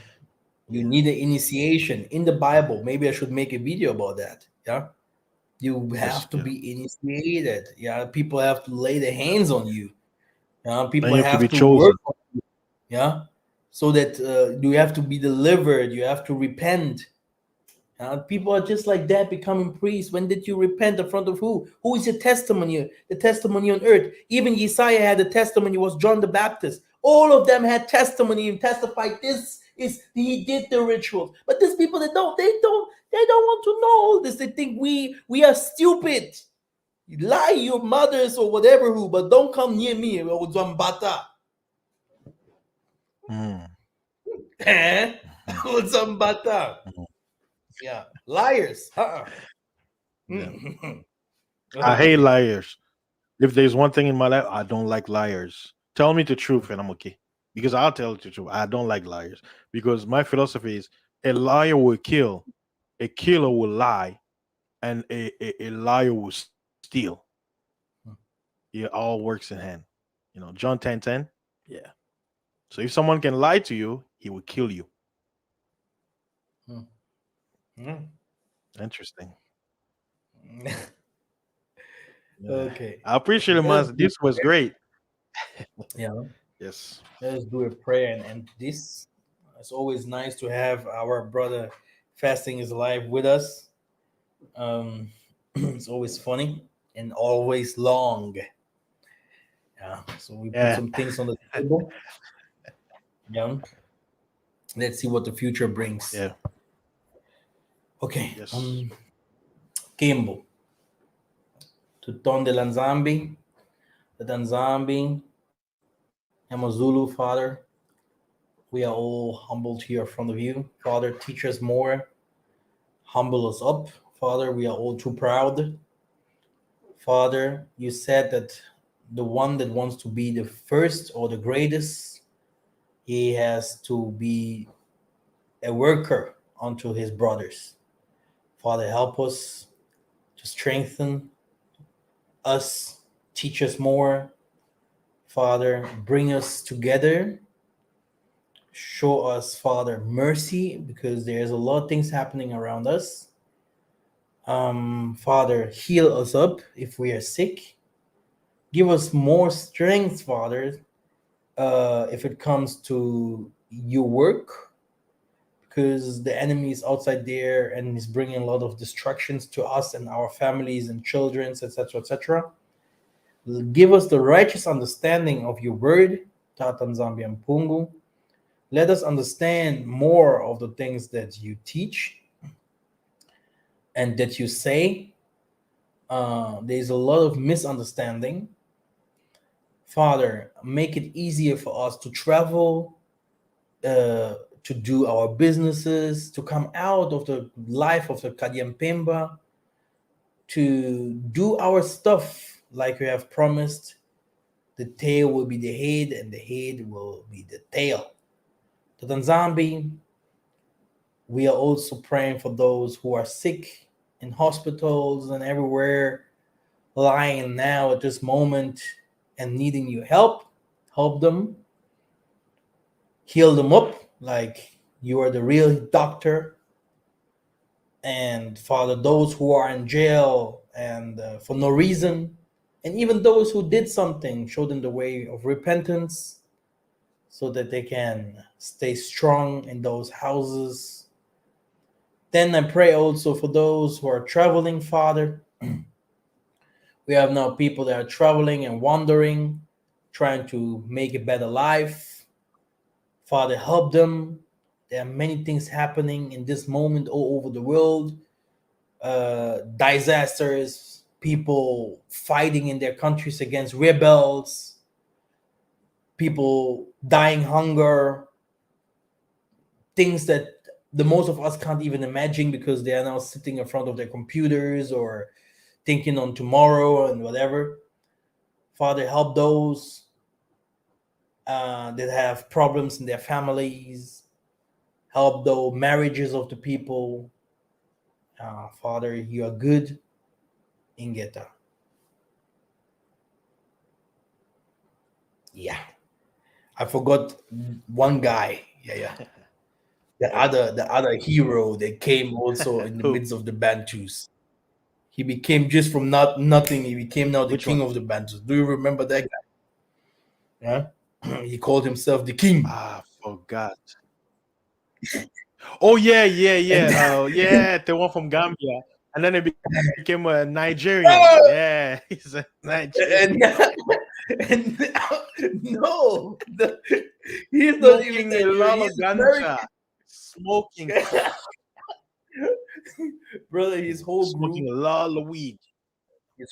You Yeah. need an initiation in the Bible. Maybe I should make a video about that. Yeah, you Yes. have to Yeah. be initiated. Yeah, people have to lay their hands on you. Yeah, And people you have to be have to chosen. work on you. Yeah, so that you have to be delivered. You have to repent. People are just like that becoming priests. When did you repent in front of who? Who is your testimony? The testimony on earth. Even Yesaiah had a testimony, was John the Baptist. All of them had testimony and testified this is he did the rituals. But these people they don't want to know all this. They think we are stupid. You lie your mothers or whatever who, but don't come near me or Zambata. Mm, Eh? mhm, Or Zambata. mhm. Yeah. Liars. Yeah. I hate Okay. liars. If there's one thing in my life, I don't like liars. Tell me the truth and I'm okay. Because I'll tell you the truth. I don't like liars. Because my philosophy is a liar will kill, a killer will lie, and a liar will steal. It all works in hand. John 10:10. Yeah. So if someone can lie to you, he will kill you. Hmm. Interesting. Yeah. Okay. I appreciate it, Let us Mas. do This was great. yeah. Yes. Let us do a prayer and end this. It's always nice to have our brother fasting his life with us. It's always funny and always long. Yeah. So we put Yeah. some things on the table. Yeah. Let's see what the future brings. Yeah. Okay. Yes. Kimbo. Tuton de Lanzambi. The Danzambi. Amazulu, Father. We are all humbled here in front of you. Father, teach us more. Humble us up. Father, we are all too proud. Father, you said that the one that wants to be the first or the greatest, he has to be a worker unto his brothers. Father, help us to strengthen us, teach us more. Father, bring us together. Show us, Father, mercy because there's a lot of things happening around us. Father, heal us up if we are sick. Give us more strength, Father, if it comes to your work, because the enemy is outside there and is bringing a lot of destructions to us and our families and children, etc., etc. Give us the righteous understanding of your word, Tatan Zambian Pungu. Let us understand more of the things that you teach and that you say. There's a lot of misunderstanding. Father, make it easier for us to travel, to do our businesses, to come out of the life of the Kadiampemba, to do our stuff like we have promised. The tail will be the head, and the head will be the tail. The Tanzambi, we are also praying for those who are sick in hospitals and everywhere, lying now at this moment and needing your help. Help them, heal them up like you are the real doctor. And Father, those who are in jail and for no reason, and even those who did something, show them the way of repentance so that they can stay strong in those houses. Then I pray also for those who are traveling, Father. We have now people that are traveling and wandering, trying to make a better life. Father, help them. There are many things happening in this moment all over the world. Disasters, people fighting in their countries against rebels, people dying hunger, things that the most of us can't even imagine because they are now sitting in front of their computers or thinking on tomorrow and whatever. Father, help those that have problems in their families. Help the marriages of the people. Father, you are good. Ingeta. Yeah. I forgot one guy. Yeah, yeah. The other hero that came also in the Who? midst of the Bantus. He became just from nothing. He became now the Which king one? of the Bantus. Do you remember that guy? Yeah. He called himself the king. Forgot. Oh yeah, yeah, And yeah. Yeah, the one from Gambia, and then it became a Nigerian. Yeah, he's a and, Nigerian. and no, he's not even Smoking a Nigerian. lot He's of American, ganja. Smoking, brother. His whole smoking group, a lot of weed. his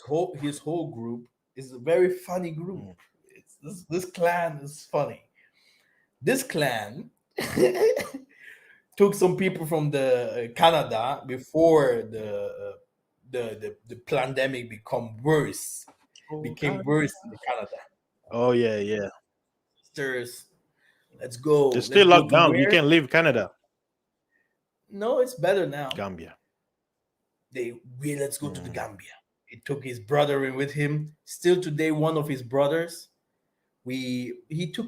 whole group is a very funny group. Mm. This clan is funny. This clan took some people from the Canada before the pandemic Oh became God. worse in Canada. Oh yeah, yeah. Sisters, let's go. It's Let's still go locked to down. You where? can't leave Canada. No, it's better now. Gambia. Let's go to the Mm. Gambia. He took his brother in with him. Still today, one of his brothers. He took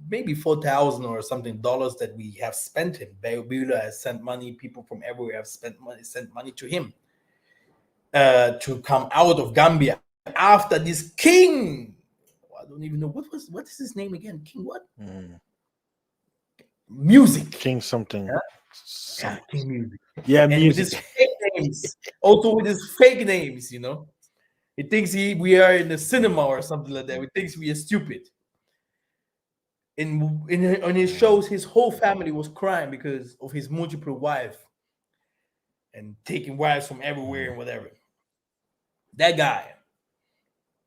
maybe 4,000 or something dollars that we have spent him. Bayobula has sent money. People from everywhere have sent money to him to come out of Gambia after this king. I don't even know what is his name again. King what? Mm. Music. King something. Yeah, King Music. Yeah, And with his music. fake names, also with his fake names, he thinks we are in a cinema or something like that. He thinks we are stupid. On his Mm. shows, his whole family was crying because of his multiple wife and taking wives from everywhere Mm. and whatever. That guy,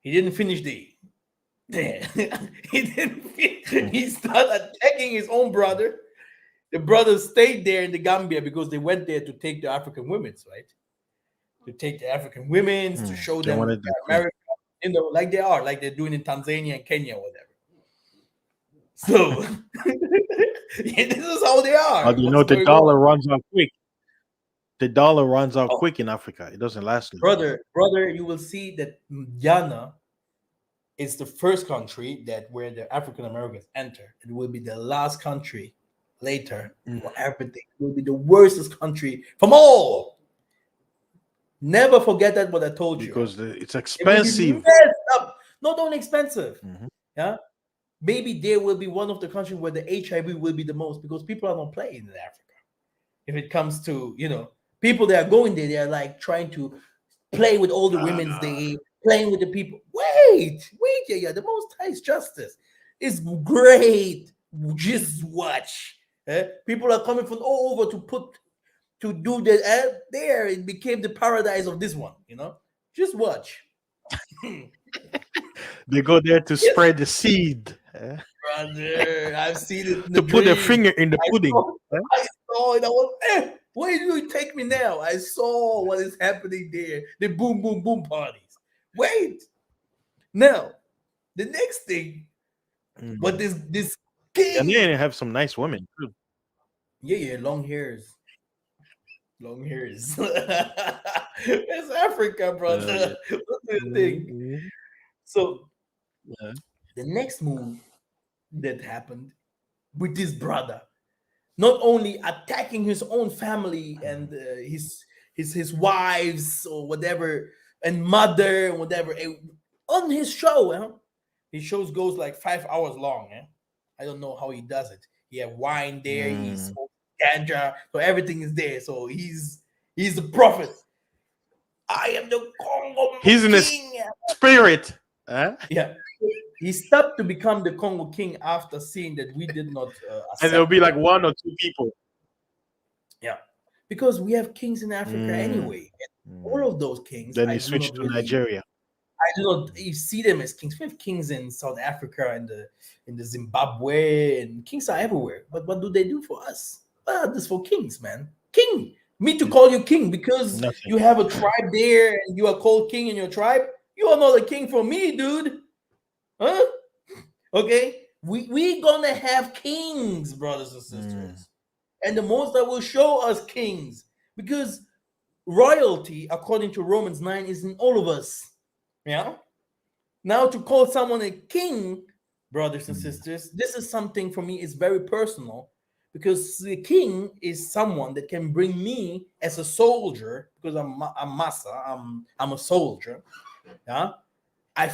he didn't finish the. he didn't. Mm. He started attacking his own brother. The brothers stayed there in the Gambia because they went there to take the African women's, right? To take the African women's to Mm. show They them wanted the queen. America, like they're doing in Tanzania and Kenya, or whatever. So yeah, this is how they But are. you What's know the going on? dollar runs out quick. The dollar runs out Oh, quick in Africa. It doesn't last long. brother, you will see that Ghana is the first country that where the African Americans enter. It will be the last country later Mm. for everything. It will be the worstest country from all. Never forget that what I told you. Because it's It will be expensive. messed up. Not only expensive. Mhm. Yeah. Maybe there will be one of the countries where the HIV will be the most because people are not playing in Africa. If it comes to, people that are going there, they are like trying to play with all the women's Ah, day, playing with the people. Wait, yeah. The most highest justice is great. Just watch. People are coming from all over to do that. There, it became the paradise of this one. Just watch. they go there to Yes, spread the seed. brother. I've seen it in the To put their dream. finger in the I pudding. saw, I saw it. I was, where do you take me now? I saw what is happening there. The boom, boom, boom parties. Wait. Now, the next thing, but Mm. this And king, they have some nice women too. yeah, long hairs. Long hairs. It's Africa, Yeah. brother. What do you Mhm, think? mhm. So Yeah. the next move that happened with this brother, not only attacking his own family and Mhm. his wives or whatever and mother and whatever on his show. His shows goes like 5 hours long. I don't know how he does it. He have wine there. He's Mm. ganja, so everything is there. So he's the prophet. I am the Congo He's in the king. spirit. Huh? Yeah, He stopped to become the Congo king after seeing that we did not And there'll be accept like him. one or two people. Yeah, because we have kings in Africa Mm, anyway. And all mm. of those kings, Then I he do not switched to really, Nigeria. I do not you see them as kings. We have kings in South Africa and the Zimbabwe, and kings are everywhere. But what do they do for us? This for kings, man. King. Me to call you king because Nothing. you have a tribe there and you are called king in your tribe. You are not a king for me, dude. Huh? Okay? We gonna have kings, brothers and Mm, sisters. And the most that will show us kings. Because royalty, according to Romans 9, is in all of us. Yeah. Now to call someone a king, brothers and mm, sisters, this is something for me is very personal because the king is someone that can bring me as a soldier because I'm massa, I'm a soldier. Yeah. I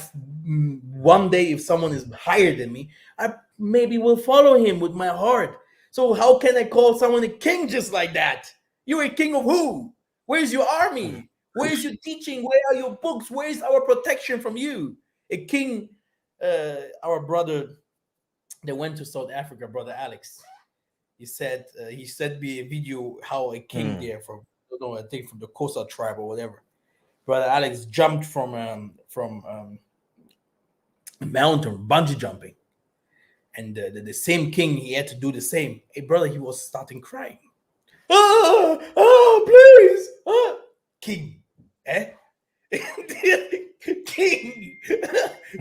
one day if someone is higher than me, I maybe will follow him with my heart. So how can I call someone a king just like that? You're a king of who? Where's your mm. army? Where's your teaching? Where are your books? Where's our protection from you? A king, our brother that went to South Africa, brother Alex. He sent me a video how a king Mm. there from I don't know I think from the Kosa tribe or whatever. Brother Alex jumped from a mountain bungee jumping, and the same king he had to do the same. Hey brother, he was starting crying. Please, king, eh? King.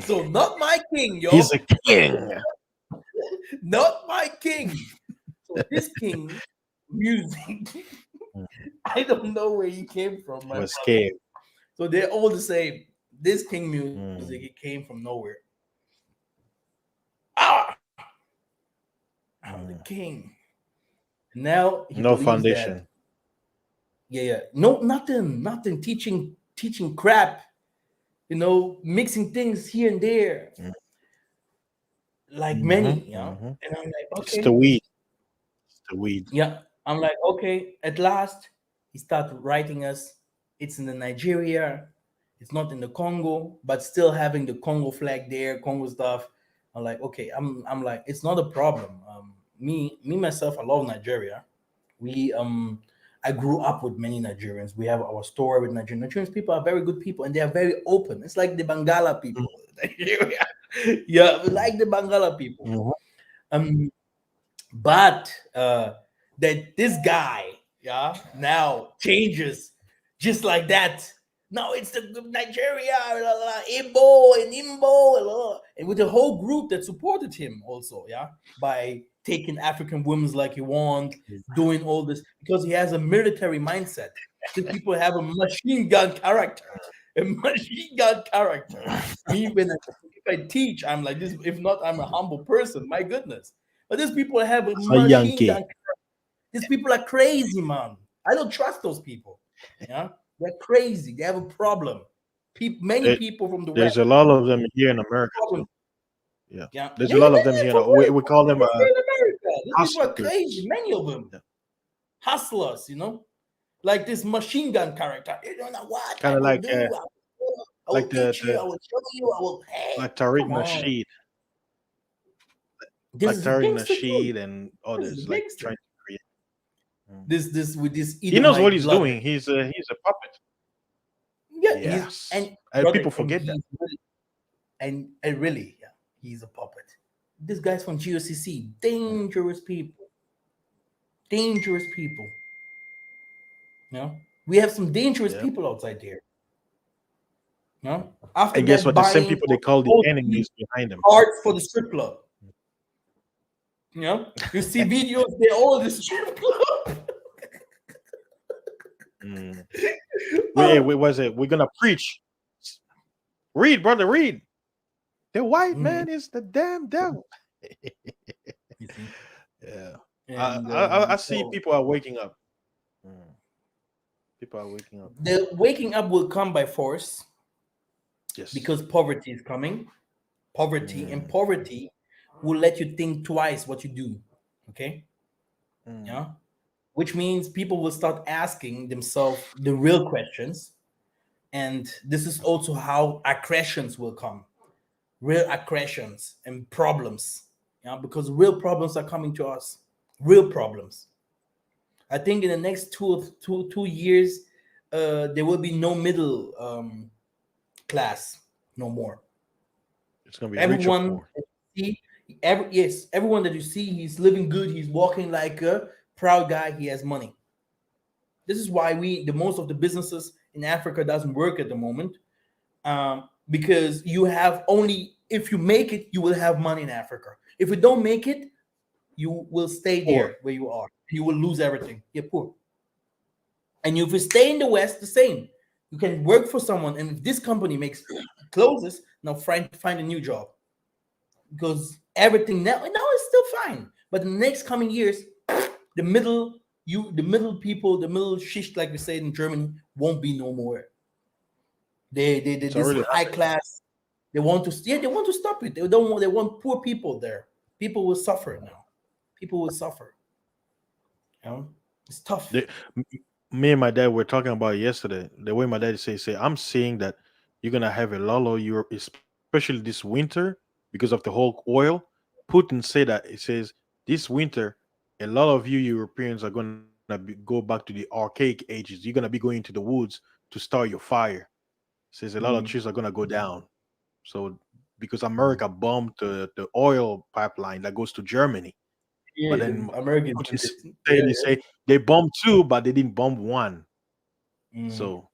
So not my king, He's yo. a king. Not my king. So this king music, Mm. I don't know where he came from, He my was brother. scared. So they're all the same. This king music, it Mm, came from nowhere. Ah, I'm the mm. king. Now he No believes that foundation. no, nothing. Teaching crap. Mixing things here and there, like Hmm. many. Hmm. And I'm like, It's the okay, weed. It's the weed. yeah. I'm like, okay. At last, he started writing us. It's in the Nigeria. It's not in the Congo, but still having the Congo flag there, Congo stuff. I'm like, okay. I'm like, it's not a problem. Me myself, I love Nigeria. We I grew up with many Nigerians. We have our story with Nigerians. Nigerians people are very good people and they are very open. It's like the Bangala Mm, people. Yeah, we mm, like the Bangala people. mhm. Um, but that this guy, yeah, now changes just like that. Now it's the Nigeria, la, la, la, Igbo and Imbo, la, la, and with the whole group that supported him also, yeah, by taking African women like he want, doing all this because he has a military mindset. These people have a machine gun character, a machine gun character. Me when if I teach, I'm like this. If not, I'm a humble person. My goodness. But these people have a A machine gun. Yankee. These people are crazy, man. I don't trust those people. Yeah, they're crazy. They have a problem. Many There- people from the West There's a lot of them here in America problem. too. Yeah. Yeah, There's yeah, a yeah, lot of them many here. from We call them They're in America. These people are crazy. hustlers. Many of them Yeah. hustlers. Like this machine gun character. You don't know what Kind I of will do. I like will teach you. I will show you. I will. Hey, like Tariq come on. Nasheed, This like is a Tariq gangster too. Nasheed and This is a others like gangster. trying to create. Mm. This with this He knows what Edomite he's blood. doing. He's a puppet. Yeah, he's Yes, and and brother, people and forget that. he's really, and really, yeah, he's a puppet. This guy's from GOCC, Mm. dangerous people, dangerous people. We have some dangerous Yeah. people outside there. After And guess that, what? The same buying people they call the all these enemies behind him. cards for the strip club. You see videos, they're all the strip club. Mm. Oh. Wait, was it? We're gonna preach. Read, brother, read. The white Mhm. man is the damn devil. You see, Yeah. and I see so people are waking up. Mm. People are waking up. the waking up will come by force Yes. because poverty is coming. Poverty and Mm. poverty will let you think twice what you do. Okay, Mm. yeah, which means people will start asking themselves the real questions, and this is also how aggressions will come. real aggressions and problems. Because real problems are coming to us. Real problems. I think in the next 2 years, there will be no middle class no more. It's gonna be rich or Everyone poor. that you see, everyone that you see, he's living good. He's walking like a proud guy. He has money. This is why the most of the businesses in Africa doesn't work at the moment, because you have only if you make it, you will have money in Africa. If you don't make it, you will stay Poor. there where you are. You will lose everything. You're poor. And if you stay in the West, the same. You can work for someone, and if this company makes closes, now find a new job because everything now is still fine. But in the next coming years, the middle people, the middle shift, like we say in Germany, won't be no more. It's This already high happening. class, they want to stop it. They don't want they want poor people there. People will suffer now. People will suffer. You know, it's tough. They, m- Me and my dad were talking about it yesterday. The way my dad say, I'm seeing that you're gonna have a lot of Europe, especially this winter, because of the whole oil. Putin said that it says this winter, a lot of you Europeans are go back to the archaic ages. You're gonna be going into the woods to start your fire. Says a lot of trees Mm, are gonna go down. So because mm. America bombed the oil pipeline that goes to Germany, but Yeah, then the Americans Putin did it. said he say they bombed two, but they didn't bomb one. Yeah. So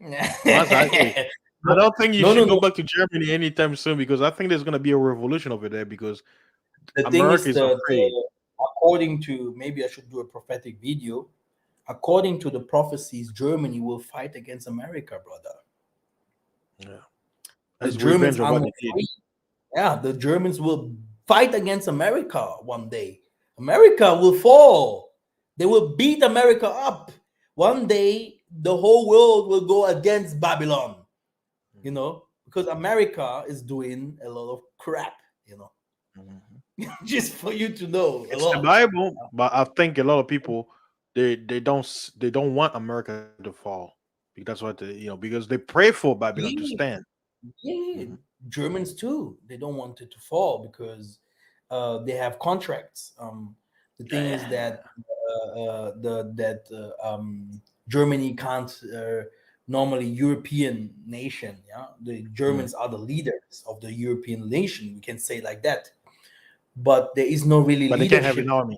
Maz, Mm. I don't think you No, no, should go no. back to Germany anytime soon because I think there's gonna be a revolution over there because The thing America is, is afraid. according to maybe I should do a prophetic video. According to the prophecies, Germany will fight against America, brother. Yeah. The As Germans revenge of are what not they did. free. Yeah, the Germans will fight against America one day. America will fall. They will beat America up. One day, the whole world will go against Babylon, because America is doing a lot of crap, you know, Mhm. just for you to know a It's the lot. Bible, but I think a lot of people they don't want America to fall because that's what because they pray for Babylon to Yeah, stand. yeah, Mhm. Germans too. They don't want it to fall because they have contracts. The Yeah, thing is yeah, that Germany can't normally European nation. Yeah, the yeah. Germans are the leaders of the European nation. We can say like that, but there is no really But they can't have an leadership. army.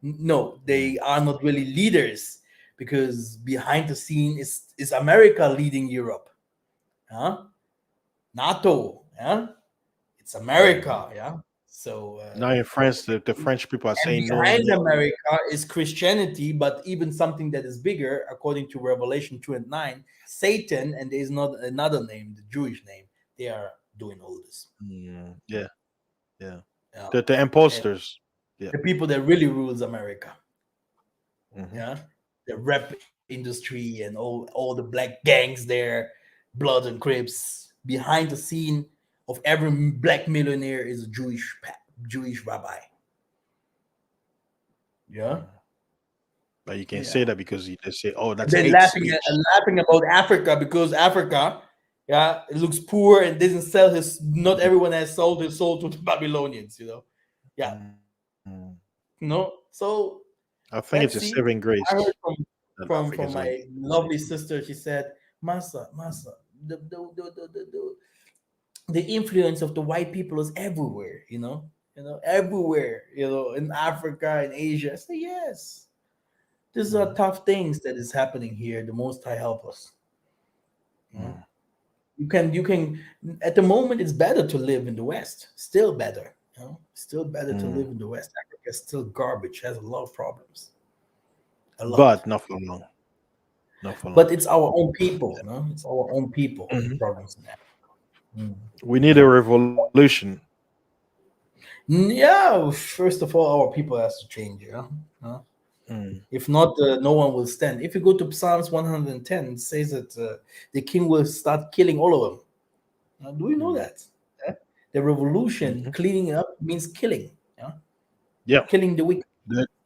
No, Mm. they are not really leaders because behind the scene is America leading Europe. Huh? NATO. Yeah, it's Mhm. America. Yeah. So Now in France, the French people are and saying no, behind no. America is Christianity, but even something that is bigger, according to Revelation 2 and 9, Satan, and there is not another name, the Jewish name. They are doing all this. Yeah, yeah. Yeah. The And imposters. Yeah. the people that really rules America. Hmm. Yeah, the rap industry and all the black gangs there, blood and crips. Behind the scene of every black millionaire is a Jewish rabbi. Yeah, But you can't say yeah. that because they say, "Oh, And that's then hate speech." laughing about Africa because Africa, yeah, it looks poor and doesn't sell his. Not everyone has sold his soul to the Babylonians. Yeah, Mm. So I think it's a let's saving see. grace I heard that Africa is from like. my lovely sister. She said, "Massa, the influence of the white people is everywhere. Everywhere. In Africa, in Asia." I say, "Yes, these are Mhm. tough things that is happening here. The Most High help us. You know? Mm. You can. At the moment, it's better to live in the West. Still better. Still better to Mm. live in the West. Africa is still garbage. Has a lot of problems. A lot." But not for long. Not for long. But it's our own people, no? It's our own people Mhm. problems in that. Mm. We need a revolution. Yeah, first of all, our people has to change, Huh? Mm. If not, no one will stand. If you go to Psalms 110, it says that the king will start killing all of them. Do we know Mm. that? Yeah? The revolution, Mhm. cleaning up means killing, Yeah, killing the wicked.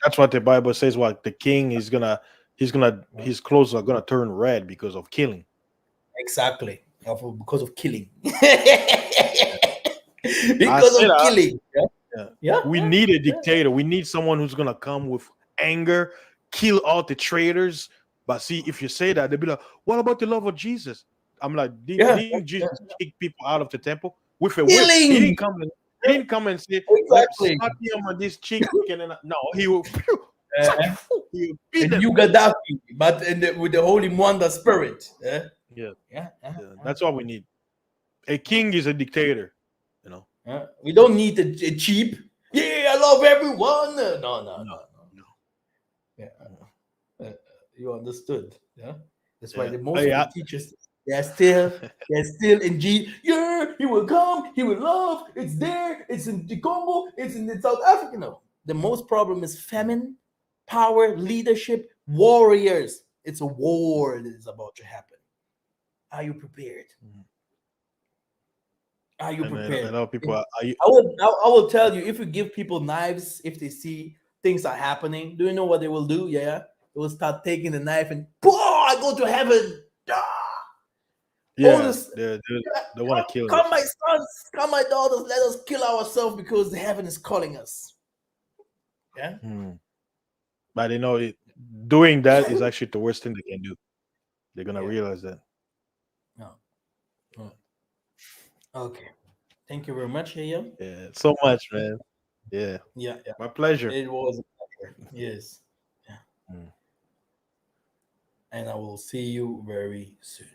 that's what the Bible says. What the king is Yeah. his clothes are gonna turn red because of killing. Exactly. Because of killing. I because said, of killing. Yeah, yeah. yeah, We yeah, need a yeah. dictator. We need someone who's gonna come with anger, kill all the traitors. But see, if you say that, they'll be like, "What about the love of Jesus?" I'm like, Yeah, Didn't Jesus kick people out of the temple with a whip? He killing. didn't come and he didn't come and say, "Let me Exactly. slap him on this cheek," and then no, he will, Uh, he will beat and them. you Gaddafi, but with the Holy Mwanda spirit. Yeah, Yeah, yeah, that's what we need. A king is a dictator, you know. We don't need a cheap. Yeah, I love everyone. No, no, No, no, no. no. Yeah, uh, you understood. Yeah, that's why Yeah, the most hey, of the teachers they're still in G. Yeah, he will come. He will love. It's there. It's in the Congo. It's in the South Africa. No, the most problem is famine, power, leadership, warriors. It's a war that is about to happen. Are you prepared? Are you and a prepared? lot of people are you, I will tell you, if you give people knives, if they see things are happening, do you know what they will do? Yeah, they will start taking the knife and, oh, I go to heaven. Ah! All yeah, this, they want to come, kill come, us. my sons, come, my daughters, let us kill ourselves because the heaven is calling us. Yeah, Hmm. But they know it, doing that is actually the worst thing they can do. They're gonna yeah, realize that. no, no. Okay. Thank you very much, yeah. Yeah, so much, man. Yeah, Yeah, yeah. my pleasure. It was a pleasure. Yes. Yeah. Mm. And I will see you very soon.